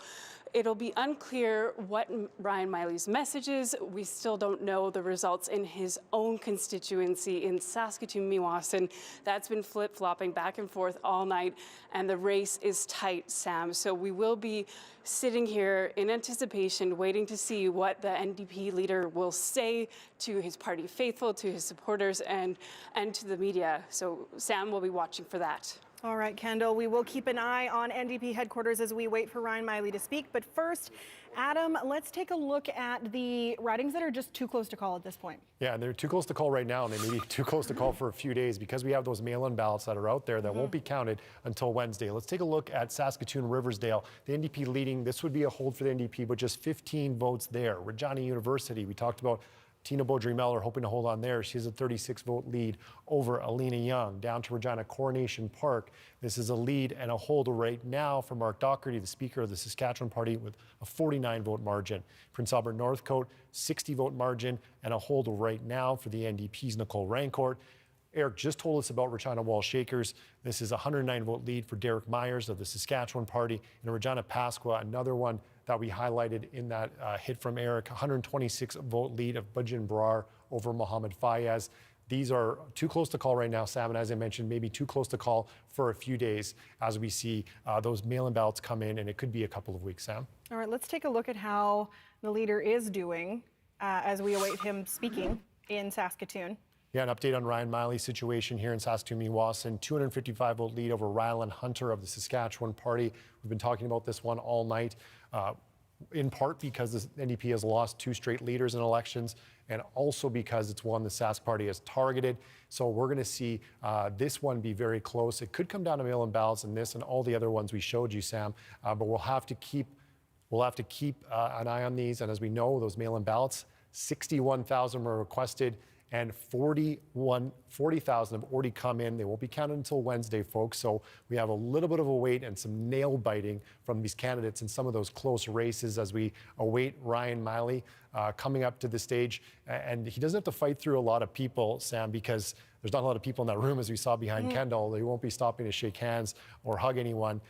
it'll be unclear what Ryan Miley's message is. We still don't know the results in his own constituency in Saskatoon-Meewasin. That's been flip-flopping back and forth all night, and the race is tight, Sam. So we will be sitting here in anticipation, waiting to see what the NDP leader will say to his party faithful, to his supporters, and to the media. So Sam will be watching for that. All right, Kendall, we will keep an eye on NDP headquarters as we wait for Ryan Miley to speak. But first, Adam, let's take a look at the ridings that are just too close to call at this point. Yeah, they're too close to call right now, and they may be too close to call for a few days because we have those mail-in ballots that are out there that won't be counted until Wednesday. Let's take a look at Saskatoon Riversdale. The NDP leading. This would be a hold for the NDP, but just 15 votes there. Regina University, we talked about Tina Beaudry-Mellor hoping to hold on there. She has a 36-vote lead over Alina Young. Down to Regina Coronation Park. This is a lead and a hold right now for Mark Docherty, the Speaker of the Saskatchewan Party, with a 49-vote margin. Prince Albert Northcote, 60-vote margin and a hold right now for the NDP's Nicole Rancourt. Eric just told us about Regina Wall Shakers. This is a 109-vote lead for Derek Myers of the Saskatchewan Party. And Regina Pasqua, another one that we highlighted in that hit from Eric, 126-vote lead of Bajin Brar over Mohammed Fayez. These are too close to call right now, Sam, and as I mentioned, maybe too close to call for a few days as we see those mail-in ballots come in, and it could be a couple of weeks, Sam. All right, let's take a look at how the leader is doing as we await him speaking in Saskatoon. Yeah, an update on Ryan Miley's situation here in Saskatoon-Meewasin. 255-vote lead over Rylan Hunter of the Saskatchewan Party. We've been talking about this one all night, in part because the NDP has lost 2 straight leaders in elections, and also because it's one the Sask Party has targeted. So we're going to see this one be very close. It could come down to mail-in ballots in this and all the other ones we showed you, Sam, but we'll have to keep an eye on these. And as we know, those mail-in ballots, 61,000 were requested, and 40,000 have already come in. They won't be counted until Wednesday, folks. So we have a little bit of a wait and some nail biting from these candidates in some of those close races as we await Ryan Miley coming up to the stage. And he doesn't have to fight through a lot of people, Sam, because there's not a lot of people in that room, as we saw behind Kendall. They won't be stopping to shake hands or hug anyone.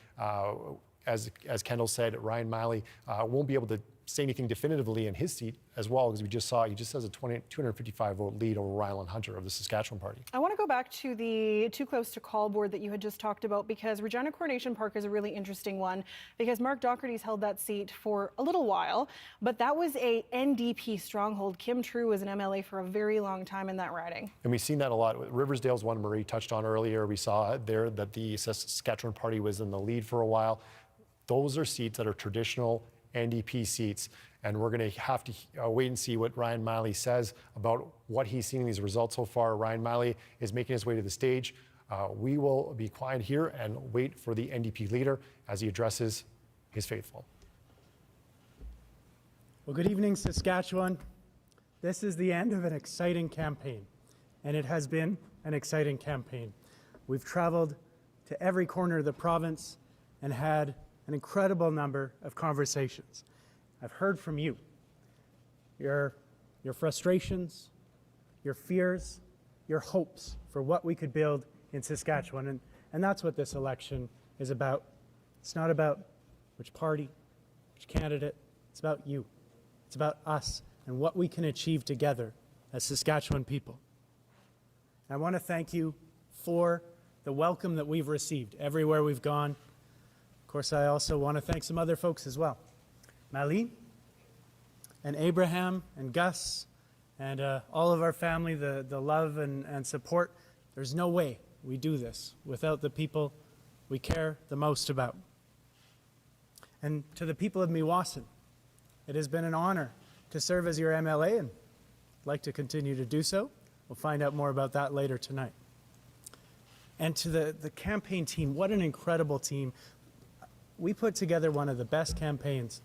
As Kendall said, Ryan Miley won't be able to say anything definitively in his seat as well, because we just saw he just has a 255 vote lead over Ryland Hunter of the Saskatchewan Party. I want to go back to the too close to call board that you had just talked about, because Regina Coronation Park is a really interesting one, because Mark Docherty's held that seat for a little while, but that was a NDP stronghold. Kim True was an MLA for a very long time in that riding. And we've seen that a lot. Riversdale's one Marie touched on earlier. We saw there that the Saskatchewan Party was in the lead for a while. Those are seats that are traditional NDP seats, and we're going to have to wait and see what Ryan Miley says about what he's seen in these results so far. Ryan Miley is making his way to the stage. We will be quiet here and wait for the NDP leader as he addresses his faithful. Well, good evening, Saskatchewan. This is the end of an exciting campaign, and it has been an exciting campaign. We've traveled to every corner of the province and had an incredible number of conversations. I've heard from you, your frustrations, your fears, your hopes for what we could build in Saskatchewan, and that's what this election is about. It's not about which party, which candidate, it's about you. It's about us and what we can achieve together as Saskatchewan people. And I want to thank you for the welcome that we've received everywhere we've gone. Of course, I also want to thank some other folks as well. Mali and Abraham and Gus and all of our family, the love and support. There's no way we do this without the people we care the most about. And to the people of Meewasin, it has been an honor to serve as your MLA, and I'd like to continue to do so. We'll find out more about that later tonight. And to the campaign team, what an incredible team. We put together one of the best campaigns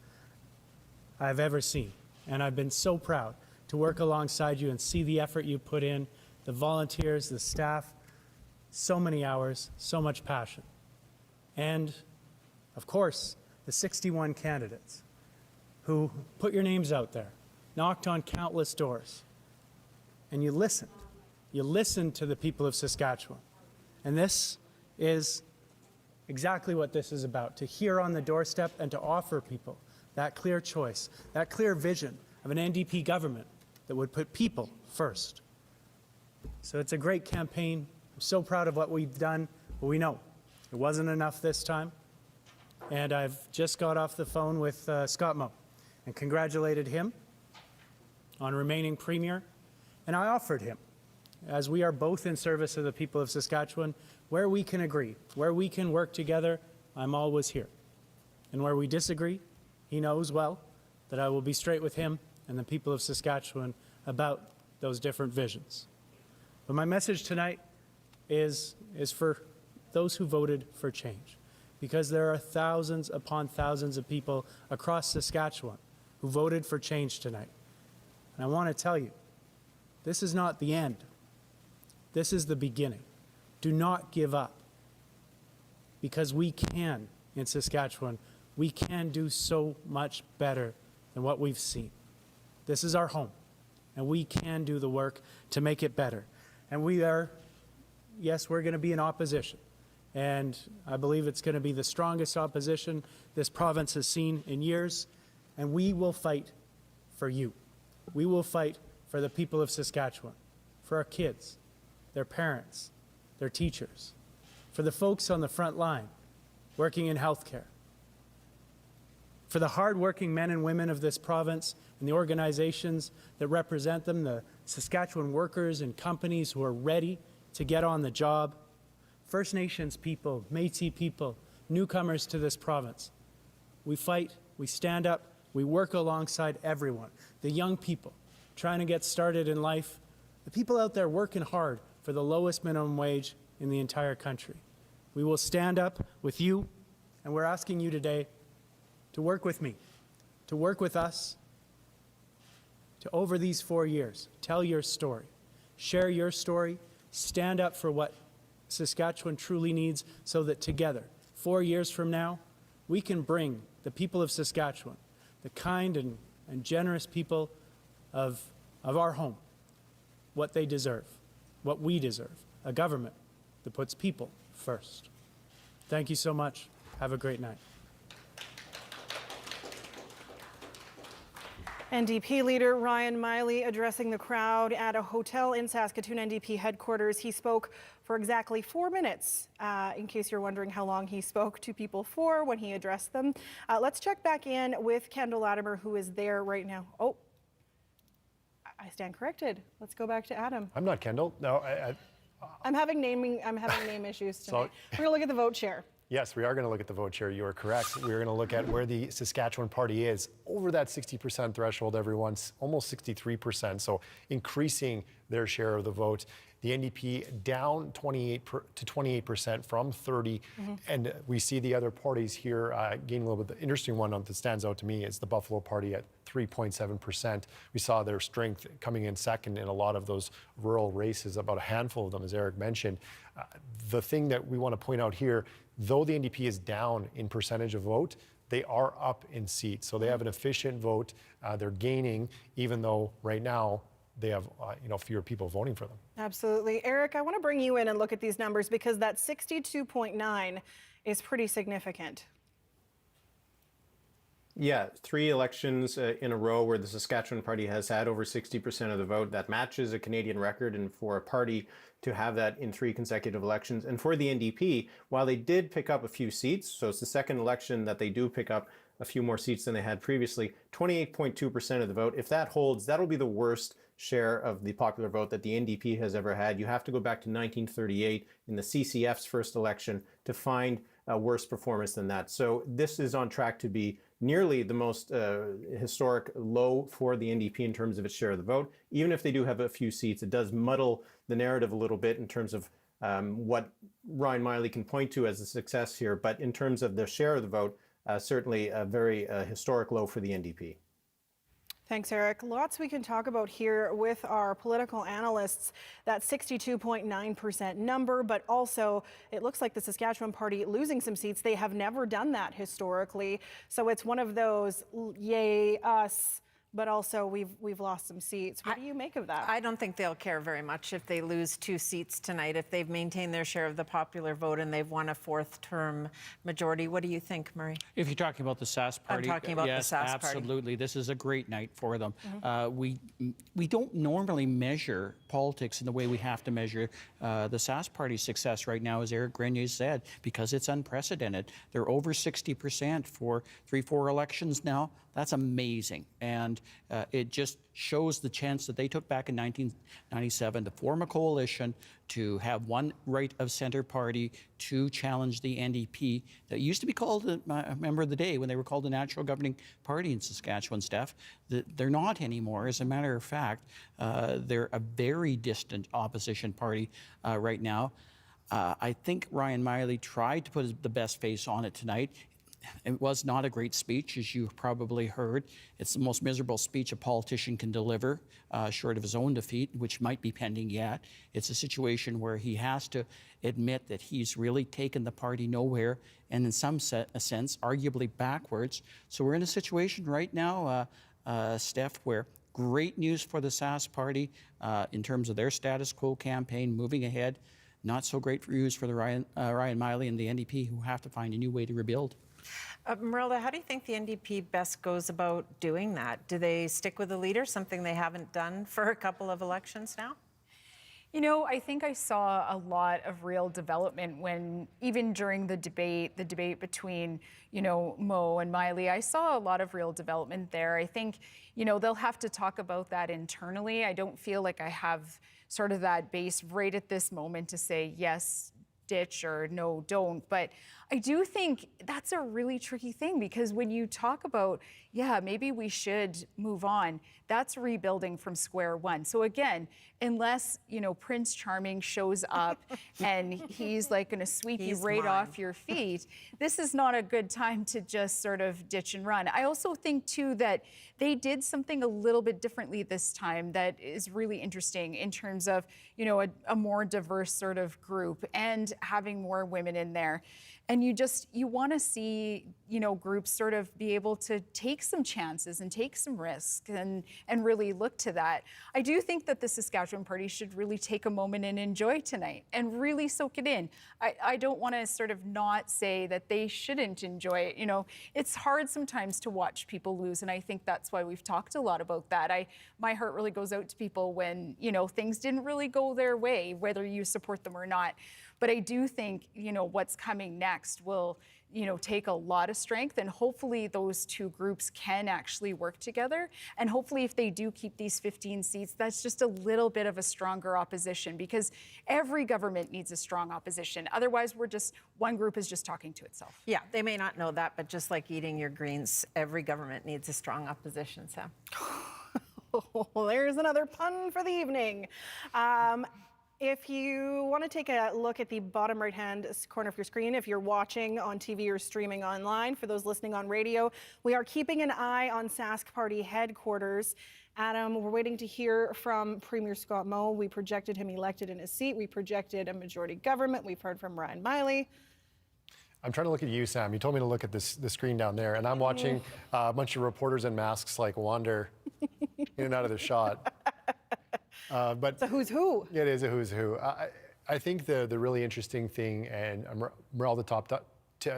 I've ever seen, and I've been so proud to work alongside you and see the effort you put in, the volunteers, the staff, so many hours, so much passion. And, of course, the 61 candidates who put your names out there, knocked on countless doors, and you listened. You listened to the people of Saskatchewan. And this is exactly what this is about, to hear on the doorstep and to offer people that clear choice, that clear vision of an NDP government that would put people first. So it's a great campaign. I'm so proud of what we've done, but we know it wasn't enough this time. And I've just got off the phone with Scott Moe and congratulated him on remaining Premier. And I offered him, as we are both in service of the people of Saskatchewan, where we can agree, where we can work together, I'm always here. And where we disagree, he knows well that I will be straight with him and the people of Saskatchewan about those different visions. But my message tonight is for those who voted for change, because there are thousands upon thousands of people across Saskatchewan who voted for change tonight. And I want to tell you, this is not the end. This is the beginning. Do not give up, because we can, in Saskatchewan, we can do so much better than what we've seen. This is our home, and we can do the work to make it better. And we are, yes, we're going to be in opposition, and I believe it's going to be the strongest opposition this province has seen in years, and we will fight for you. We will fight for the people of Saskatchewan, for our kids, their parents, their teachers, for the folks on the front line working in healthcare, for the hardworking men and women of this province and the organizations that represent them, the Saskatchewan workers and companies who are ready to get on the job, First Nations people, Métis people, newcomers to this province. We fight, we stand up, we work alongside everyone, the young people trying to get started in life, the people out there working hard for the lowest minimum wage in the entire country. We will stand up with you, and we're asking you today to work with me, to work with us, to over these 4 years, tell your story, share your story, stand up for what Saskatchewan truly needs, so that together, 4 years from now, we can bring the people of Saskatchewan, the kind and generous people of our home, what they deserve, what we deserve, a government that puts people first. Thank you so much. Have a great night. NDP leader Ryan Miley addressing the crowd at a hotel in Saskatoon NDP headquarters. He spoke for exactly 4 minutes, in case you're wondering how long he spoke to people for when he addressed them. Let's check back in with Kendall Latimer, who is there right now. Oh, I stand corrected. Let's go back to Adam. I'm not Kendall. No, I'm having name issues tonight. We're going to look at the vote share. Yes, we are going to look at the vote share. You are correct. We're going to look at where the Saskatchewan Party is over that 60% threshold, everyone's almost 63%. So increasing their share of the vote. The NDP down 28% from 30. And we see the other parties here gaining a little bit. The interesting one that stands out to me is the Buffalo Party at 3.7%. We saw their strength coming in second in a lot of those rural races, about a handful of them, as Eric mentioned. The thing that we want to point out here, though the NDP is down in percentage of vote, they are up in seats. So they have an efficient vote. They're gaining, even though right now they have fewer people voting for them. Absolutely. Eric, I want to bring you in and look at these numbers because that 62.9 is pretty significant. Yeah, 3 elections in a row where the Saskatchewan Party has had over 60% of the vote. That matches a Canadian record, and for a party to have that in 3 consecutive elections. And for the NDP, while they did pick up a few seats, so it's the second election that they do pick up a few more seats than they had previously, 28.2% of the vote. If that holds, that'll be the worst share of the popular vote that the NDP has ever had. You have to go back to 1938 in the CCF's first election to find a worse performance than that. So this is on track to be nearly the most historic low for the NDP in terms of its share of the vote. Even if they do have a few seats, it does muddle the narrative a little bit in terms of what Ryan Miley can point to as a success here. But in terms of the share of the vote, certainly a very historic low for the NDP. Thanks, Eric. Lots we can talk about here with our political analysts. That 62.9% number, but also it looks like the Saskatchewan Party losing some seats. They have never done that historically. So it's one of those, yay, us, but also we've lost some seats. What do you make of that? I don't think they'll care very much if they lose 2 seats tonight, if they've maintained their share of the popular vote and they've won a 4th-term majority. What do you think, Murray? If you're talking about the Sask Party, I'm talking about yes, the Sask Party. absolutely. This is a great night for them. We don't normally measure politics in the way we have to measure the Sask Party's success right now, as Eric Grenier said, because it's unprecedented. They're over 60% for 3-4 elections now. That's amazing. And it just shows the chance that they took back in 1997 to form a coalition, to have one right of center party to challenge the NDP that used to be called, I remember the day when they were called the Natural Governing Party in Saskatchewan, Steph. They're not anymore. As a matter of fact, they're a very distant opposition party right now. I think Ryan Miley tried to put the best face on it tonight. It was not a great speech, as you probably heard. It's the most miserable speech a politician can deliver, short of his own defeat, which might be pending yet. It's a situation where he has to admit that he's really taken the party nowhere, and in some sense, arguably backwards. So we're in a situation right now, Steph, where great news for the Sask Party in terms of their status quo campaign moving ahead. Not so great news for the Ryan Miley and the NDP, who have to find a new way to rebuild. Marilda, how do you think the NDP best goes about doing that? Do they stick with the leader, something they haven't done for a couple of elections now? You know, I think I saw a lot of real development when, even during the debate between, Mo and Miley, I saw a lot of real development there. I think, they'll have to talk about that internally. I don't feel like I have sort of that base right at this moment to say, yes, ditch or no, don't. But I do think that's a really tricky thing, because when you talk about, yeah, maybe we should move on, that's rebuilding from square one. So again, unless, Prince Charming shows up and he's like going to sweep you right off your feet, this is not a good time to just sort of ditch and run. I also think too that they did something a little bit differently this time that is really interesting in terms of, a more diverse sort of group and having more women in there. And And you want to see, groups sort of be able to take some chances and take some risks and really look to that. I do think that the Saskatchewan Party should really take a moment and enjoy tonight and really soak it in. I don't want to sort of not say that they shouldn't enjoy it. It's hard sometimes to watch people lose, and I think that's why we've talked a lot about that. My heart really goes out to people when, things didn't really go their way, whether you support them or not. But I do think, what's coming next will, take a lot of strength, and hopefully those two groups can actually work together. And hopefully if they do keep these 15 seats, that's just a little bit of a stronger opposition, because every government needs a strong opposition. Otherwise, one group is just talking to itself. Yeah, they may not know that, but just like eating your greens, every government needs a strong opposition, Sam. Oh, there's another pun for the evening. If you want to take a look at the bottom right-hand corner of your screen, if you're watching on TV or streaming online, for those listening on radio, we are keeping an eye on Sask Party headquarters. Adam, we're waiting to hear from Premier Scott Moe. We projected him elected in his seat. We projected a majority government. We've heard from Ryan Miley. I'm trying to look at you, Sam. You told me to look at the screen down there, and I'm watching a bunch of reporters in masks wander in and out of the shot. But it's a who's who. It is a who's who. I think the really interesting thing, and Meralda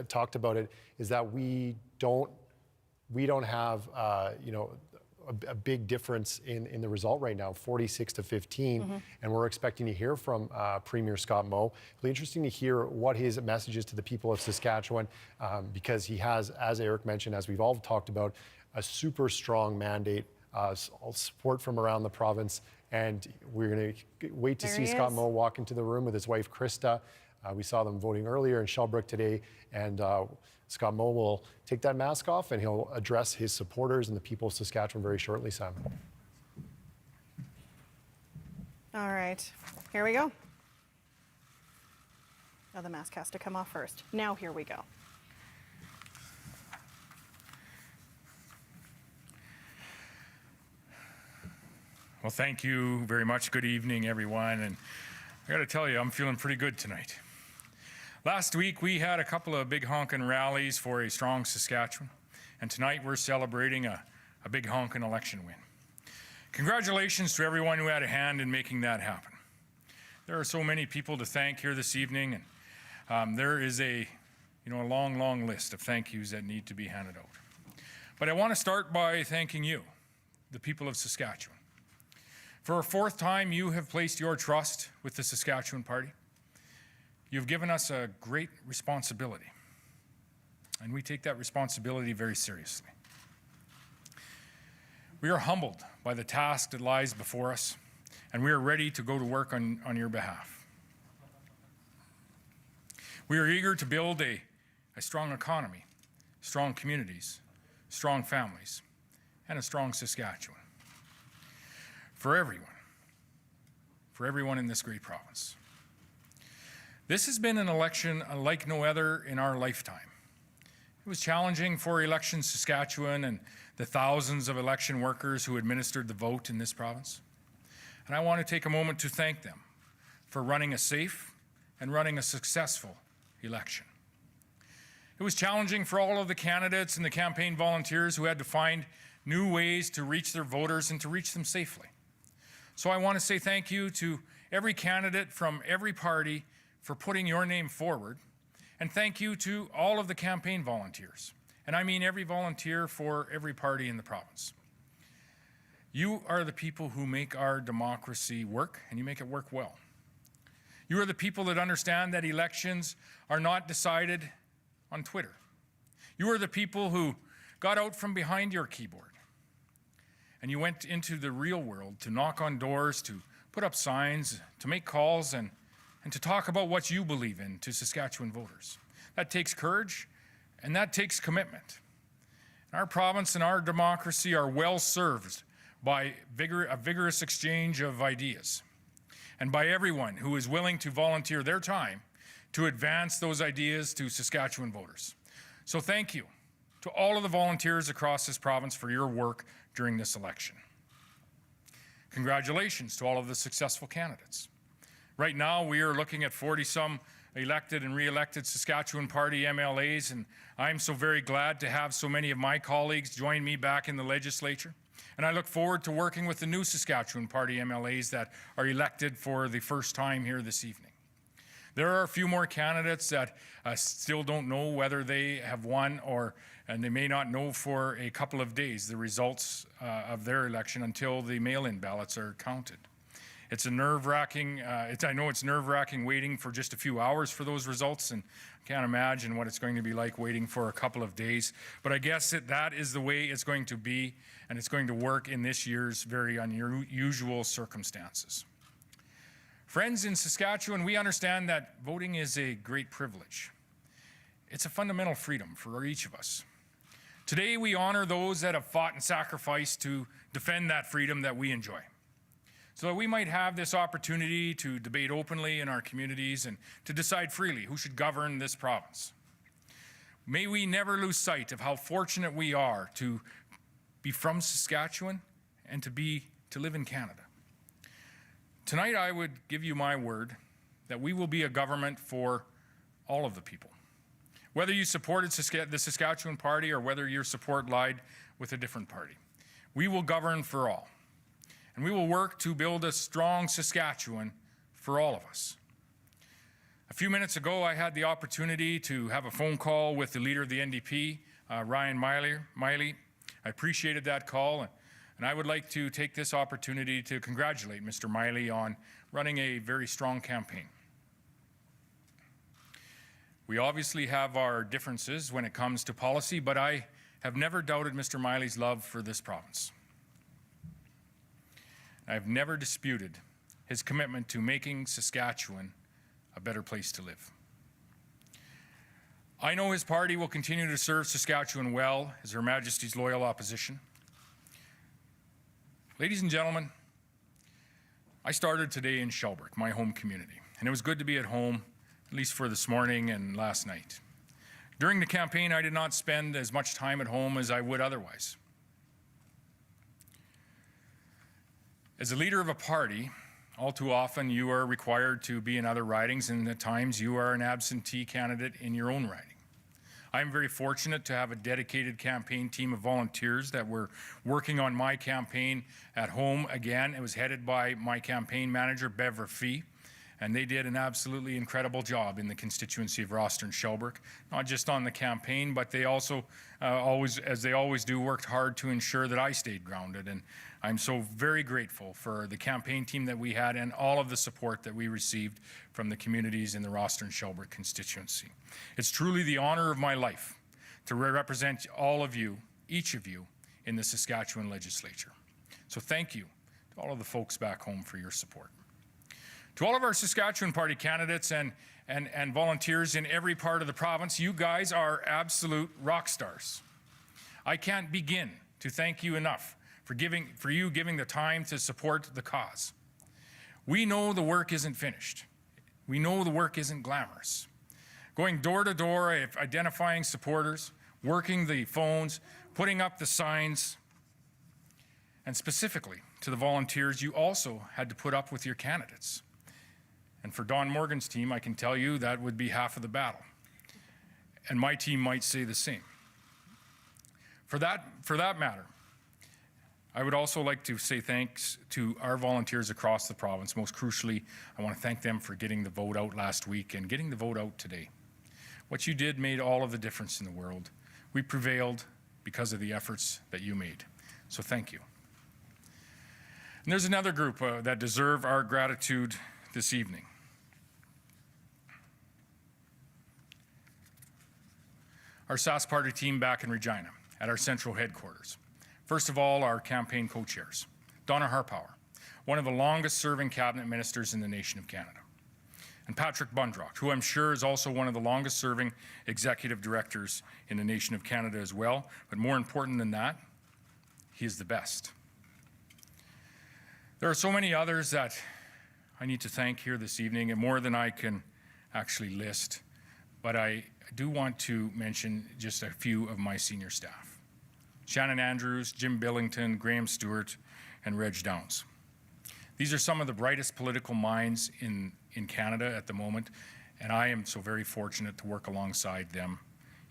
talked about it, is that we don't have a big difference in the result right now, 46 to 15, and we're expecting to hear from Premier Scott Moe. It'll be interesting to hear what his message is to the people of Saskatchewan, because he has, as Eric mentioned, as we've all talked about, a super strong mandate, support from around the province. And we're going to wait to see Scott Moe walk into the room with his wife, Krista. We saw them voting earlier in Shelbrooke today. And Scott Moe will take that mask off, and he'll address his supporters and the people of Saskatchewan very shortly, Sam. All right, here we go. Now the mask has to come off first. Now here we go. Well, thank you very much. Good evening, everyone. And I got to tell you, I'm feeling pretty good tonight. Last week, we had a couple of big honkin' rallies for a strong Saskatchewan. And tonight, we're celebrating a big honkin' election win. Congratulations to everyone who had a hand in making that happen. There are so many people to thank here this evening. And there is a long, long list of thank yous that need to be handed out. But I want to start by thanking you, the people of Saskatchewan. For a fourth time, you have placed your trust with the Saskatchewan Party. You've given us a great responsibility, and we take that responsibility very seriously. We are humbled by the task that lies before us, and we are ready to go to work on your behalf. We are eager to build a strong economy, strong communities, strong families, and a strong Saskatchewan. For everyone in this great province. This has been an election like no other in our lifetime. It was challenging for Elections Saskatchewan and the thousands of election workers who administered the vote in this province. And I want to take a moment to thank them for running a safe and running a successful election. It was challenging for all of the candidates and the campaign volunteers who had to find new ways to reach their voters and to reach them safely. So I want to say thank you to every candidate from every party for putting your name forward, and thank you to all of the campaign volunteers. And I mean every volunteer for every party in the province. You are the people who make our democracy work, and you make it work well. You are the people that understand that elections are not decided on Twitter. You are the people who got out from behind your keyboard, and you went into the real world to knock on doors, to put up signs, to make calls, and to talk about what you believe in to Saskatchewan voters. That takes courage, and that takes commitment. Our province and our democracy are well served by a vigorous exchange of ideas, and by everyone who is willing to volunteer their time to advance those ideas to Saskatchewan voters. So thank you to all of the volunteers across this province for your work during this election. Congratulations to all of the successful candidates. Right now, we are looking at 40-some elected and re-elected Saskatchewan Party MLAs, and I'm so very glad to have so many of my colleagues join me back in the legislature. And I look forward to working with the new Saskatchewan Party MLAs that are elected for the first time here this evening. There are a few more candidates that still don't know whether they have won, and they may not know for a couple of days the results of their election until the mail-in ballots are counted. It's a nerve-wracking, I know it's nerve-wracking waiting for just a few hours for those results, and I can't imagine what it's going to be like waiting for a couple of days. But I guess that is the way it's going to be, and it's going to work in this year's very unusual circumstances. Friends, in Saskatchewan, we understand that voting is a great privilege. It's a fundamental freedom for each of us. Today, we honor those that have fought and sacrificed to defend that freedom that we enjoy, so that we might have this opportunity to debate openly in our communities and to decide freely who should govern this province. May we never lose sight of how fortunate we are to be from Saskatchewan and to live in Canada. Tonight, I would give you my word that we will be a government for all of the people. Whether you supported the Saskatchewan Party or whether your support lied with a different party, we will govern for all. And we will work to build a strong Saskatchewan for all of us. A few minutes ago, I had the opportunity to have a phone call with the leader of the NDP, Ryan Miley. I appreciated that call, and I would like to take this opportunity to congratulate Mr. Miley on running a very strong campaign. We obviously have our differences when it comes to policy, but I have never doubted Mr. Miley's love for this province. I've never disputed his commitment to making Saskatchewan a better place to live. I know his party will continue to serve Saskatchewan well as Her Majesty's loyal opposition. Ladies and gentlemen, I started today in Shelburne, my home community, and it was good to be at home, at least for this morning and last night. During the campaign, I did not spend as much time at home as I would otherwise. As a leader of a party, all too often you are required to be in other ridings, and at times you are an absentee candidate in your own riding. I'm very fortunate to have a dedicated campaign team of volunteers that were working on my campaign at home again. It was headed by my campaign manager, Bev Rafi, and they did an absolutely incredible job in the constituency of Rosthern-Shelburne, not just on the campaign, but they also, as they always do, worked hard to ensure that I stayed grounded. And I'm so very grateful for the campaign team that we had and all of the support that we received from the communities in the Rosthern-Shelburne constituency. It's truly the honor of my life to represent all of you, each of you, in the Saskatchewan legislature. So thank you to all of the folks back home for your support. To all of our Saskatchewan Party candidates and volunteers in every part of the province, you guys are absolute rock stars. I can't begin to thank you enough for you giving the time to support the cause. We know the work isn't finished. We know the work isn't glamorous. Going door to door, identifying supporters, working the phones, putting up the signs, and specifically to the volunteers, you also had to put up with your candidates. And for Don Morgan's team, I can tell you that would be half of the battle. And my team might say the same. For that matter, I would also like to say thanks to our volunteers across the province. Most crucially, I want to thank them for getting the vote out last week and getting the vote out today. What you did made all of the difference in the world. We prevailed because of the efforts that you made. So thank you. And there's another group that deserve our gratitude this evening. Our Sask Party team back in Regina at our central headquarters. First of all, our campaign co-chairs, Donna Harpower, one of the longest serving cabinet ministers in the nation of Canada, and Patrick Bundrock, who I'm sure is also one of the longest serving executive directors in the nation of Canada as well. But more important than that, he is the best. There are so many others that I need to thank here this evening, and more than I can actually list, but I do want to mention just a few of my senior staff. Shannon Andrews, Jim Billington, Graham Stewart, and Reg Downs. These are some of the brightest political minds in Canada at the moment, And I am so very fortunate to work alongside them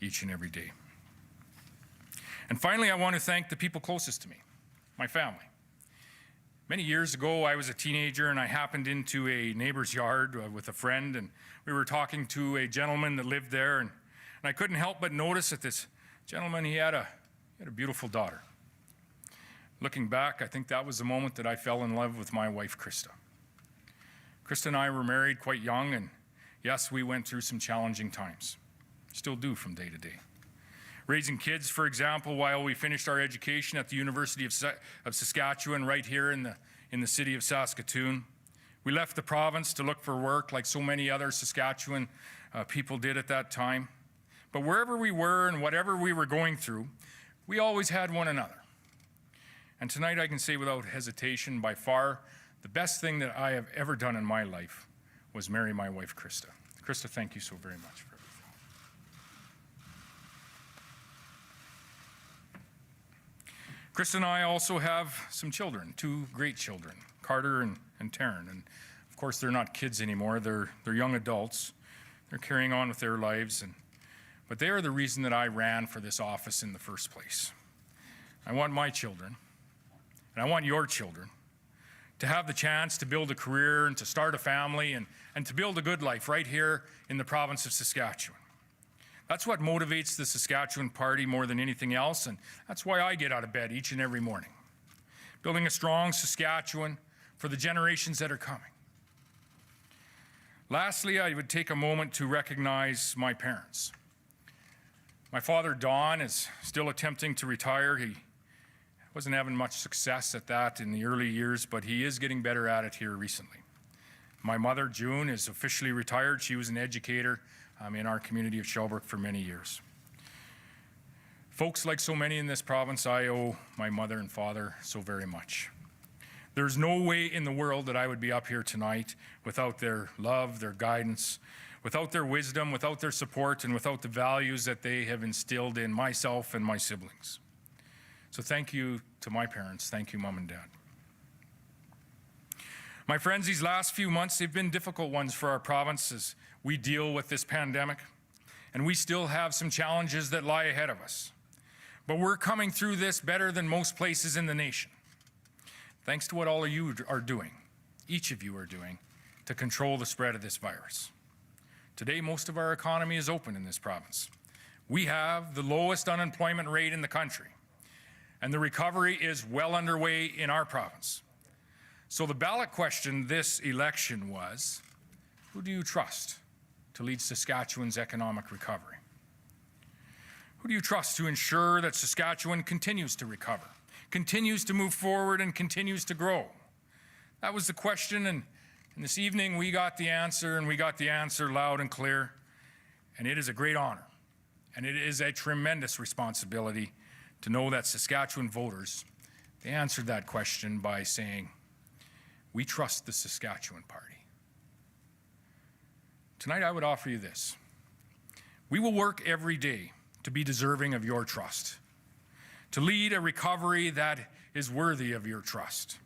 each and every day. And finally, I want to thank the people closest to me, my family. Many years ago, I was a teenager and I happened into a neighbor's yard with a friend, and we were talking to a gentleman that lived there, and I couldn't help but notice that this gentleman, he had a beautiful daughter. Looking back, I think that was the moment that I fell in love with my wife, Krista. Krista and I were married quite young, and yes, we went through some challenging times. Still do from day to day. Raising kids, for example, while we finished our education at the University of Saskatchewan right here in the city of Saskatoon. We left the province to look for work like so many other Saskatchewan people did at that time. But wherever we were and whatever we were going through, we always had one another. And tonight I can say without hesitation, by far, the best thing that I have ever done in my life was marry my wife, Krista. Krista, thank you so very much for everything. Krista and I also have some children, 2 great children, Carter and Taryn. And of course, they're not kids anymore, they're young adults. They're carrying on with their lives, but they are the reason that I ran for this office in the first place. I want my children, and I want your children, to have the chance to build a career and to start a family and to build a good life right here in the province of Saskatchewan. That's what motivates the Saskatchewan Party more than anything else, and that's why I get out of bed each and every morning. Building a strong Saskatchewan for the generations that are coming. Lastly, I would take a moment to recognize my parents. My father, Don, is still attempting to retire. He wasn't having much success at that in the early years, but he is getting better at it here recently. My mother, June, is officially retired. She was an educator in our community of Shelbrook for many years. Folks, like so many in this province, I owe my mother and father so very much. There's no way in the world that I would be up here tonight without their love, their guidance, without their wisdom, without their support, and without the values that they have instilled in myself and my siblings. So thank you to my parents. Thank you, Mom and Dad. My friends, these last few months, they've been difficult ones for our province as we deal with this pandemic, and we still have some challenges that lie ahead of us. But we're coming through this better than most places in the nation, thanks to what all of you are doing, each of you are doing, to control the spread of this virus. Today, most of our economy is open in this province. We have the lowest unemployment rate in the country, and the recovery is well underway in our province. So the ballot question this election was, who do you trust to lead Saskatchewan's economic recovery? Who do you trust to ensure that Saskatchewan continues to recover, continues to move forward, and continues to grow? That was the question, and this evening we got the answer, and we got the answer loud and clear. And it is a great honor, and it is a tremendous responsibility to know that Saskatchewan voters, they answered that question by saying, we trust the Saskatchewan Party. Tonight I would offer you this. We will work every day to be deserving of your trust, to lead a recovery that is worthy of your trust,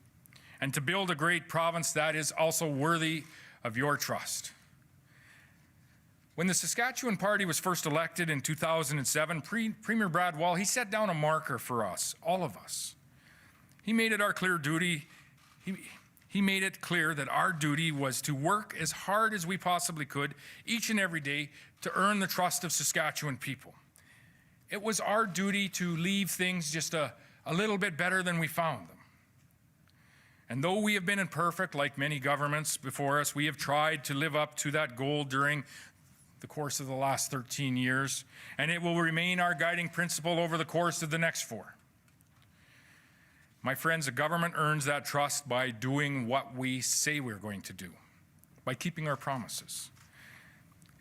and to build a great province that is also worthy of your trust. When the Saskatchewan Party was first elected in 2007, Premier Brad Wall, he set down a marker for us, all of us. He made it our clear duty, he made it clear that our duty was to work as hard as we possibly could each and every day to earn the trust of Saskatchewan people. It was our duty to leave things just a little bit better than we found them. And though we have been imperfect, like many governments before us, we have tried to live up to that goal during the course of the last 13 years, and it will remain our guiding principle over the course of the next 4. My friends, a government earns that trust by doing what we say we're going to do, by keeping our promises.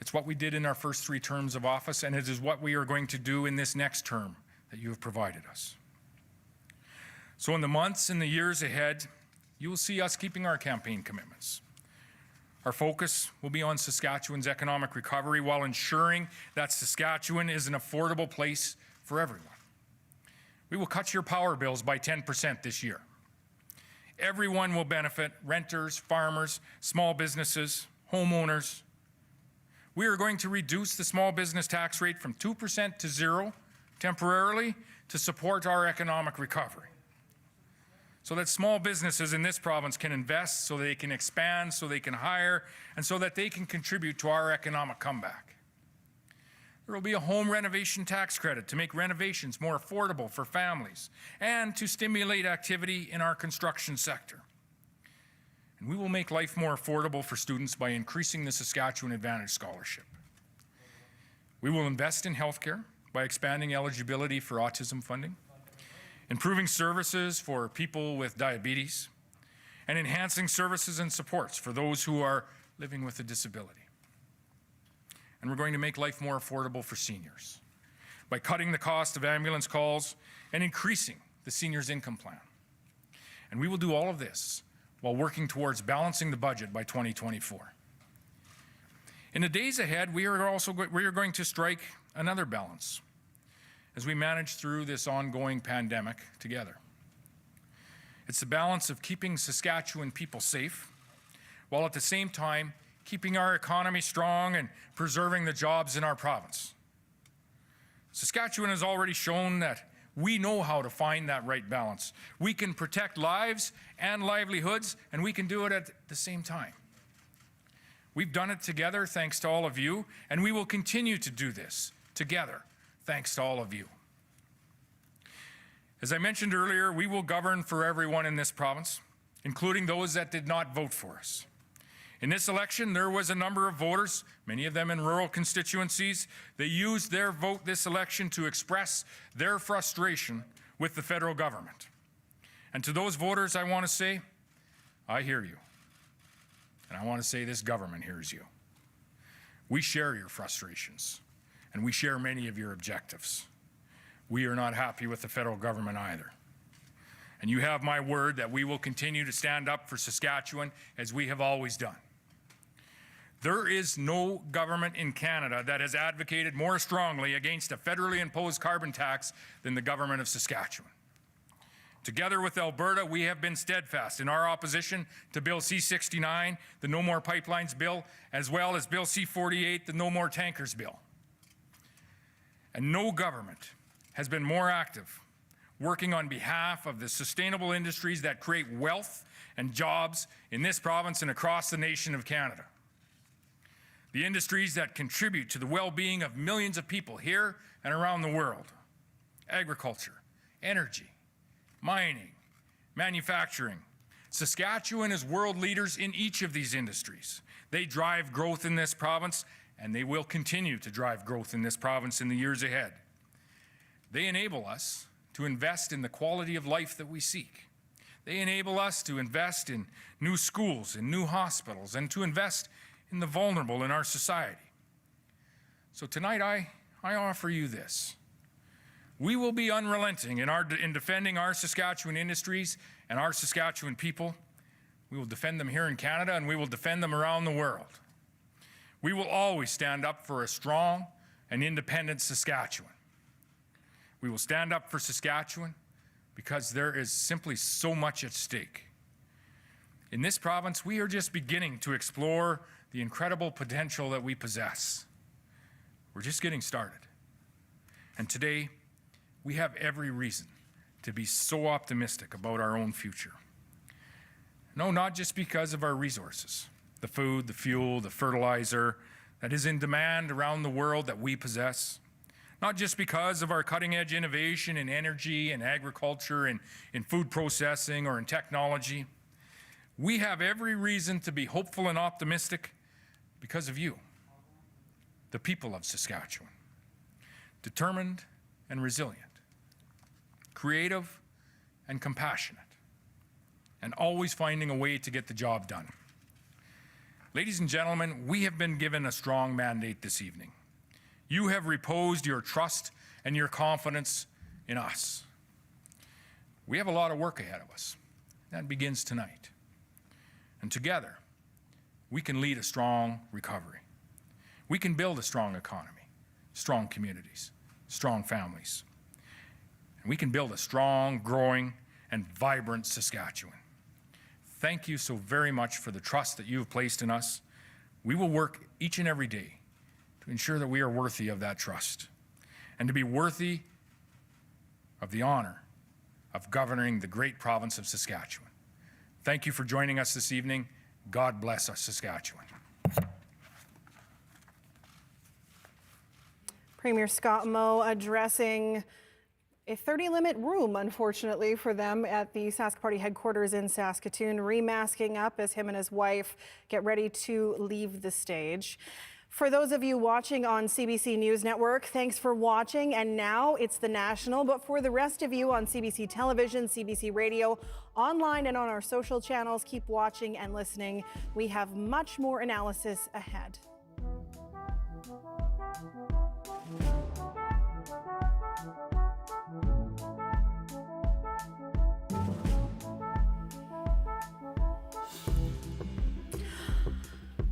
It's what we did in our first 3 terms of office, and it is what we are going to do in this next term that you have provided us. So in the months and the years ahead, you will see us keeping our campaign commitments. Our focus will be on Saskatchewan's economic recovery while ensuring that Saskatchewan is an affordable place for everyone. We will cut your power bills by 10% this year. Everyone will benefit, renters, farmers, small businesses, homeowners. We are going to reduce the small business tax rate from 2% to 0% temporarily to support our economic recovery, so that small businesses in this province can invest, so they can expand, so they can hire, and so that they can contribute to our economic comeback. There will be a home renovation tax credit to make renovations more affordable for families and to stimulate activity in our construction sector. And we will make life more affordable for students by increasing the Saskatchewan Advantage Scholarship. We will invest in healthcare by expanding eligibility for autism funding, improving services for people with diabetes, and enhancing services and supports for those who are living with a disability. And we're going to make life more affordable for seniors by cutting the cost of ambulance calls and increasing the seniors' income plan. And we will do all of this while working towards balancing the budget by 2024. In the days ahead, we are going to strike another balance as we manage through this ongoing pandemic together. It's the balance of keeping Saskatchewan people safe, while at the same time keeping our economy strong and preserving the jobs in our province. Saskatchewan has already shown that we know how to find that right balance. We can protect lives and livelihoods, and we can do it at the same time. We've done it together thanks to all of you, and we will continue to do this together thanks to all of you. As I mentioned earlier, we will govern for everyone in this province, including those that did not vote for us. In this election, there was a number of voters, many of them in rural constituencies. They used their vote this election to express their frustration with the federal government. And to those voters, I want to say, I hear you. And I want to say this government hears you. We share your frustrations, and we share many of your objectives. We are not happy with the federal government either. And you have my word that we will continue to stand up for Saskatchewan as we have always done. There is no government in Canada that has advocated more strongly against a federally imposed carbon tax than the government of Saskatchewan. Together with Alberta, we have been steadfast in our opposition to Bill C-69, the No More Pipelines Bill, as well as Bill C-48, the No More Tankers Bill. And no government has been more active working on behalf of the sustainable industries that create wealth and jobs in this province and across the nation of Canada. The industries that contribute to the well-being of millions of people here and around the world. Agriculture, energy, mining, manufacturing. Saskatchewan is world leaders in each of these industries. They drive growth in this province, and they will continue to drive growth in this province in the years ahead. They enable us to invest in the quality of life that we seek. They enable us to invest in new schools, in new hospitals, and to invest in the vulnerable in our society. So tonight I offer you this. We will be unrelenting in defending our Saskatchewan industries and our Saskatchewan people. We will defend them here in Canada, and we will defend them around the world. We will always stand up for a strong and independent Saskatchewan. We will stand up for Saskatchewan because there is simply so much at stake. In this province, we are just beginning to explore the incredible potential that we possess. We're just getting started. And today, we have every reason to be so optimistic about our own future. No, not just because of our resources, the food, the fuel, the fertilizer that is in demand around the world that we possess. Not just because of our cutting-edge innovation in energy and agriculture and in food processing or in technology. We have every reason to be hopeful and optimistic because of you, the people of Saskatchewan. Determined and resilient, creative and compassionate, and always finding a way to get the job done. Ladies and gentlemen, we have been given a strong mandate this evening. You have reposed your trust and your confidence in us. We have a lot of work ahead of us. That begins tonight. And together, we can lead a strong recovery. We can build a strong economy, strong communities, strong families. And we can build a strong, growing, and vibrant Saskatchewan. Thank you so very much for the trust that you have placed in us. We will work each and every day to ensure that we are worthy of that trust and to be worthy of the honor of governing the great province of Saskatchewan. Thank you for joining us this evening. God bless us, Saskatchewan. Premier Scott Moe addressing a 30-limit room, unfortunately, for them at the Sask Party headquarters in Saskatoon, remasking up as him and his wife get ready to leave the stage. For those of you watching on CBC News Network, thanks for watching. And now it's the National. But for the rest of you on CBC Television, CBC Radio, online and on our social channels, keep watching and listening. We have much more analysis ahead.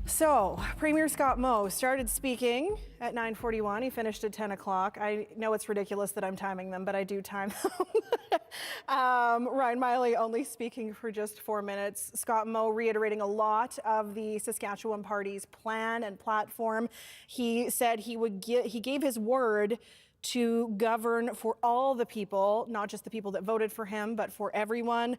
So, Premier Scott Moe started speaking at 9:41. He finished at 10 o'clock. I know it's ridiculous that I'm timing them, but I do time them. Ryan Miley only speaking for just 4 minutes. Scott Moe reiterating a lot of the Saskatchewan Party's plan and platform. He said he gave his word to govern for all the people, not just the people that voted for him, but for everyone.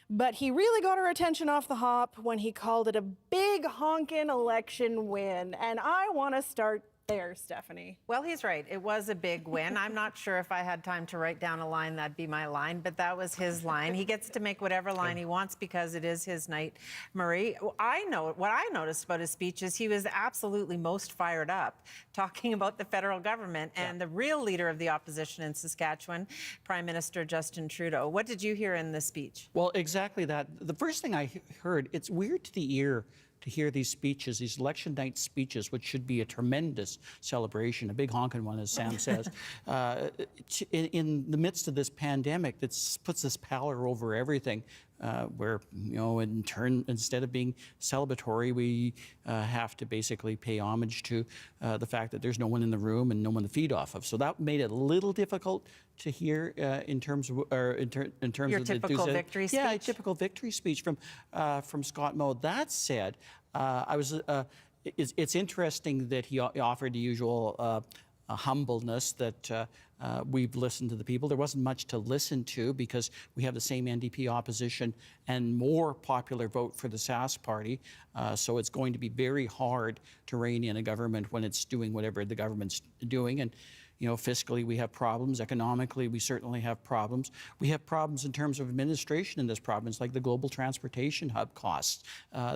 But he really got our attention off the hop when he called it a big honkin' election win. And I want to start there, Stephanie. Well, he's right. It was a big win. I'm not sure if I had time to write down a line, that'd be my line, but that was his line. He gets to make whatever line he wants because it is his night, Marie. What I noticed about his speech is he was absolutely most fired up talking about the federal government and the real leader of the opposition in Saskatchewan, Prime Minister Justin Trudeau. What did you hear in the speech? Well, exactly that. The first thing I heard, it's weird to the ear to hear these speeches, these election night speeches, which should be a tremendous celebration, a big honking one, as Sam says, in the midst of this pandemic that puts this pallor over everything, where, you know, instead of being celebratory, we have to basically pay homage to the fact that there's no one in the room and no one to feed off of. So that made it a little difficult to hear in terms of your typical victory speech. Yeah, a typical victory speech from Scott Moe. That said, it's interesting that he offered the usual humbleness that we've listened to the people. There wasn't much to listen to because we have the same NDP opposition and more popular vote for the Sask Party. So it's going to be very hard to rein in a government when it's doing whatever the government's doing. And you know, fiscally, we have problems. Economically, we certainly have problems. We have problems in terms of administration in this province, like the global transportation hub costs,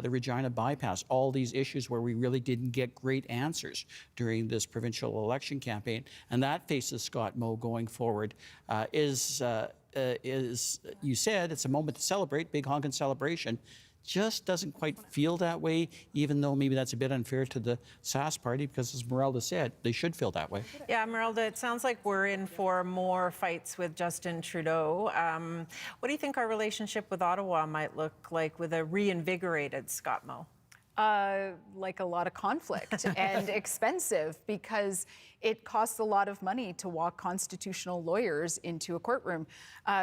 the Regina bypass, all these issues where we really didn't get great answers during this provincial election campaign. And that faces Scott Moe going forward is you said, it's a moment to celebrate, big honkin' celebration. Just doesn't quite feel that way, even though maybe that's a bit unfair to the Sask Party, because as Merelda said, they should feel that way. Yeah, Merelda, it sounds like we're in for more fights with Justin Trudeau. What do you think our relationship with Ottawa might look like with a reinvigorated Scott Moe? Like a lot of conflict and expensive, because it costs a lot of money to walk constitutional lawyers into a courtroom.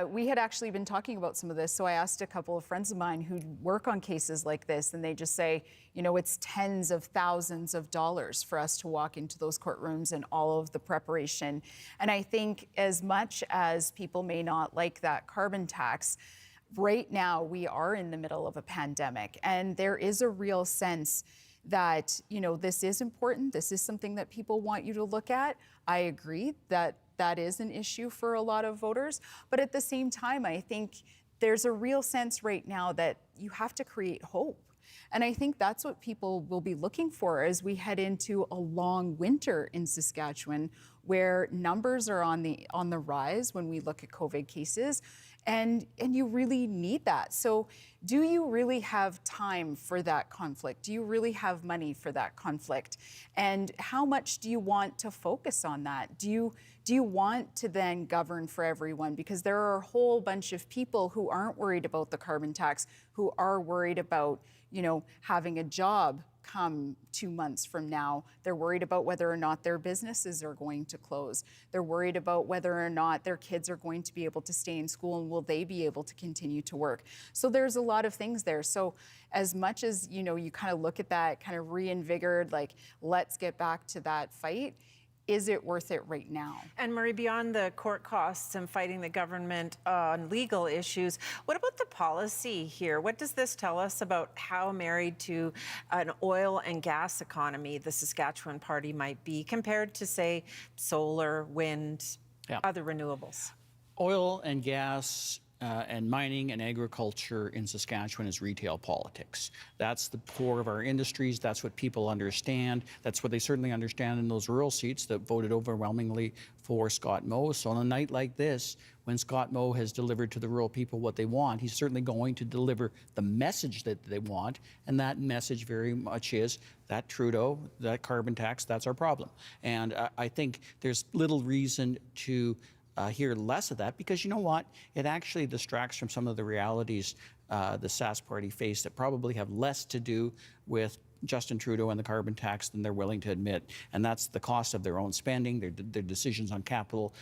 We had actually been talking about some of this, so I asked a couple of friends of mine who work on cases like this, and they just say, you know, it's tens of thousands of dollars for us to walk into those courtrooms and all of the preparation. And I think as much as people may not like that carbon tax, right now, we are in the middle of a pandemic, and there is a real sense that, you know, this is important. This is something that people want you to look at. I agree that that is an issue for a lot of voters. But at the same time, I think there's a real sense right now that you have to create hope. And I think that's what people will be looking for as we head into a long winter in Saskatchewan, where numbers are on the rise when we look at COVID cases. And you really need that. So do you really have time for that conflict? Do you really have money for that conflict? And how much do you want to focus on that? Do you want to then govern for everyone? Because there are a whole bunch of people who aren't worried about the carbon tax, who are worried about, you know, having a job come 2 months from now. They're worried about whether or not their businesses are going to close. They're worried about whether or not their kids are going to be able to stay in school and will they be able to continue to work. So there's a lot of things there. So as much as, you know, you kind of look at that kind of reinvigorated, like, let's get back to that fight, is it worth it right now? And Marie, beyond the court costs and fighting the government on legal issues, what about the policy here? What does this tell us about how married to an oil and gas economy the Saskatchewan Party might be compared to, say, solar, wind, other renewables? Oil and gas and mining and agriculture in Saskatchewan is retail politics. That's the core of our industries. That's what people understand. That's what they certainly understand in those rural seats that voted overwhelmingly for Scott Moe. So on a night like this, when Scott Moe has delivered to the rural people what they want, he's certainly going to deliver the message that they want. And that message very much is that Trudeau, that carbon tax, that's our problem. And I think there's little reason to hear less of that, because you know what? It actually distracts from some of the realities the Sask Party face that probably have less to do with Justin Trudeau and the carbon tax than they're willing to admit. And that's the cost of their own spending, their decisions on capital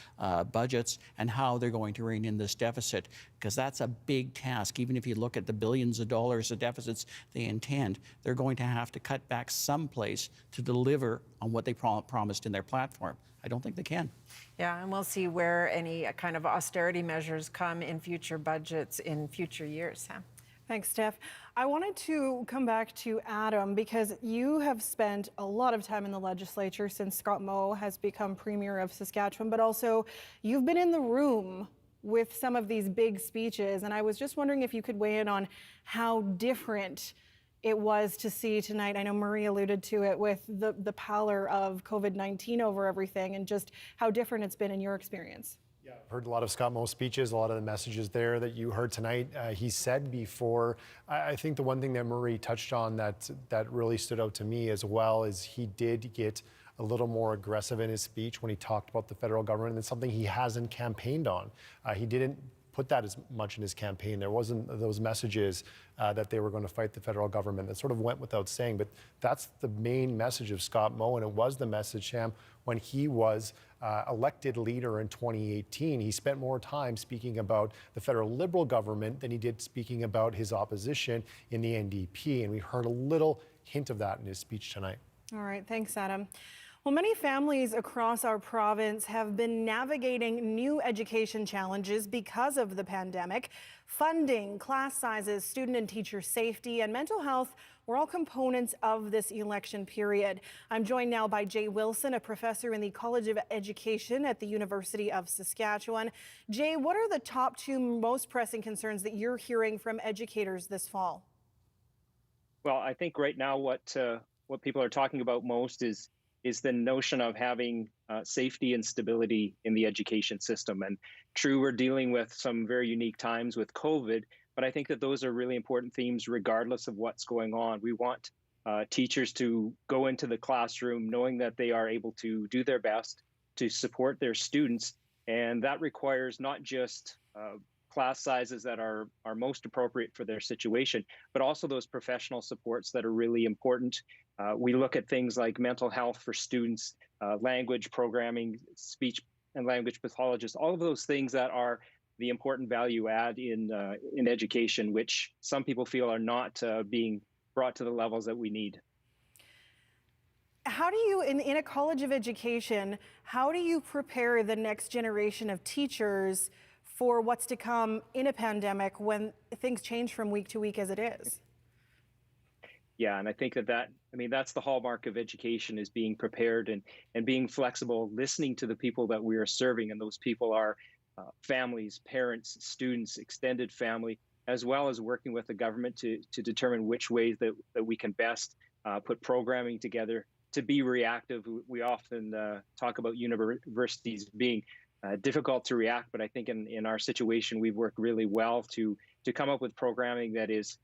budgets, and how they're going to rein in this deficit, because that's a big task. Even if you look at the billions of dollars of deficits they intend, they're going to have to cut back someplace to deliver on what they promised in their platform. I don't think they can. Yeah, and we'll see where any kind of austerity measures come in future budgets in future years, Sam. Thanks, Steph. I wanted to come back to Adam, because you have spent a lot of time in the legislature since Scott Moe has become Premier of Saskatchewan, but also you've been in the room with some of these big speeches, and I was just wondering if you could weigh in on how different it was to see tonight. I know Marie alluded to it with the pallor of COVID-19 over everything, and just how different it's been in your experience. Yeah, I've heard a lot of Scott Moe's speeches, a lot of the messages there that you heard tonight. He said before, I think the one thing that Marie touched on that really stood out to me as well is he did get a little more aggressive in his speech when he talked about the federal government, and it's something he hasn't campaigned on. He didn't put that as much in his campaign. There wasn't those messages that they were going to fight the federal government. That sort of went without saying, but that's the main message of Scott Moe, and it was the message, Sam, when he was elected leader in 2018. He spent more time speaking about the federal Liberal government than he did speaking about his opposition in the NDP, and we heard a little hint of that in his speech tonight. All right, thanks, Adam. Well, many families across our province have been navigating new education challenges because of the pandemic. Funding, class sizes, student and teacher safety, and mental health were all components of this election period. I'm joined now by Jay Wilson, a professor in the College of Education at the University of Saskatchewan. Jay, what are the top two most pressing concerns that you're hearing from educators this fall? Well, I think right now what people are talking about most is the notion of having safety and stability in the education system. And true, we're dealing with some very unique times with COVID, but I think that those are really important themes regardless of what's going on. We want teachers to go into the classroom knowing that they are able to do their best to support their students. And that requires not just class sizes that are most appropriate for their situation, but also those professional supports that are really important. We look at things like mental health for students, language programming, speech and language pathologists, all of those things that are the important value add in education, which some people feel are not being brought to the levels that we need. How do you, in a college of education, how do you prepare the next generation of teachers for what's to come in a pandemic when things change from week to week as it is? Yeah, and I think that's the hallmark of education, is being prepared and being flexible, listening to the people that we are serving. And those people are families, parents, students, extended family, as well as working with the government to determine which ways that we can best put programming together to be reactive. We often talk about universities being difficult to react, but I think in our situation, we've worked really well to come up with programming that is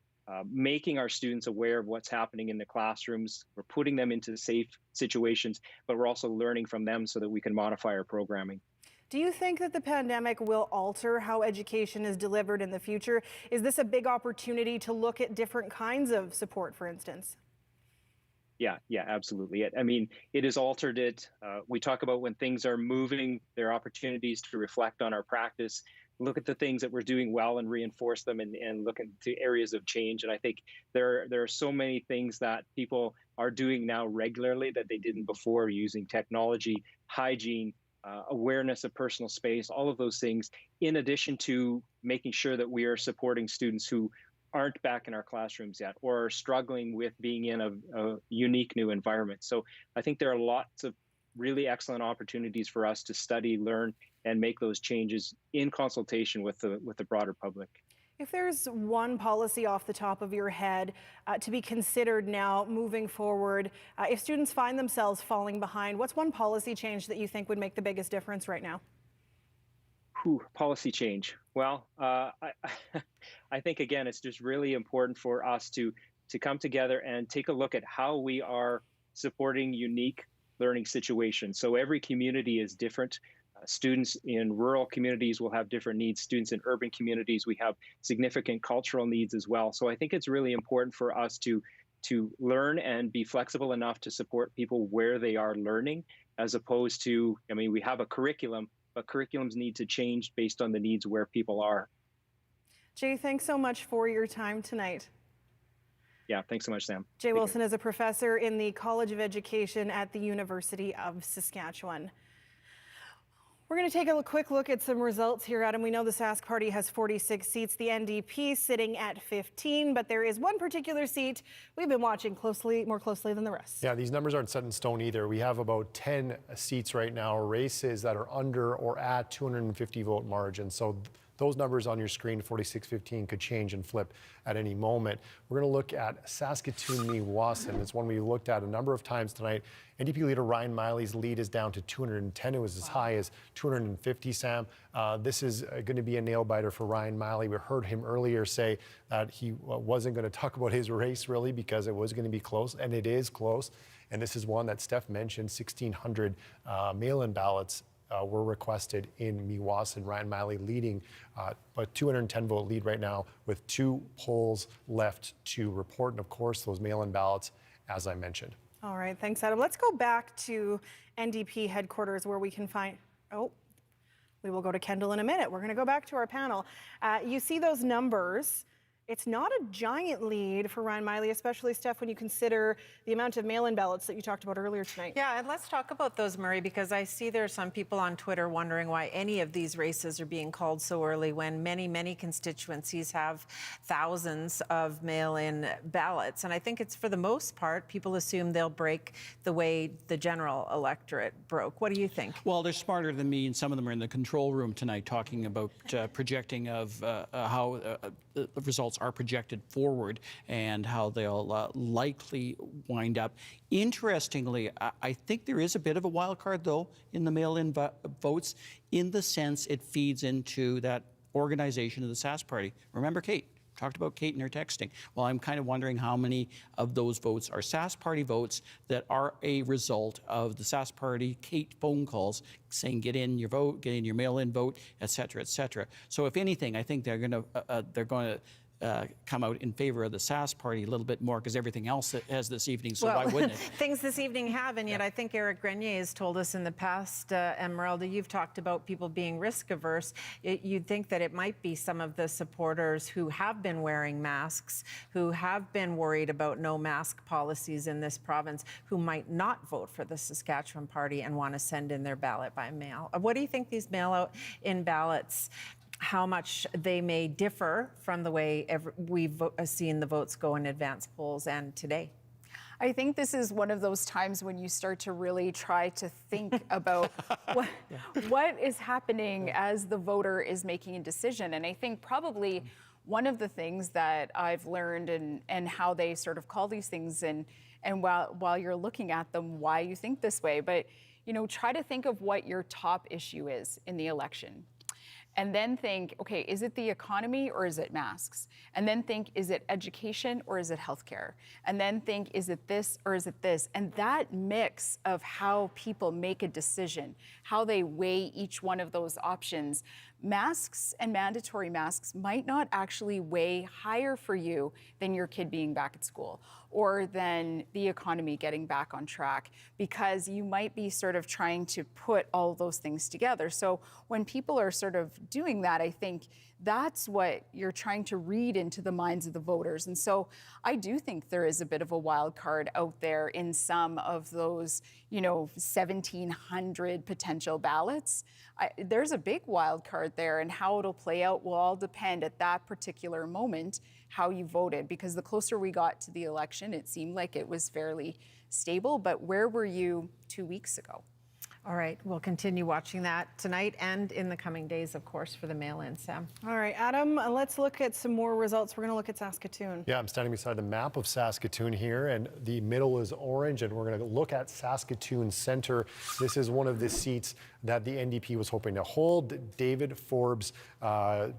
making our students aware of what's happening in the classrooms. We're putting them into safe situations, but we're also learning from them so that we can modify our programming. Do you think that the pandemic will alter how education is delivered in the future? Is this a big opportunity to look at different kinds of support, for instance? Yeah, absolutely. I mean, it has altered it. We talk about when things are moving, there are opportunities to reflect on our practice, look at the things that we're doing well and reinforce them, and look into areas of change. And I think there are so many things that people are doing now regularly that they didn't before, using technology, hygiene, awareness of personal space, all of those things, in addition to making sure that we are supporting students who aren't back in our classrooms yet or are struggling with being in a unique new environment. So I think there are lots of really excellent opportunities for us to study, learn, and make those changes in consultation with the broader public. If there's one policy off the top of your head to be considered now moving forward, if students find themselves falling behind, what's one policy change that you think would make the biggest difference right now? Policy change. Well, I think, again, it's just really important for us to come together and take a look at how we are supporting unique learning situations. So every community is different. Students in rural communities will have different needs. Students in urban communities, we have significant cultural needs as well. So I think it's really important for us to learn and be flexible enough to support people where they are learning, as opposed to, I mean, we have a curriculum, but curriculums need to change based on the needs where people are. Jay, thanks so much for your time tonight. Yeah, thanks so much, Sam. Jay Wilson is a professor in the College of Education at the University of Saskatchewan. We're going to take a quick look at some results here, Adam. We know the Sask Party has 46 seats, the NDP sitting at 15, but there is one particular seat we've been watching more closely than the rest. Yeah, these numbers aren't set in stone either. We have about 10 seats right now, races that are under or at 250 vote margin. So those numbers on your screen, 46-15, could change and flip at any moment. We're going to look at Saskatoon-Meewasin. It's one we looked at a number of times tonight. NDP leader Ryan Miley's lead is down to 210. It was as high as 250, Sam. This is going to be a nail-biter for Ryan Miley. We heard him earlier say that he wasn't going to talk about his race, really, because it was going to be close, and it is close. And this is one that Steph mentioned, 1,600 mail-in ballots were requested in Meewasin. Ryan Miley leading, but 210 vote lead right now with 2 polls left to report. And of course, those mail-in ballots, as I mentioned. All right, thanks, Adam. Let's go back to NDP headquarters where we can find, we will go to Kendall in a minute. We're going to go back to our panel. You see those numbers. It's not a giant lead for Ryan Miley, especially, Steph, when you consider the amount of mail-in ballots that you talked about earlier tonight. Yeah, and let's talk about those, Murray, because I see there are some people on Twitter wondering why any of these races are being called so early when many, many constituencies have thousands of mail-in ballots. And I think it's, for the most part, people assume they'll break the way the general electorate broke. What do you think? Well, they're smarter than me, and some of them are in the control room tonight talking about projecting of how the results are projected forward and how they'll likely wind up. Interestingly, I think there is a bit of a wild card, though, in the mail-in votes, in the sense it feeds into that organization of the Sask Party. Remember Kate? Talked about Kate and her texting. Well, I'm kind of wondering how many of those votes are Sask Party votes that are a result of the Sask Party Kate phone calls saying get in your vote, get in your mail-in vote, et cetera, et cetera. So if anything, I think they're going to come out in favor of the Sask Party a little bit more because everything else has this evening, so why wouldn't it? Things this evening have, and yet I think Eric Grenier has told us in the past, Emeralda, you've talked about people being risk averse. You'd think that it might be some of the supporters who have been wearing masks, who have been worried about no mask policies in this province, who might not vote for the Saskatchewan Party and want to send in their ballot by mail. What do you think these mail-out-in ballots, how much they may differ from the way we've seen the votes go in advance polls and today? I think this is one of those times when you start to really try to think about what is happening as the voter is making a decision. And I think probably one of the things that I've learned and how they sort of call these things and while you're looking at them, why you think this way. But, you know, try to think of what your top issue is in the election. And then think, okay, is it the economy or is it masks? And then think, is it education or is it healthcare? And then think, is it this or is it this? And that mix of how people make a decision, how they weigh each one of those options, masks and mandatory masks might not actually weigh higher for you than your kid being back at school or than the economy getting back on track, because you might be sort of trying to put all those things together. So when people are sort of doing that, I think that's what you're trying to read into the minds of the voters. And so I do think there is a bit of a wild card out there in some of those, 1,700 potential ballots. There's a big wild card there, and how it'll play out will all depend at that particular moment how you voted, because the closer we got to the election, it seemed like it was fairly stable. But where were you 2 weeks ago? All right, we'll continue watching that tonight and in the coming days, of course, for the mail-in, Sam. All right, Adam, let's look at some more results. We're going to look at Saskatoon. Yeah, I'm standing beside the map of Saskatoon here, and the middle is orange, and we're going to look at Saskatoon Centre. This is one of the seats that the NDP was hoping to hold. David Forbes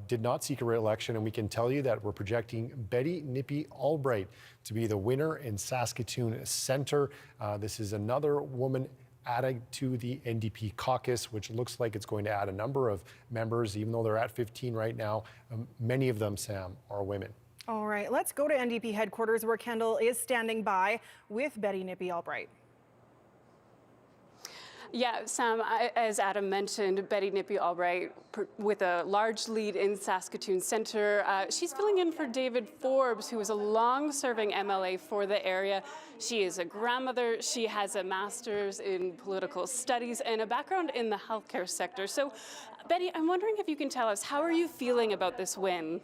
did not seek a re-election, and we can tell you that we're projecting Betty Nippy Albright to be the winner in Saskatoon Centre. This is another woman added to the NDP caucus, which looks like it's going to add a number of members, even though they're at 15 right now. Many of them, Sam, are women. All right, let's go to NDP headquarters, where Kendall is standing by with Betty Nippy Albright. Yeah, Sam, as Adam mentioned, Betty Nippy Albright with a large lead in Saskatoon Centre. She's filling in for David Forbes, who is a long-serving MLA for the area. She is a grandmother. She has a master's in political studies and a background in the healthcare sector. So, Betty, I'm wondering if you can tell us, how are you feeling about this win?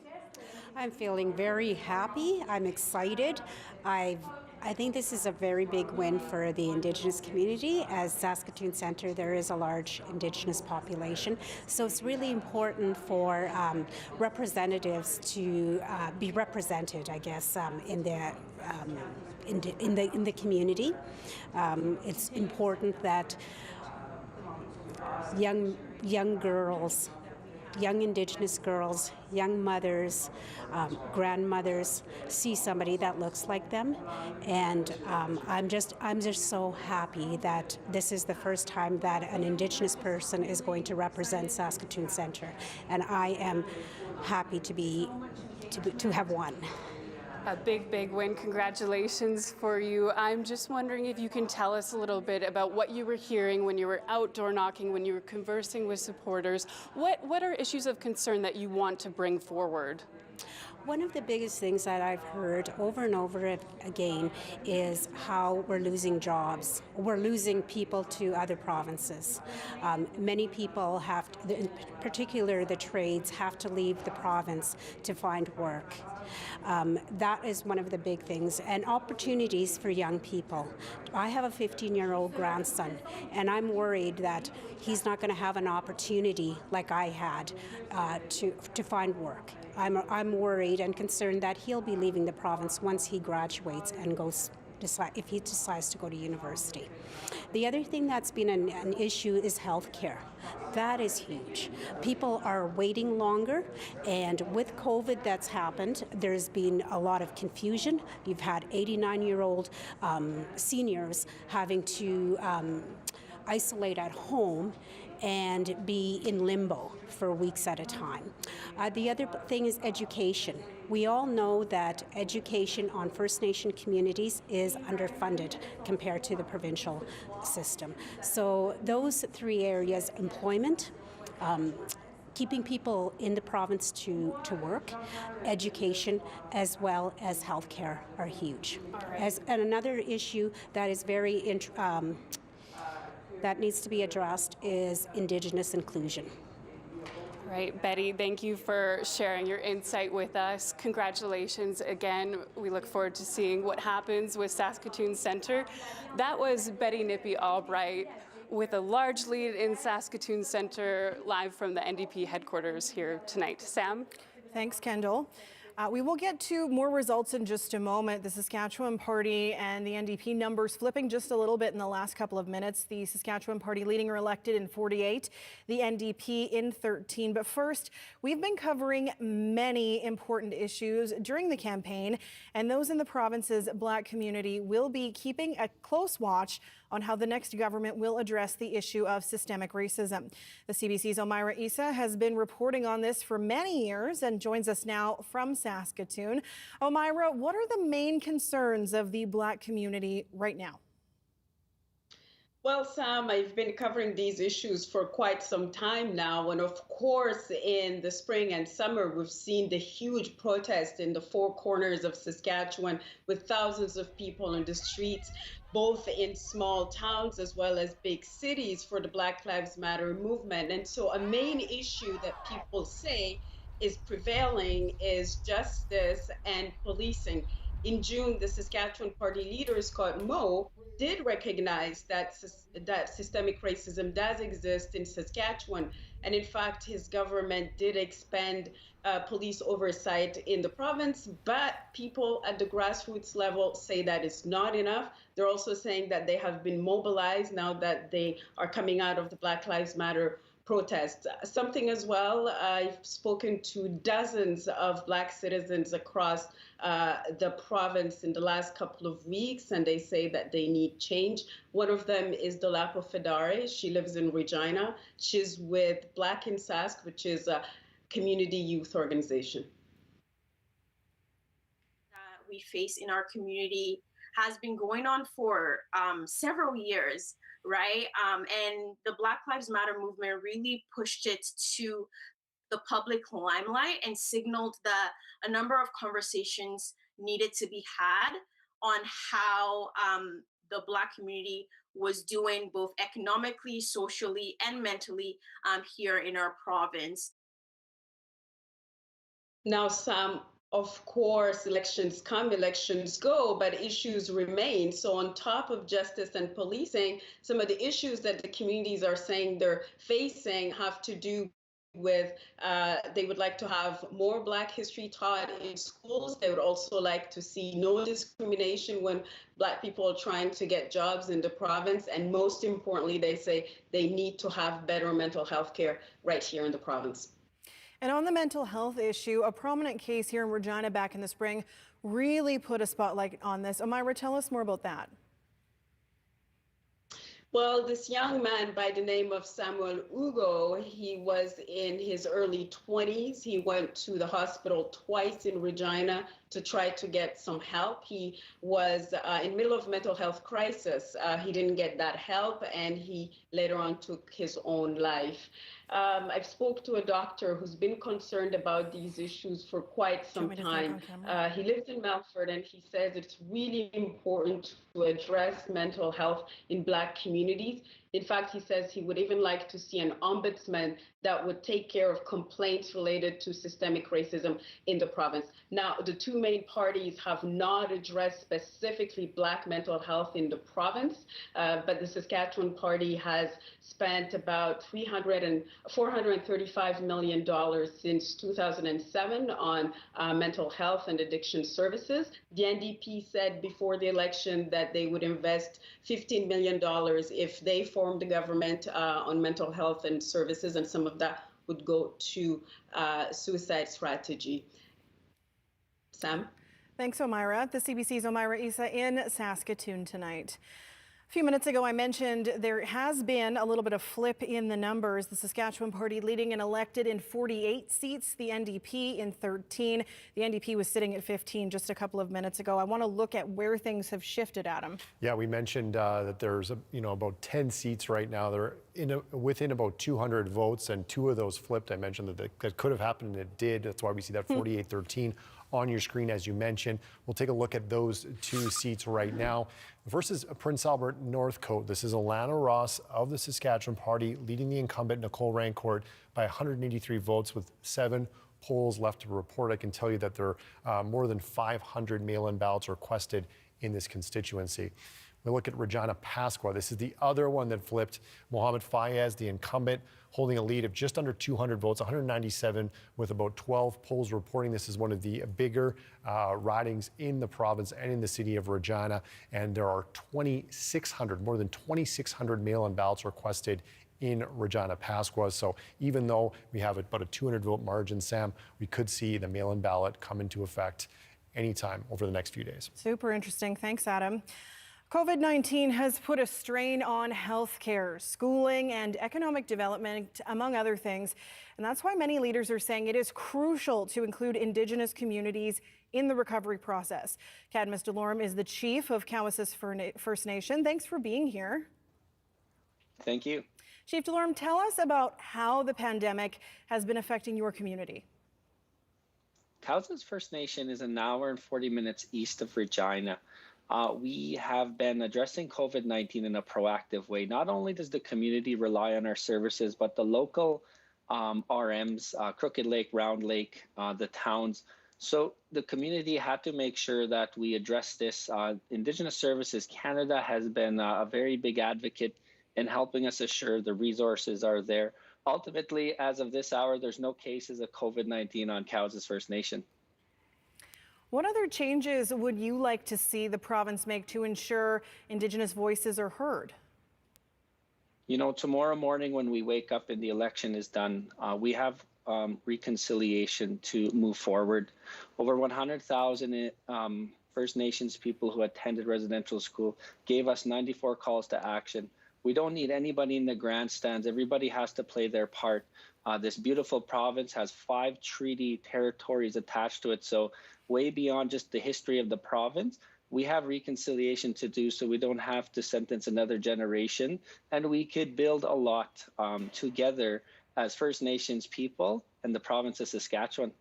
I'm feeling very happy. I'm excited. I think this is a very big win for the Indigenous community. As Saskatoon Centre, there is a large Indigenous population, so it's really important for representatives to be represented, I guess, in the community. It's important that young girls, young Indigenous girls, young mothers, grandmothers see somebody that looks like them, and I'm just so happy that this is the first time that an Indigenous person is going to represent Saskatoon Centre, and I am happy to have won. A big, big win. Congratulations for you. I'm just wondering if you can tell us a little bit about what you were hearing when you were outdoor knocking, when you were conversing with supporters. What are issues of concern that you want to bring forward? One of the biggest things that I've heard over and over again is how we're losing jobs. We're losing people to other provinces. Many people have, in particular the trades, have to leave the province to find work. That is one of the big things, and opportunities for young people. I have a 15-year-old grandson, and I'm worried that he's not going to have an opportunity like I had to find work. I'm worried and concerned that he'll be leaving the province once he graduates and if he decides to go to university. The other thing that's been an issue is healthcare. That is huge. People are waiting longer, and with COVID that's happened, there's been a lot of confusion. You've had 89-year-old seniors having to isolate at home and be in limbo for weeks at a time. The other thing is education. We all know that education on First Nation communities is underfunded compared to the provincial system. So those three areas, employment, keeping people in the province to work, education, as well as healthcare are huge. And another issue that is very that needs to be addressed is Indigenous inclusion. Right, Betty, thank you for sharing your insight with us. Congratulations again. We look forward to seeing what happens with Saskatoon Centre. That was Betty Nippy Albright with a large lead in Saskatoon Centre, live from the NDP headquarters here tonight. Sam? Thanks, Kendall. We will get to more results in just a moment. The Saskatchewan Party and the NDP numbers flipping just a little bit in the last couple of minutes. The Saskatchewan Party leading or elected in 48, the NDP in 13. But first, we've been covering many important issues during the campaign, and those in the province's Black community will be keeping a close watch on how the next government will address the issue of systemic racism. The CBC's Omaira Issa has been reporting on this for many years and joins us now from Saskatoon. Omaira, what are the main concerns of the Black community right now? Well, Sam, I've been covering these issues for quite some time now. And of course, in the spring and summer, we've seen the huge protest in the four corners of Saskatchewan with thousands of people in the streets, both in small towns as well as big cities, for the Black Lives Matter movement. And so a main issue that people say is prevailing is justice and policing. In June, the Saskatchewan Party leader, Scott Moe, did recognize that systemic racism does exist in Saskatchewan. And in fact, his government did expand police oversight in the province, but people at the grassroots level say that it's not enough. They're also saying that they have been mobilized now that they are coming out of the Black Lives Matter protests. Something as well, I've spoken to dozens of Black citizens across the province in the last couple of weeks, and they say that they need change. One of them is Dolapo Fedare. She lives in Regina. She's with Black in Sask, which is a community youth organization. We face in our community has been going on for several years, right? And the Black Lives Matter movement really pushed it to the public limelight and signaled that a number of conversations needed to be had on how the Black community was doing both economically, socially, and mentally here in our province. Now, Sam, of course, elections come, elections go, but issues remain. So on top of justice and policing, some of the issues that the communities are saying they're facing have to do with they would like to have more Black history taught in schools. They would also like to see no discrimination when Black people are trying to get jobs in the province. And most importantly, they say they need to have better mental health care right here in the province. And on the mental health issue, a prominent case here in Regina back in the spring really put a spotlight on this. Omaira, tell us more about that. Well, this young man by the name of Samuel Ugo, he was in his early 20s. He went to the hospital twice in Regina to try to get some help. He was in the middle of a mental health crisis. He didn't get that help, and he later on took his own life. I've spoke to a doctor who's been concerned about these issues for quite some time. He lives in Melfort, and he says it's really important to address mental health in Black communities. In fact, he says he would even like to see an ombudsman that would take care of complaints related to systemic racism in the province. Now, the two main parties have not addressed specifically Black mental health in the province, but the Saskatchewan Party has spent about $435 million since 2007 on mental health and addiction services. The NDP said before the election that they would invest $15 million if they formed the government on mental health and services, and some of that would go to suicide strategy. Sam? Thanks, Omaira. The CBC's Omaira Issa in Saskatoon tonight. A few minutes ago, I mentioned there has been a little bit of flip in the numbers. The Saskatchewan Party leading and elected in 48 seats, the NDP in 13. The NDP was sitting at 15 just a couple of minutes ago. I want to look at where things have shifted, Adam. Yeah, we mentioned that there's about 10 seats right now. They're within about 200 votes, and two of those flipped. I mentioned that could have happened, and it did. That's why we see that 48-13 on your screen, as you mentioned. We'll take a look at those two seats right now. Versus Prince Albert Northcote, this is Alana Ross of the Saskatchewan Party leading the incumbent Nicole Rancourt by 183 votes with 7 polls left to report. I can tell you that there are more than 500 mail-in ballots requested in this constituency. We look at Regina Pasqua. This is the other one that flipped. Mohamed Fayez, the incumbent, holding a lead of just under 200 votes, 197 with about 12 polls reporting this is one of the bigger ridings in the province and in the city of Regina. And there are 2,600, more than 2,600 mail-in ballots requested in Regina Pasqua. So even though we have about a 200 vote margin, Sam, we could see the mail-in ballot come into effect anytime over the next few days. Super interesting. Thanks, Adam. COVID-19 has put a strain on healthcare, schooling, and economic development, among other things. And that's why many leaders are saying it is crucial to include Indigenous communities in the recovery process. Cadmus Delorme is the chief of Cowessess First Nation. Thanks for being here. Thank you. Chief Delorme, tell us about how the pandemic has been affecting your community. Cowessess First Nation is an hour and 40 minutes east of Regina. We have been addressing COVID-19 in a proactive way. Not only does the community rely on our services, but the local RMs, Crooked Lake, Round Lake, the towns. So the community had to make sure that we address this. Indigenous Services Canada has been a very big advocate in helping us assure the resources are there. Ultimately, as of this hour, there's no cases of COVID-19 on Cowessess First Nation. What other changes would you like to see the province make to ensure Indigenous voices are heard? You know, tomorrow morning when we wake up and the election is done, we have reconciliation to move forward. Over 100,000 First Nations people who attended residential school gave us 94 calls to action. We don't need anybody in the grandstands. Everybody has to play their part. This beautiful province has 5 treaty territories attached to it. So way beyond just the history of the province, we have reconciliation to do so we don't have to sentence another generation. And we could build a lot together as First Nations people and the province of Saskatchewan.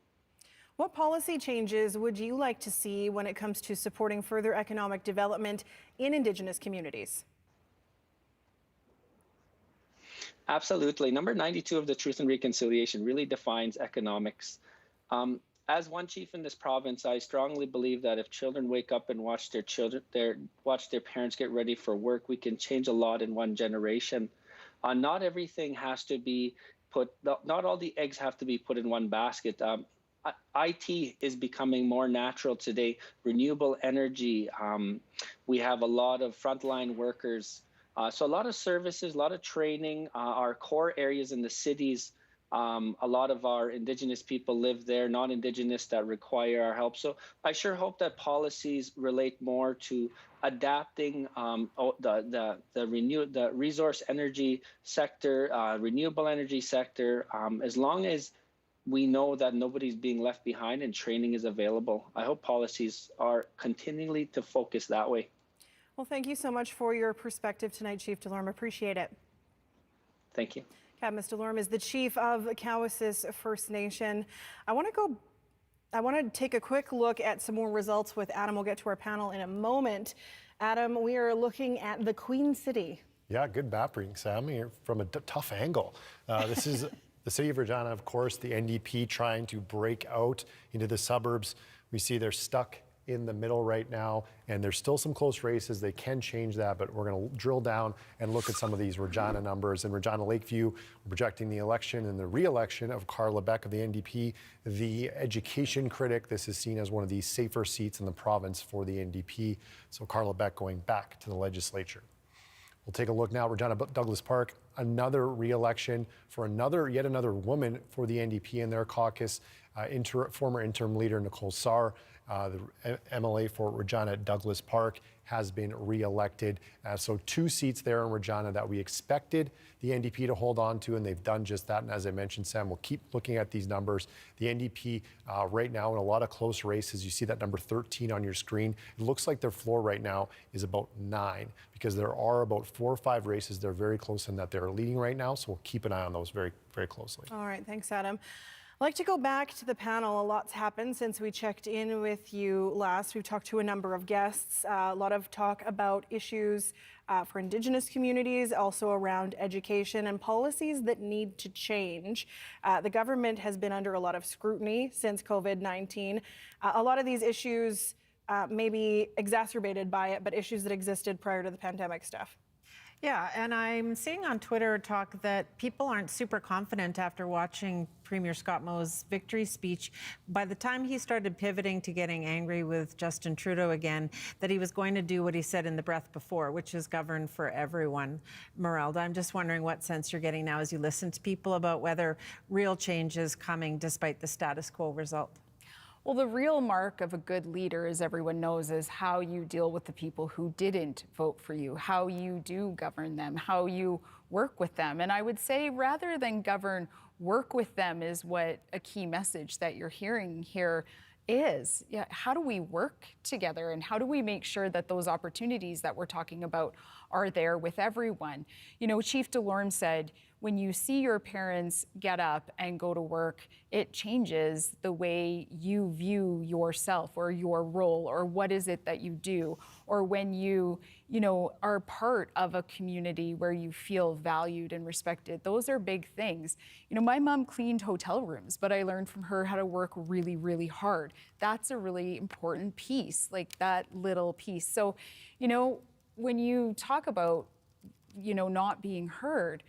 What policy changes would you like to see when it comes to supporting further economic development in Indigenous communities? Absolutely. Number 92 of the Truth and Reconciliation really defines economics. As one chief in this province, I strongly believe that if children wake up and watch their parents get ready for work, we can change a lot in one generation. Not everything has to be not all the eggs have to be put in one basket. IT is becoming more natural today. Renewable energy. We have a lot of frontline workers. So a lot of services, a lot of training, our core areas in the cities, a lot of our Indigenous people live there, non-Indigenous that require our help. So I sure hope that policies relate more to adapting the resource energy sector, renewable energy sector, as long as we know that nobody's being left behind and training is available. I hope policies are continually to focus that way. Well, thank you so much for your perspective tonight, Chief Delorme. Appreciate it. Thank you. Cadmus Delorme is the chief of Cowessess First Nation. I want to take a quick look at some more results with Adam. We'll get to our panel in a moment. Adam, we are looking at the Queen City. Yeah, good map reading, Sam. You're from a tough angle. This is the city of Regina, of course, the NDP trying to break out into the suburbs. We see they're stuck in the middle right now, and there's still some close races. They can change that, but we're going to drill down and look at some of these Regina numbers. In Regina Lakeview, we're projecting the election and the re-election of Carla Beck of the NDP, the education critic. This is seen as one of the safer seats in the province for the NDP. So Carla Beck going back to the legislature. We'll take a look now at Regina Douglas Park, another re-election for yet another woman for the NDP in their caucus, former interim leader Nicole Sarr. The MLA for Regina Douglas Park has been re-elected. So 2 seats there in Regina that we expected the NDP to hold on to, and they've done just that. And as I mentioned, Sam, we'll keep looking at these numbers. The NDP right now in a lot of close races. You see that number 13 on your screen. It looks like their floor right now is about 9 because there are about 4 or 5 races they're very close in that they're leading right now. So we'll keep an eye on those very, very closely. All right, thanks, Adam. I'd like to go back to the panel. A lot's happened since we checked in with you last. We've talked to a number of guests, a lot of talk about issues for Indigenous communities, also around education and policies that need to change. The government has been under a lot of scrutiny since COVID-19. A lot of these issues maybe exacerbated by it, but issues that existed prior to the pandemic stuff. Yeah, and I'm seeing on Twitter talk that people aren't super confident after watching Premier Scott Moe's victory speech. By the time he started pivoting to getting angry with Justin Trudeau again, that he was going to do what he said in the breath before, which is govern for everyone. Merelda, I'm just wondering what sense you're getting now as you listen to people about whether real change is coming despite the status quo result. Well, the real mark of a good leader, as everyone knows, is how you deal with the people who didn't vote for you, how you do govern them, how you work with them. And I would say rather than govern, work with them is what a key message that you're hearing here is. Yeah, how do we work together and how do we make sure that those opportunities that we're talking about are there with everyone? You know, Chief DeLorme said, when you see your parents get up and go to work, it changes the way you view yourself or your role or what is it that you do. Or when you are part of a community where you feel valued and respected. Those are big things. You know, my mom cleaned hotel rooms, but I learned from her how to work really, really hard. That's a really important piece, like that little piece. So, you know, when you talk about, not being heard,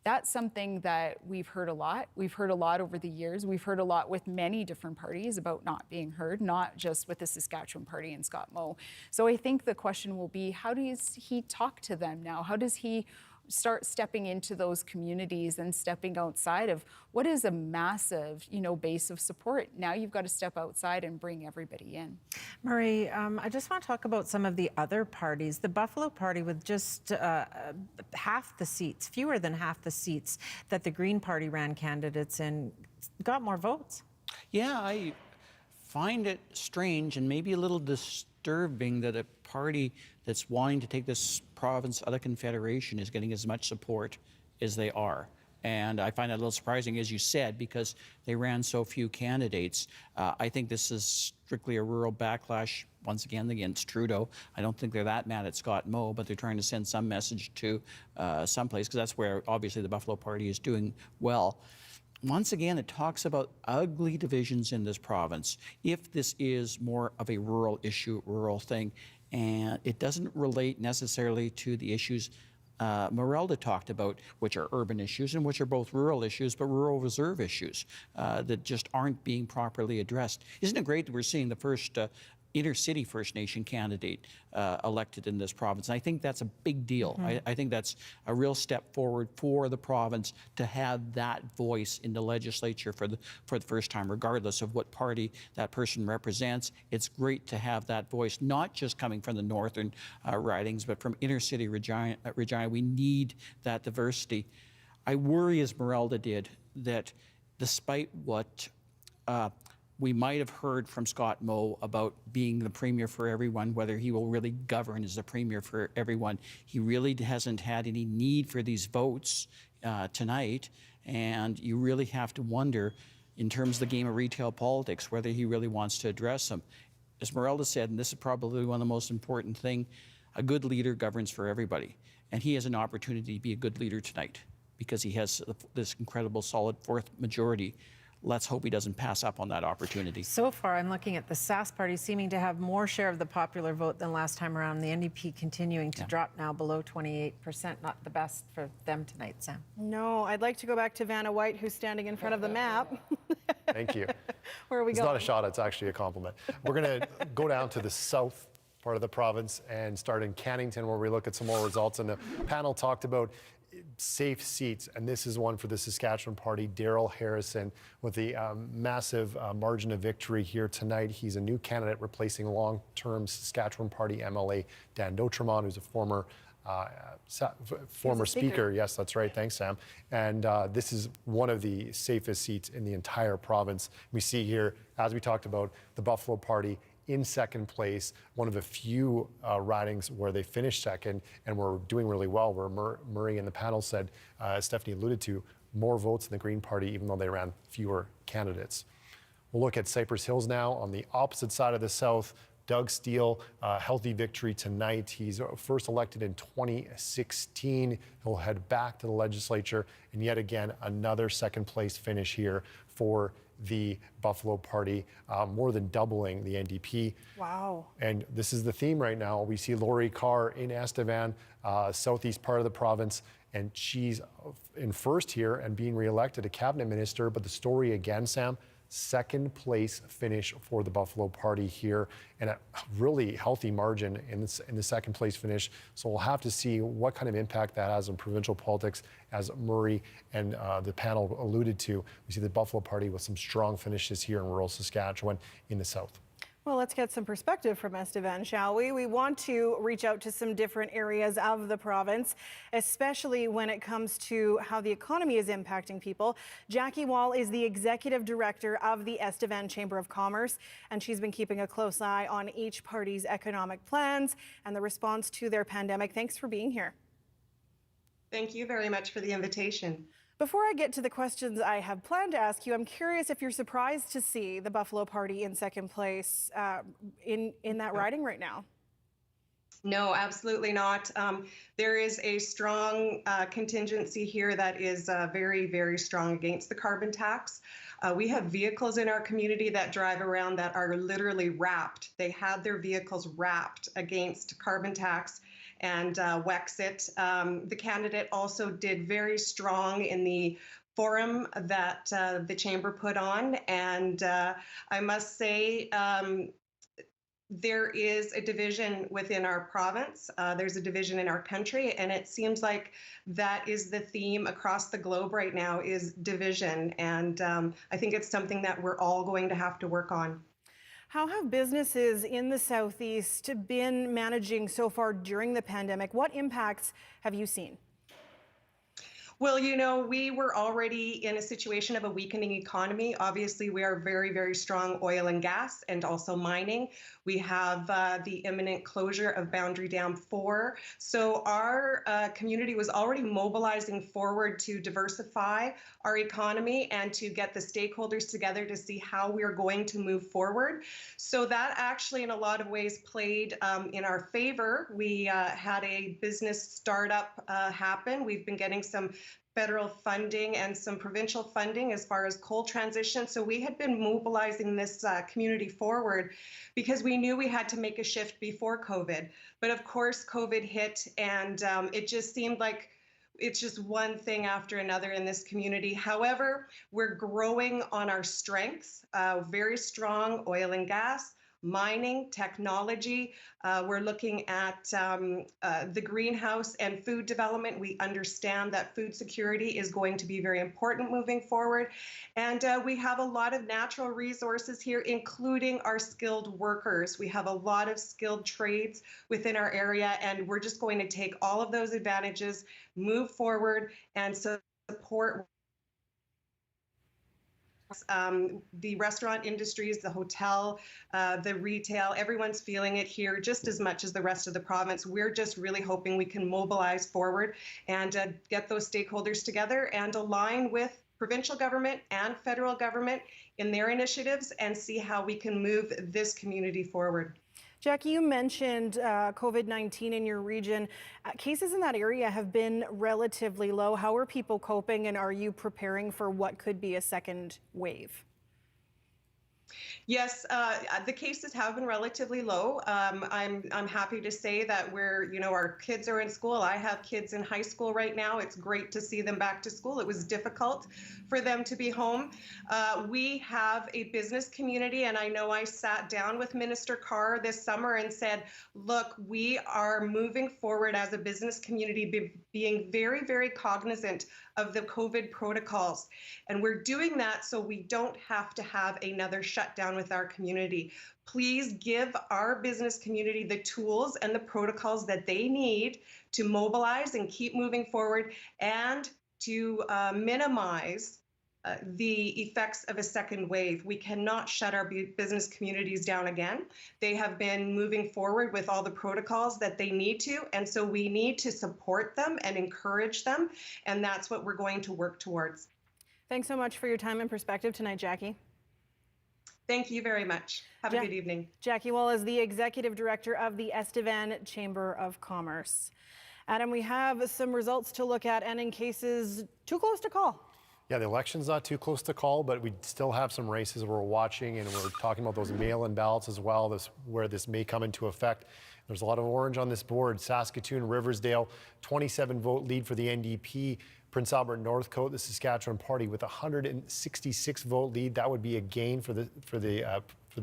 that's something that we've heard a lot. We've heard a lot over the years. We've heard a lot with many different parties about not being heard, not just with the Saskatchewan Party and Scott Moe. So I think the question will be, how does he talk to them now? How does he start stepping into those communities and stepping outside of what is a massive, base of support? Now you've got to step outside and bring everybody in. Murray, I just want to talk about some of the other parties. The Buffalo Party with just half the seats, fewer than half the seats that the Green Party ran candidates in, got more votes. Yeah, I find it strange and maybe a little disturbing that a party that's wanting to take this province out of Confederation is getting as much support as they are. And I find that a little surprising, as you said, because they ran so few candidates. I think this is strictly a rural backlash, once again, against Trudeau. I don't think they're that mad at Scott Moe, but they're trying to send some message to someplace, because that's where, obviously, the Buffalo Party is doing well. Once again, it talks about ugly divisions in this province. If this is more of a rural issue, rural thing, and it doesn't relate necessarily to the issues Merelda talked about, which are urban issues and which are both rural issues, but rural reserve issues that just aren't being properly addressed. Isn't it great that we're seeing the first inner city First Nation candidate elected in this province? And I think that's a big deal. Mm-hmm. I think that's a real step forward for the province to have that voice in the legislature for the first time, regardless of what party that person represents. It's great to have that voice, not just coming from the northern ridings, but from inner city Regina. We need that diversity. I worry, as Merelda did, that despite what we might have heard from Scott Moe about being the premier for everyone, whether he will really govern as the premier for everyone. He really hasn't had any need for these votes tonight, and you really have to wonder, in terms of the game of retail politics, whether he really wants to address them. As Merelda said, and this is probably one of the most important things, a good leader governs for everybody, and he has an opportunity to be a good leader tonight because he has this incredible solid fourth majority. Let's hope he doesn't pass up on that opportunity. So far, I'm looking at the Sask Party seeming to have more share of the popular vote than last time around. The NDP continuing to drop now below 28%. Not the best for them tonight, Sam. No, I'd like to go back to Vanna White, who's standing in front of the map. Thank you. Where are we going? It's not a shot, it's actually a compliment. We're going to go down to the south part of the province and start in Cannington, where we look at some more results. And the panel talked about safe seats, and this is one for the Saskatchewan Party. Daryl Harrison with the massive margin of victory here tonight. He's a new candidate replacing long-term Saskatchewan Party MLA Dan D'Autremont, who's a former speaker. Yes, that's right. Thanks, Sam. And this is one of the safest seats in the entire province. We see here, as we talked about, the Buffalo Party in second place, one of the few ridings where they finished second and were doing really well, where Murray in the panel said, as Stephanie alluded to, more votes in the Green Party, even though they ran fewer candidates. We'll look at Cypress Hills now on the opposite side of the south. Doug Steele, healthy victory tonight. He's first elected in 2016. He'll head back to the legislature, and yet again, another second place finish here for the Buffalo Party, more than doubling the NDP. Wow. And this is the theme right now. We see Lori Carr in Estevan, southeast part of the province, and she's in first here and being reelected a cabinet minister. But the story again, Sam, second place finish for the Buffalo Party here, and a really healthy margin in the second place finish. So we'll have to see what kind of impact that has on provincial politics, as Murray and the panel alluded to. We see the Buffalo Party with some strong finishes here in rural Saskatchewan in the south. Well, let's get some perspective from Estevan, shall we? We want to reach out to some different areas of the province, especially when it comes to how the economy is impacting people. Jackie Wall is the executive director of the Estevan Chamber of Commerce, and she's been keeping a close eye on each party's economic plans and the response to their pandemic. Thanks for being here. Thank you very much for the invitation. Before I get to the questions I have planned to ask you, I'm curious if you're surprised to see the Buffalo Party in second place in that riding right now. No, absolutely not. There is a strong contingency here that is very, very strong against the carbon tax. We have vehicles in our community that drive around that are literally wrapped. They had their vehicles wrapped against carbon tax and Wexit. The candidate also did very strong in the forum that the chamber put on. And I must say, there is a division within our province. There's a division in our country, and it seems like that is the theme across the globe right now, is division. And I think it's something that we're all going to have to work on. How have businesses in the Southeast been managing so far during the pandemic? What impacts have you seen? Well, you know, we were already in a situation of a weakening economy. Obviously, we are very, very strong oil and gas and also mining. We have the imminent closure of Boundary Dam 4. So our community was already mobilizing forward to diversify our economy and to get the stakeholders together to see how we're going to move forward. So that actually, in a lot of ways, played in our favor. We had a business startup happen. We've been getting some federal funding and some provincial funding as far as coal transition. So we had been mobilizing this community forward because we knew we had to make a shift before COVID. But of course, COVID hit, and it just seemed like it's just one thing after another in this community. However, we're growing on our strengths, very strong oil and gas, mining, technology. We're looking at the greenhouse and food development. We understand that food security is going to be very important moving forward. And we have a lot of natural resources here, including our skilled workers. We have a lot of skilled trades within our area, and we're just going to take all of those advantages, move forward, and support the restaurant industries, the hotel, the retail. Everyone's feeling it here just as much as the rest of the province. We're just really hoping we can mobilize forward and get those stakeholders together and align with provincial government and federal government in their initiatives and see how we can move this community forward. Jackie, you mentioned COVID-19 in your region. Cases in that area have been relatively low. How are people coping, and are you preparing for what could be a second wave? Yes, the cases have been relatively low. I'm happy to say that our kids are in school. I have kids in high school right now. It's great to see them back to school. It was difficult for them to be home. We have a business community, and I know I sat down with Minister Carr this summer and said, look, we are moving forward as a business community, being very, very cognizant of the COVID protocols. And we're doing that so we don't have to have another shutdown with our community. Please give our business community the tools and the protocols that they need to mobilize and keep moving forward and to minimize the effects of a second wave. We cannot shut our business communities down again. They have been moving forward with all the protocols that they need to, and so we need to support them and encourage them, and that's what we're going to work towards. Thanks so much for your time and perspective tonight, Jackie. Thank you very much. Have a good evening. Jackie Wall is the Executive Director of the Estevan Chamber of Commerce. Adam, we have some results to look at, and in cases too close to call. Yeah, the election's not too close to call, but we still have some races we're watching, and we're talking about those mail-in ballots as well, where this may come into effect. There's a lot of orange on this board. Saskatoon, Riversdale, 27-vote lead for the NDP. Prince Albert, Northcote, the Saskatchewan Party with 166-vote lead. That would be a gain for the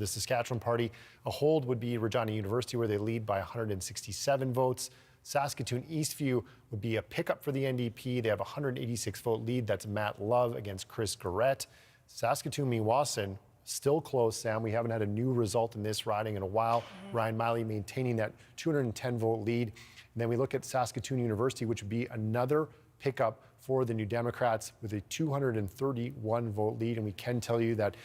Saskatchewan Party. A hold would be Regina University, where they lead by 167 votes. Saskatoon Eastview would be a pickup for the NDP. They have a 186-vote lead. That's Matt Love against Chris Garrett. Saskatoon-Meewasin, still close, Sam. We haven't had a new result in this riding in a while. Ryan Miley maintaining that 210-vote lead. And then we look at Saskatoon University, which would be another pickup for the New Democrats with a 231-vote lead. And we can tell you that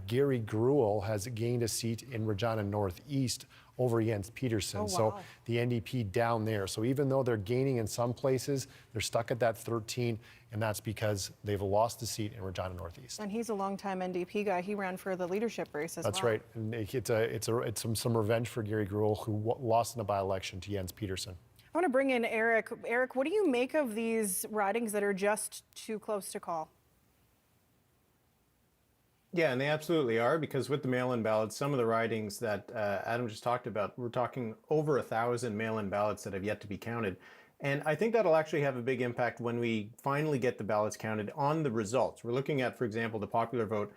Gary Gruel has gained a seat in Regina Northeast over Jens Peterson. Oh, wow. So the NDP down there. So even though they're gaining in some places, they're stuck at that 13, and that's because they've lost the seat in Regina Northeast. And he's a longtime NDP guy. He ran for the leadership race as well. That's right. And it's some revenge for Gary Gruel, who lost in a by-election to Jens Peterson. I want to bring in Eric. Eric, what do you make of these ridings that are just too close to call? Yeah, and they absolutely are, because with the mail-in ballots, some of the ridings that Adam just talked about, we're talking over 1,000 mail-in ballots that have yet to be counted. And I think that'll actually have a big impact when we finally get the ballots counted on the results. We're looking at, for example, the popular vote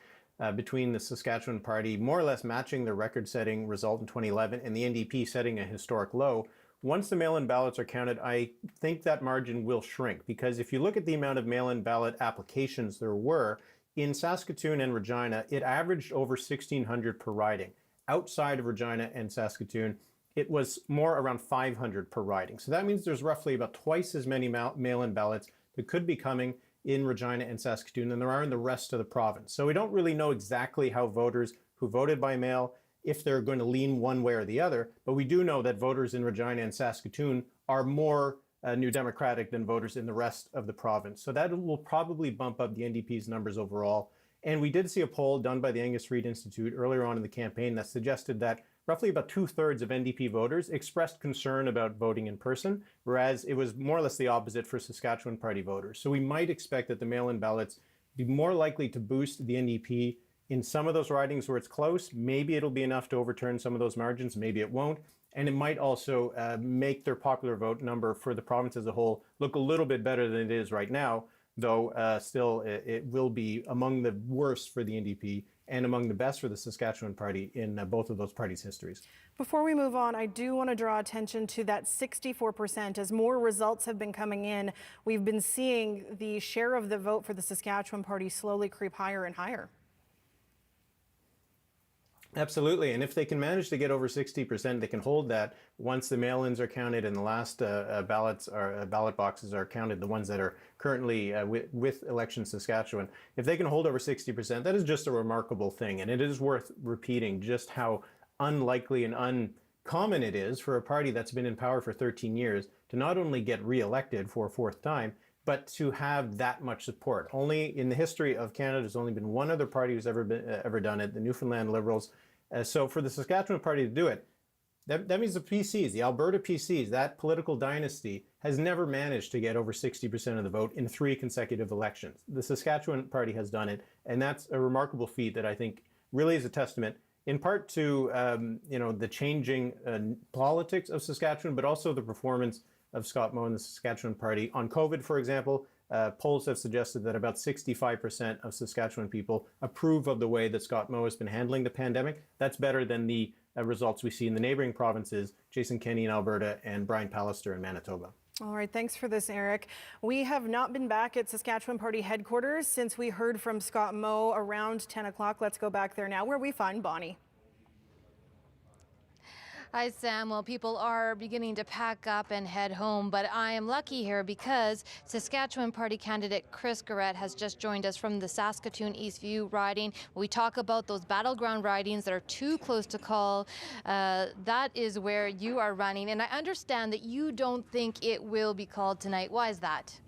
between the Saskatchewan Party more or less matching the record-setting result in 2011 and the NDP setting a historic low. Once the mail-in ballots are counted, I think that margin will shrink, because if you look at the amount of mail-in ballot applications there were, in Saskatoon and Regina, it averaged over 1,600 per riding. Outside of Regina and Saskatoon, it was more around 500 per riding. So that means there's roughly about twice as many mail-in ballots that could be coming in Regina and Saskatoon than there are in the rest of the province. So we don't really know exactly how voters who voted by mail, if they're going to lean one way or the other, but we do know that voters in Regina and Saskatoon are more New Democratic than voters in the rest of the province. So that will probably bump up the NDP's numbers overall. And we did see a poll done by the Angus Reid Institute earlier on in the campaign that suggested that roughly about 2/3 of NDP voters expressed concern about voting in person, whereas it was more or less the opposite for Saskatchewan Party voters. So we might expect that the mail-in ballots be more likely to boost the NDP in some of those ridings where it's close. Maybe it'll be enough to overturn some of those margins, maybe it won't. And it might also make their popular vote number for the province as a whole look a little bit better than it is right now, though still it will be among the worst for the NDP and among the best for the Saskatchewan Party in both of those parties' histories. Before we move on, I do want to draw attention to that 64%. As more results have been coming in, we've been seeing the share of the vote for the Saskatchewan Party slowly creep higher and higher. Absolutely, and if they can manage to get over 60%, they can hold that once the mail-ins are counted and the last ballot boxes are counted, the ones that are currently with Election Saskatchewan. If they can hold over 60%, that is just a remarkable thing, and it is worth repeating just how unlikely and uncommon it is for a party that's been in power for 13 years to not only get re-elected for a fourth time, but to have that much support. Only in the history of Canada, there's only been one other party who's ever done it, the Newfoundland Liberals. So for the Saskatchewan Party to do it, that means the PCs, the Alberta PCs, that political dynasty has never managed to get over 60% of the vote in 3 consecutive elections. The Saskatchewan Party has done it, and that's a remarkable feat that I think really is a testament in part to the changing politics of Saskatchewan, but also the performance of Scott Moe and the Saskatchewan Party. On COVID, for example, polls have suggested that about 65% of Saskatchewan people approve of the way that Scott Moe has been handling the pandemic. That's better than the results we see in the neighboring provinces, Jason Kenney in Alberta and Brian Pallister in Manitoba. All right, thanks for this, Eric. We have not been back at Saskatchewan Party headquarters since we heard from Scott Moe around 10 o'clock. Let's go back there now where we find Bonnie. Hi, Sam. Well, people are beginning to pack up and head home, but I am lucky here because Saskatchewan Party candidate Chris Garrett has just joined us from the Saskatoon Eastview riding. We talk about those battleground ridings that are too close to call. That is where you are running, and I understand that you don't think it will be called tonight. Why is that?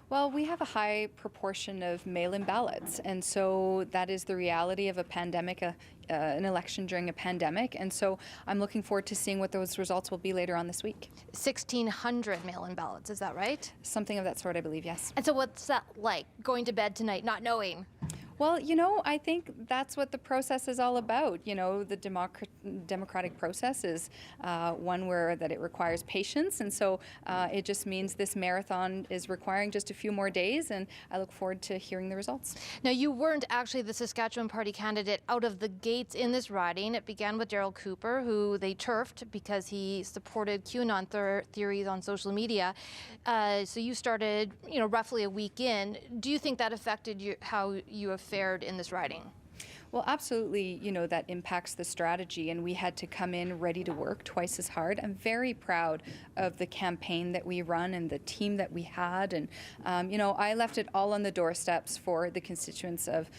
Well, we have a high proportion of mail-in ballots, and so that is the reality of a pandemic. an election during a pandemic. And so I'm looking forward to seeing what those results will be later on this week. 1,600 mail-in ballots, is that right? Something of that sort, I believe, yes. And so what's that like, going to bed tonight not knowing? Well, I think that's what the process is all about. The democratic process is one where that it requires patience, and so it just means this marathon is requiring just a few more days, and I look forward to hearing the results. Now, you weren't actually the Saskatchewan Party candidate out of the gates in this riding. It began with Daryl Cooper, who they turfed because he supported QAnon theories on social media. So you started, roughly a week in. Do you think that affected how you have fared in this riding? Well, absolutely, that impacts the strategy, and we had to come in ready to work twice as hard. I'm very proud of the campaign that we run and the team that we had, and I left it all on the doorsteps for the constituents of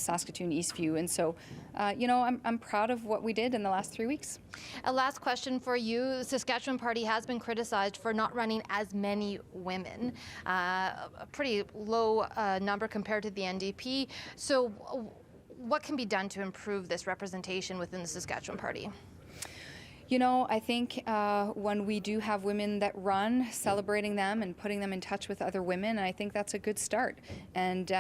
Saskatoon Eastview, and so I'm proud of what we did in the last 3 weeks. A last question for you. Saskatchewan Party has been criticized for not running as many women, a pretty low number compared to the NDP. So what can be done to improve this representation within the Saskatchewan Party? I think when we do have women that run, celebrating them and putting them in touch with other women, I think that's a good start. And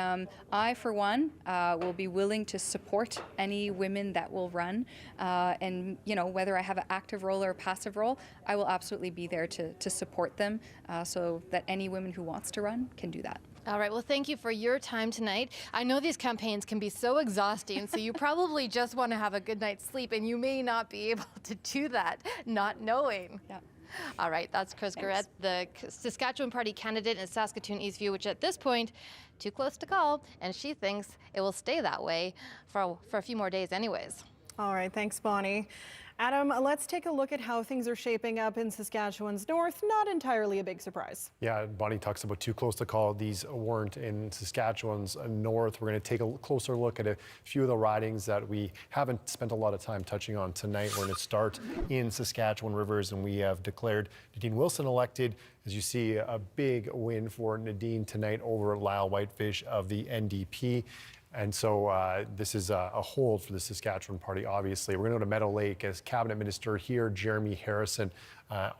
I, for one, will be willing to support any women that will run. And, whether I have an active role or a passive role, I will absolutely be there to support them so that any woman who wants to run can do that. All right. Well, thank you for your time tonight. I know these campaigns can be so exhausting, so you probably just want to have a good night's sleep, and you may not be able to do that, not knowing. Yeah. All right. That's Chris Garrett, the Saskatchewan Party candidate in Saskatoon Eastview, which at this point, too close to call, and she thinks it will stay that way for a few more days anyways. All right. Thanks, Bonnie. Adam, let's take a look at how things are shaping up in Saskatchewan's north. Not entirely a big surprise. Yeah, Bonnie talks about too close to call. These weren't in Saskatchewan's north. We're going to take a closer look at a few of the ridings that we haven't spent a lot of time touching on tonight. We're going to start in Saskatchewan Rivers, and we have declared Nadine Wilson elected. As you see, a big win for Nadine tonight over Lyle Whitefish of the NDP. And so this is a hold for the Saskatchewan Party, obviously. We're going to go to Meadow Lake as Cabinet Minister here, Jeremy Harrison,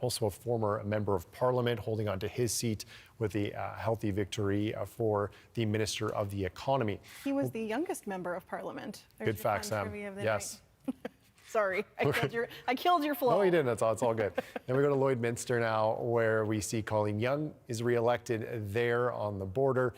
also a former Member of Parliament, holding on to his seat with a healthy victory for the Minister of the Economy. He was the youngest Member of Parliament. Good fact, Sam. Yes. Sorry, I killed your flow. No, you didn't. It's all good. Then we go to Lloydminster now, where we see Colleen Young is re-elected there on the border.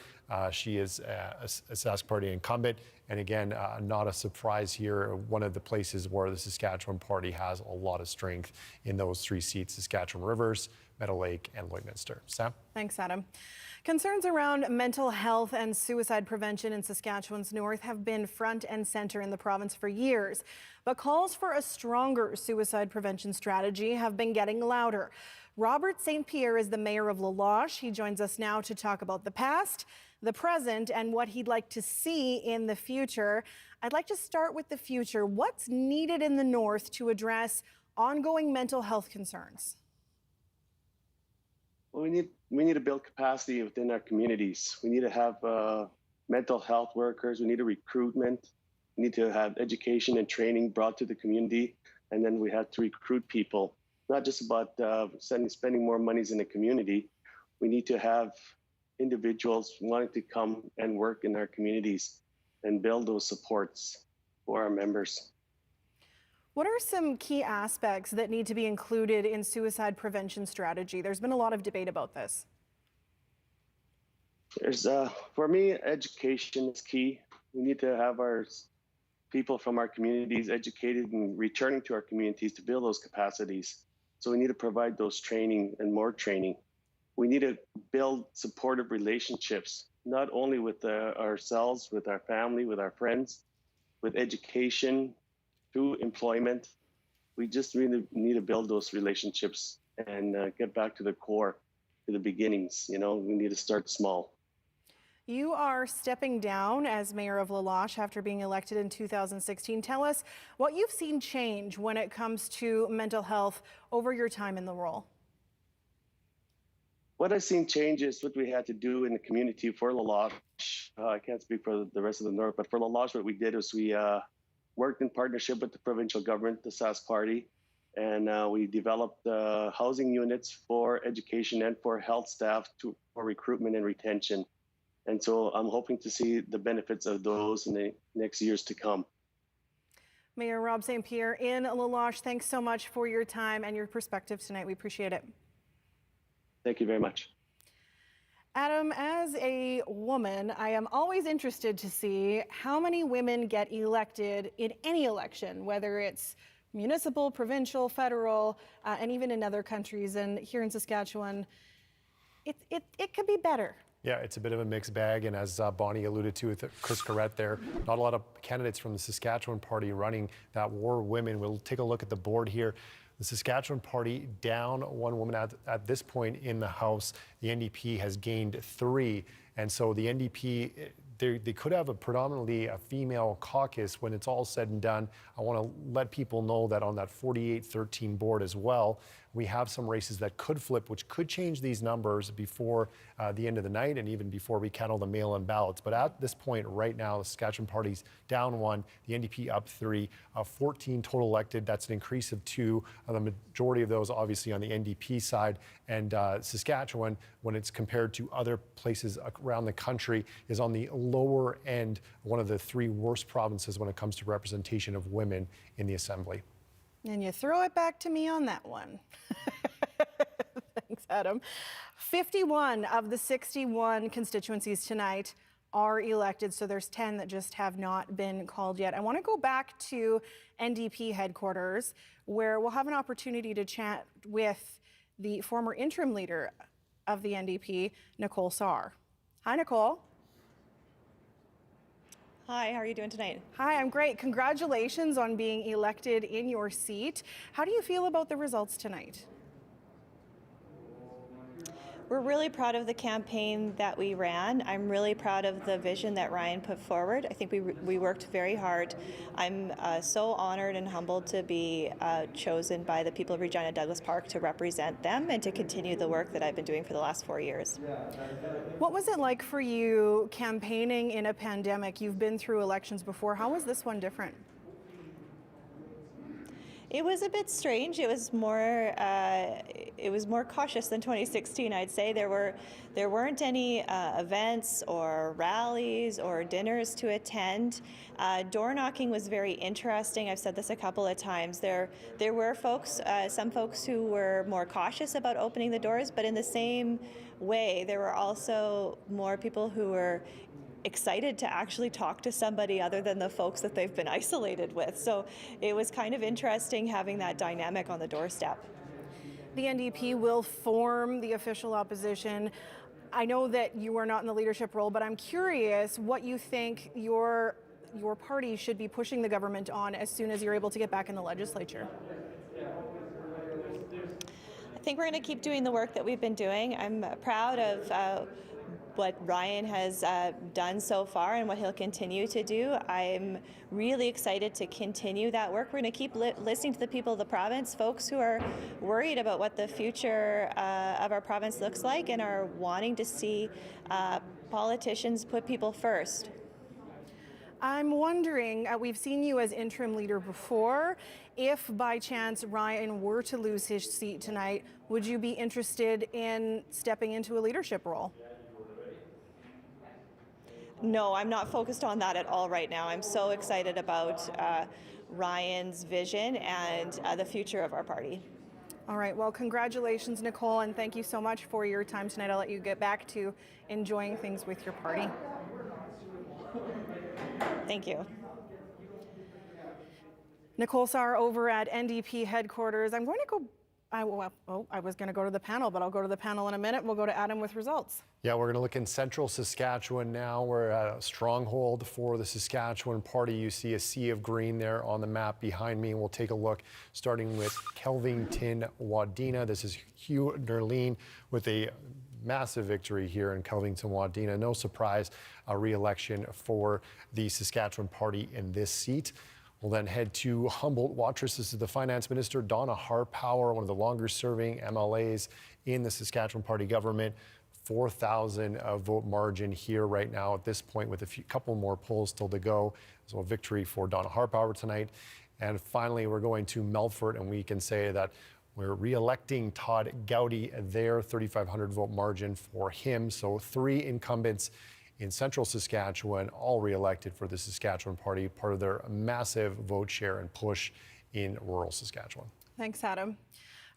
She is a Sask Party incumbent. And again, not a surprise here. One of the places where the Saskatchewan Party has a lot of strength in those three seats: Saskatchewan Rivers, Meadow Lake, and Lloydminster. Sam? Thanks, Adam. Concerns around mental health and suicide prevention in Saskatchewan's north have been front and center in the province for years. But calls for a stronger suicide prevention strategy have been getting louder. Robert St. Pierre is the mayor of La Loche. He joins us now to talk about the past, the present, and what he'd like to see in the future. I'd like to start with the future. What's needed in the north to address ongoing mental health concerns? Well, we need to build capacity within our communities. We need to have mental health workers. We need a recruitment. We need to have education and training brought to the community. And then we have to recruit people, not just about spending more monies in the community. We need to have individuals wanting to come and work in our communities and build those supports for our members. What are some key aspects that need to be included in suicide prevention strategy? There's been a lot of debate about this. For me, education is key. We need to have our people from our communities educated and returning to our communities to build those capacities. So we need to provide those training and more training. We need to build supportive relationships, not only with ourselves, with our family, with our friends, with education, through employment. We just really need to build those relationships and get back to the core, to the beginnings. We need to start small. You are stepping down as mayor of La Loche after being elected in 2016. Tell us what you've seen change when it comes to mental health over your time in the role. What I've seen change is what we had to do in the community for La Loche. I can't speak for the rest of the north, but for La Loche, what we did is we worked in partnership with the provincial government, the Sask Party, and we developed housing units for education and for health staff for recruitment and retention. And so I'm hoping to see the benefits of those in the next years to come. Mayor Rob St. Pierre in La Loche, thanks so much for your time and your perspective tonight. We appreciate it. Thank you very much. Adam, as a woman, I am always interested to see how many women get elected in any election, whether it's municipal, provincial, federal, and even in other countries. And here in Saskatchewan, it could be better. Yeah, it's a bit of a mixed bag, and as Bonnie alluded to with Chris Corrette there, not a lot of candidates from the Saskatchewan Party running that war women. We'll take a look at the board here. The Saskatchewan Party down one woman at this point in the House. The NDP has gained 3, and so the NDP, they could have a predominantly a female caucus when it's all said and done. I want to let people know that on that 48-13 board as well, we have some races that could flip, which could change these numbers before the end of the night and even before we count all the mail-in ballots. But at this point right now, the Saskatchewan Party's down 1, the NDP up 3, 14 total elected. That's an increase of 2. The majority of those obviously on the NDP side. And Saskatchewan, when it's compared to other places around the country, is on the lower end, one of the 3 worst provinces when it comes to representation of women in the Assembly. And you throw it back to me on that one. Thanks, Adam. 51 of the 61 constituencies tonight are elected, so there's 10 that just have not been called yet. I want to go back to NDP headquarters, where we'll have an opportunity to chat with the former interim leader of the NDP, Nicole Sarr. Hi, Nicole. Hi, how are you doing tonight? Hi, I'm great. Congratulations on being elected in your seat. How do you feel about the results tonight? We're really proud of the campaign that we ran. I'm really proud of the vision that Ryan put forward. I think we worked very hard. I'm so honored and humbled to be chosen by the people of Regina Douglas Park to represent them and to continue the work that I've been doing for the last 4 years. What was it like for you campaigning in a pandemic? You've been through elections before. How was this one different? It was a bit strange. It was more cautious than 2016. I'd say there weren't any events or rallies or dinners to attend. Door knocking was very interesting. I've said this a couple of times. There were folks, some folks who were more cautious about opening the doors, but in the same way, there were also more people who were excited to actually talk to somebody other than the folks that they've been isolated with. So it was kind of interesting having that dynamic on the doorstep. The NDP will form the official opposition. I know that you are not in the leadership role, but I'm curious what you think your party should be pushing the government on as soon as you're able to get back in the legislature. I think we're going to keep doing the work that we've been doing. I'm proud of what Ryan has done so far and what he'll continue to do. I'm really excited to continue that work. We're going to keep listening to the people of the province, folks who are worried about what the future of our province looks like and are wanting to see politicians put people first. I'm wondering, we've seen you as interim leader before. If by chance Ryan were to lose his seat tonight, would you be interested in stepping into a leadership role? No, I'm not focused on that at all right now. I'm so excited about Ryan's vision and the future of our party. All right, well, congratulations, Nicole, and thank you so much for your time tonight. I'll let you get back to enjoying things with your party. Thank you. Nicole Sarr over at NDP headquarters. I'm going to go, I was going to go to the panel, but I'll go to the panel in a minute. We'll go to Adam with results. Yeah, we're going to look in central Saskatchewan now. We're at a stronghold for the Saskatchewan Party. You see a sea of green there on the map behind me. And we'll take a look starting with Kelvington-Wadena. This is Hugh Nerleen with a massive victory here in Kelvington-Wadena. No surprise, a re-election for the Saskatchewan Party in this seat. We'll then head to Humboldt-Watrous. This is the Finance Minister, Donna Harpower, one of the longer-serving MLAs in the Saskatchewan Party government. 4,000 vote margin here right now at this point, with a couple more polls still to go. So a victory for Donna Harpower tonight. And finally, we're going to Melfort, and we can say that we're re-electing Todd Gowdy there, 3,500 vote margin for him. So 3 incumbents in central Saskatchewan, all re-elected for the Saskatchewan Party, part of their massive vote share and push in rural Saskatchewan. Thanks, Adam.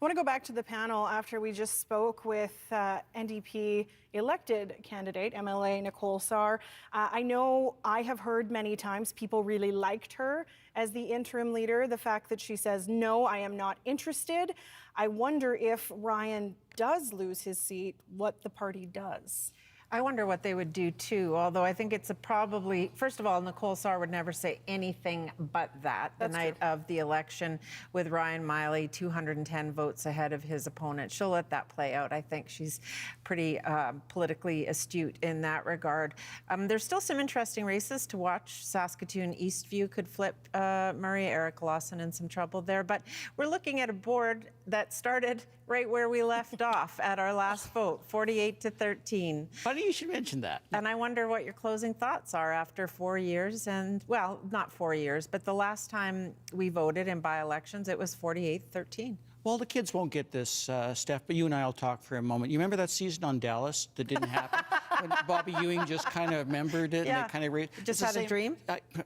I want to go back to the panel after we just spoke with NDP elected candidate, MLA Nicole Sarr. I know I have heard many times people really liked her as the interim leader. The fact that she says, no, I am not interested. I wonder if Ryan does lose his seat, what the party does. I wonder what they would do too, although I think it's probably, first of all, Nicole Sarr would never say anything but that the night of the election with Ryan Miley 210 votes ahead of his opponent. She'll let that play out. I think she's pretty politically astute in that regard. There's still some interesting races to watch. Saskatoon Eastview could flip Murray, Eric Lawson in some trouble there, but we're looking at a board that started right where we left off at our last vote, 48-13. Funny you should mention that. And I wonder what your closing thoughts are after 4 years and, well, not 4 years, but the last time we voted in by-elections, it was 48-13. Well, the kids won't get this, Steph, but you and I will talk for a moment. You remember that season on Dallas that didn't happen? When Bobby Ewing just kind of remembered it and it kind of... Just had a dream?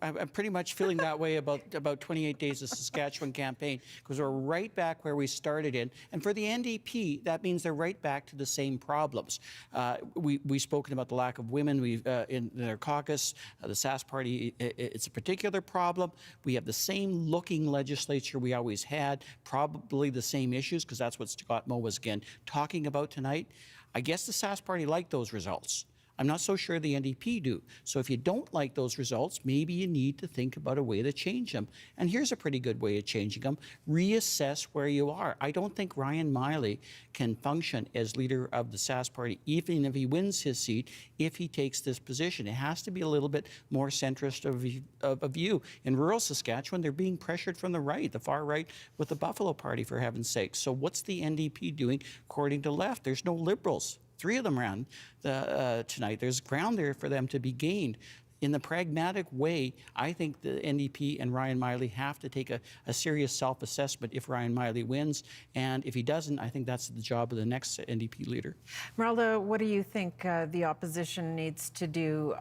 I'm pretty much feeling that way about 28 days of Saskatchewan campaign, because we're right back where we started in. And for the NDP, that means they're right back to the same problems. We've spoken about the lack of women in their caucus. The Sask Party, it's a particular problem. We have the same looking legislature we always had, probably the same issues, because that's what Scott Moe was again talking about tonight. I guess the Sask Party liked those results. I'm not so sure the NDP do. So if you don't like those results, maybe you need to think about a way to change them. And here's a pretty good way of changing them. Reassess where you are. I don't think Ryan Miley can function as leader of the Sask Party, even if he wins his seat, if he takes this position. It has to be a little bit more centrist of a view. In rural Saskatchewan, they're being pressured from the right, the far right, with the Buffalo Party, for heaven's sake. So what's the NDP doing according to left? There's no Liberals. 3 of them ran tonight. There's ground there for them to be gained. In the pragmatic way, I think the NDP and Ryan Miley have to take a serious self-assessment if Ryan Miley wins. And if he doesn't, I think that's the job of the next NDP leader. Merelda, what do you think the opposition needs to do?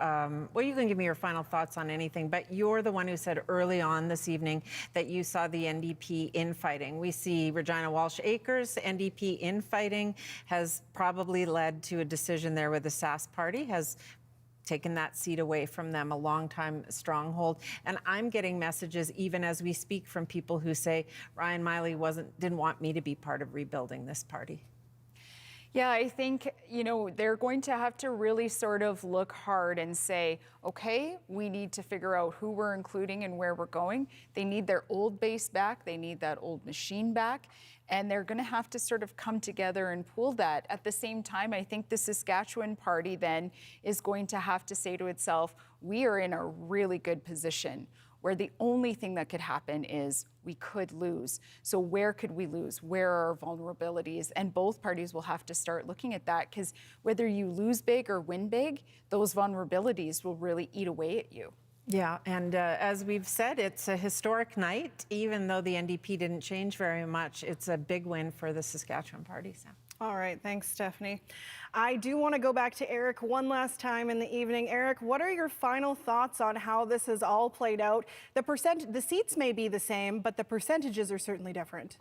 Well, you can give me your final thoughts on anything, but you're the one who said early on this evening that you saw the NDP infighting. We see Regina Walsh-Akers, NDP infighting has probably led to a decision there where the Sask Party has taken that seat away from them, a long-time stronghold. And I'm getting messages, even as we speak, from people who say Ryan Miley didn't want me to be part of rebuilding this party. Yeah, I think, they're going to have to really sort of look hard and say, okay, we need to figure out who we're including and where we're going. They need their old base back. They need that old machine back. And they're going to have to sort of come together and pool that. At the same time, I think the Saskatchewan Party then is going to have to say to itself, we are in a really good position where the only thing that could happen is we could lose. So where could we lose? Where are our vulnerabilities? And both parties will have to start looking at that, because whether you lose big or win big, those vulnerabilities will really eat away at you. Yeah, and as we've said, it's a historic night. Even though the NDP didn't change very much, it's a big win for the Saskatchewan Party. So. All right, thanks, Stephanie. I do want to go back to Eric one last time in the evening. Eric, what are your final thoughts on how this has all played out? The seats may be the same, but the percentages are certainly different.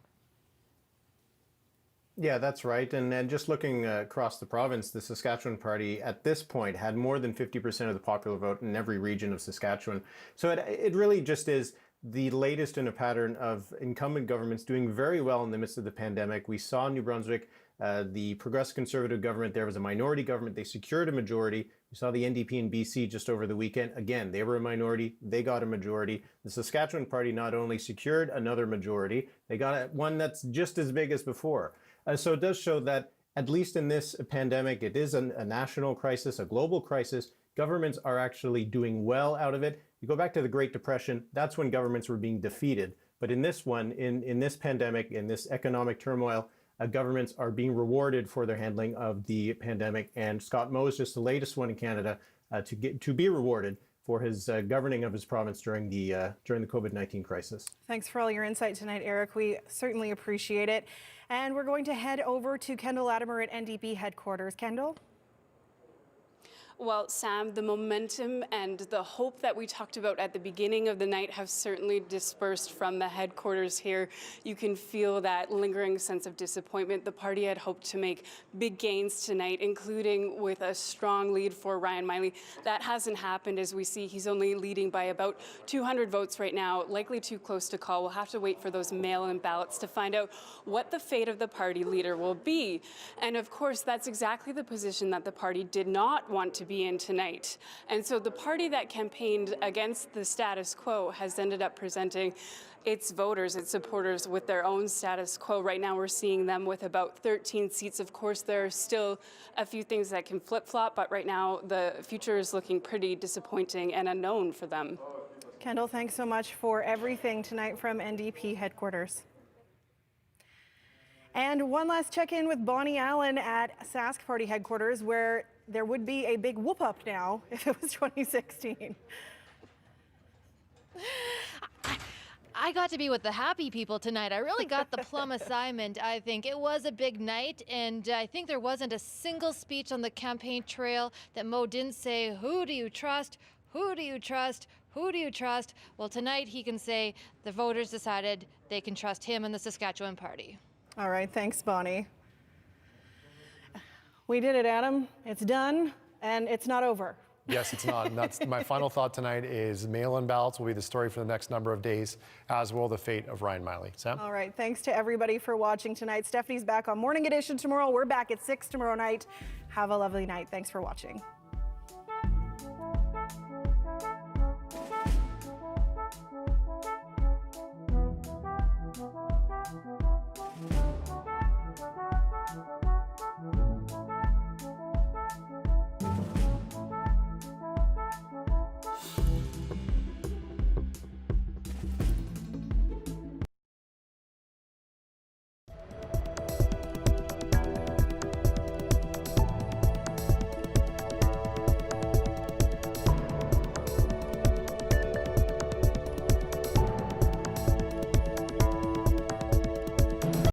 Yeah, that's right. And just looking across the province, the Saskatchewan Party at this point had more than 50% of the popular vote in every region of Saskatchewan. So it really just is the latest in a pattern of incumbent governments doing very well in the midst of the pandemic. We saw New Brunswick, the Progressive Conservative government there was a minority government. They secured a majority. We saw the NDP in BC just over the weekend. Again, they were a minority. They got a majority. The Saskatchewan Party not only secured another majority, they got one that's just as big as before. So it does show that, at least in this pandemic, it is a national crisis, a global crisis. Governments are actually doing well out of it. You go back to the Great Depression, that's when governments were being defeated. But in this one, in this pandemic, in this economic turmoil, governments are being rewarded for their handling of the pandemic. And Scott Moe is just the latest one in Canada to be rewarded for his governing of his province during the COVID-19 crisis. Thanks for all your insight tonight, Eric. We certainly appreciate it. And we're going to head over to Kendall Latimer at NDP headquarters. Kendall? Well, Sam, the momentum and the hope that we talked about at the beginning of the night have certainly dispersed from the headquarters here. You can feel that lingering sense of disappointment. The party had hoped to make big gains tonight, including with a strong lead for Ryan Miley. That hasn't happened. As we see, he's only leading by about 200 votes right now, likely too close to call. We'll have to wait for those mail-in ballots to find out what the fate of the party leader will be. And of course, that's exactly the position that the party did not want to be in tonight. And so the party that campaigned against the status quo has ended up presenting its voters, its supporters with their own status quo. Right now we're seeing them with about 13 seats. Of course, there are still a few things that can flip-flop, but right now the future is looking pretty disappointing and unknown for them. Kendall, thanks so much for everything tonight from NDP headquarters. And one last check-in with Bonnie Allen at Sask Party headquarters, where there would be a big whoop-up now if it was 2016. I got to be with the happy people tonight. I really got the plum assignment, I think. It was a big night, and I think there wasn't a single speech on the campaign trail that Mo didn't say, who do you trust? Who do you trust? Who do you trust? Well, tonight he can say the voters decided they can trust him and the Saskatchewan Party. All right, thanks, Bonnie. We did it, Adam. It's done, and it's not over. Yes, it's not. And that's my final thought tonight is mail-in ballots will be the story for the next number of days, as will the fate of Ryan Miley. Sam? All right, thanks to everybody for watching tonight. Stephanie's back on Morning Edition tomorrow. We're back at 6 tomorrow night. Have a lovely night. Thanks for watching.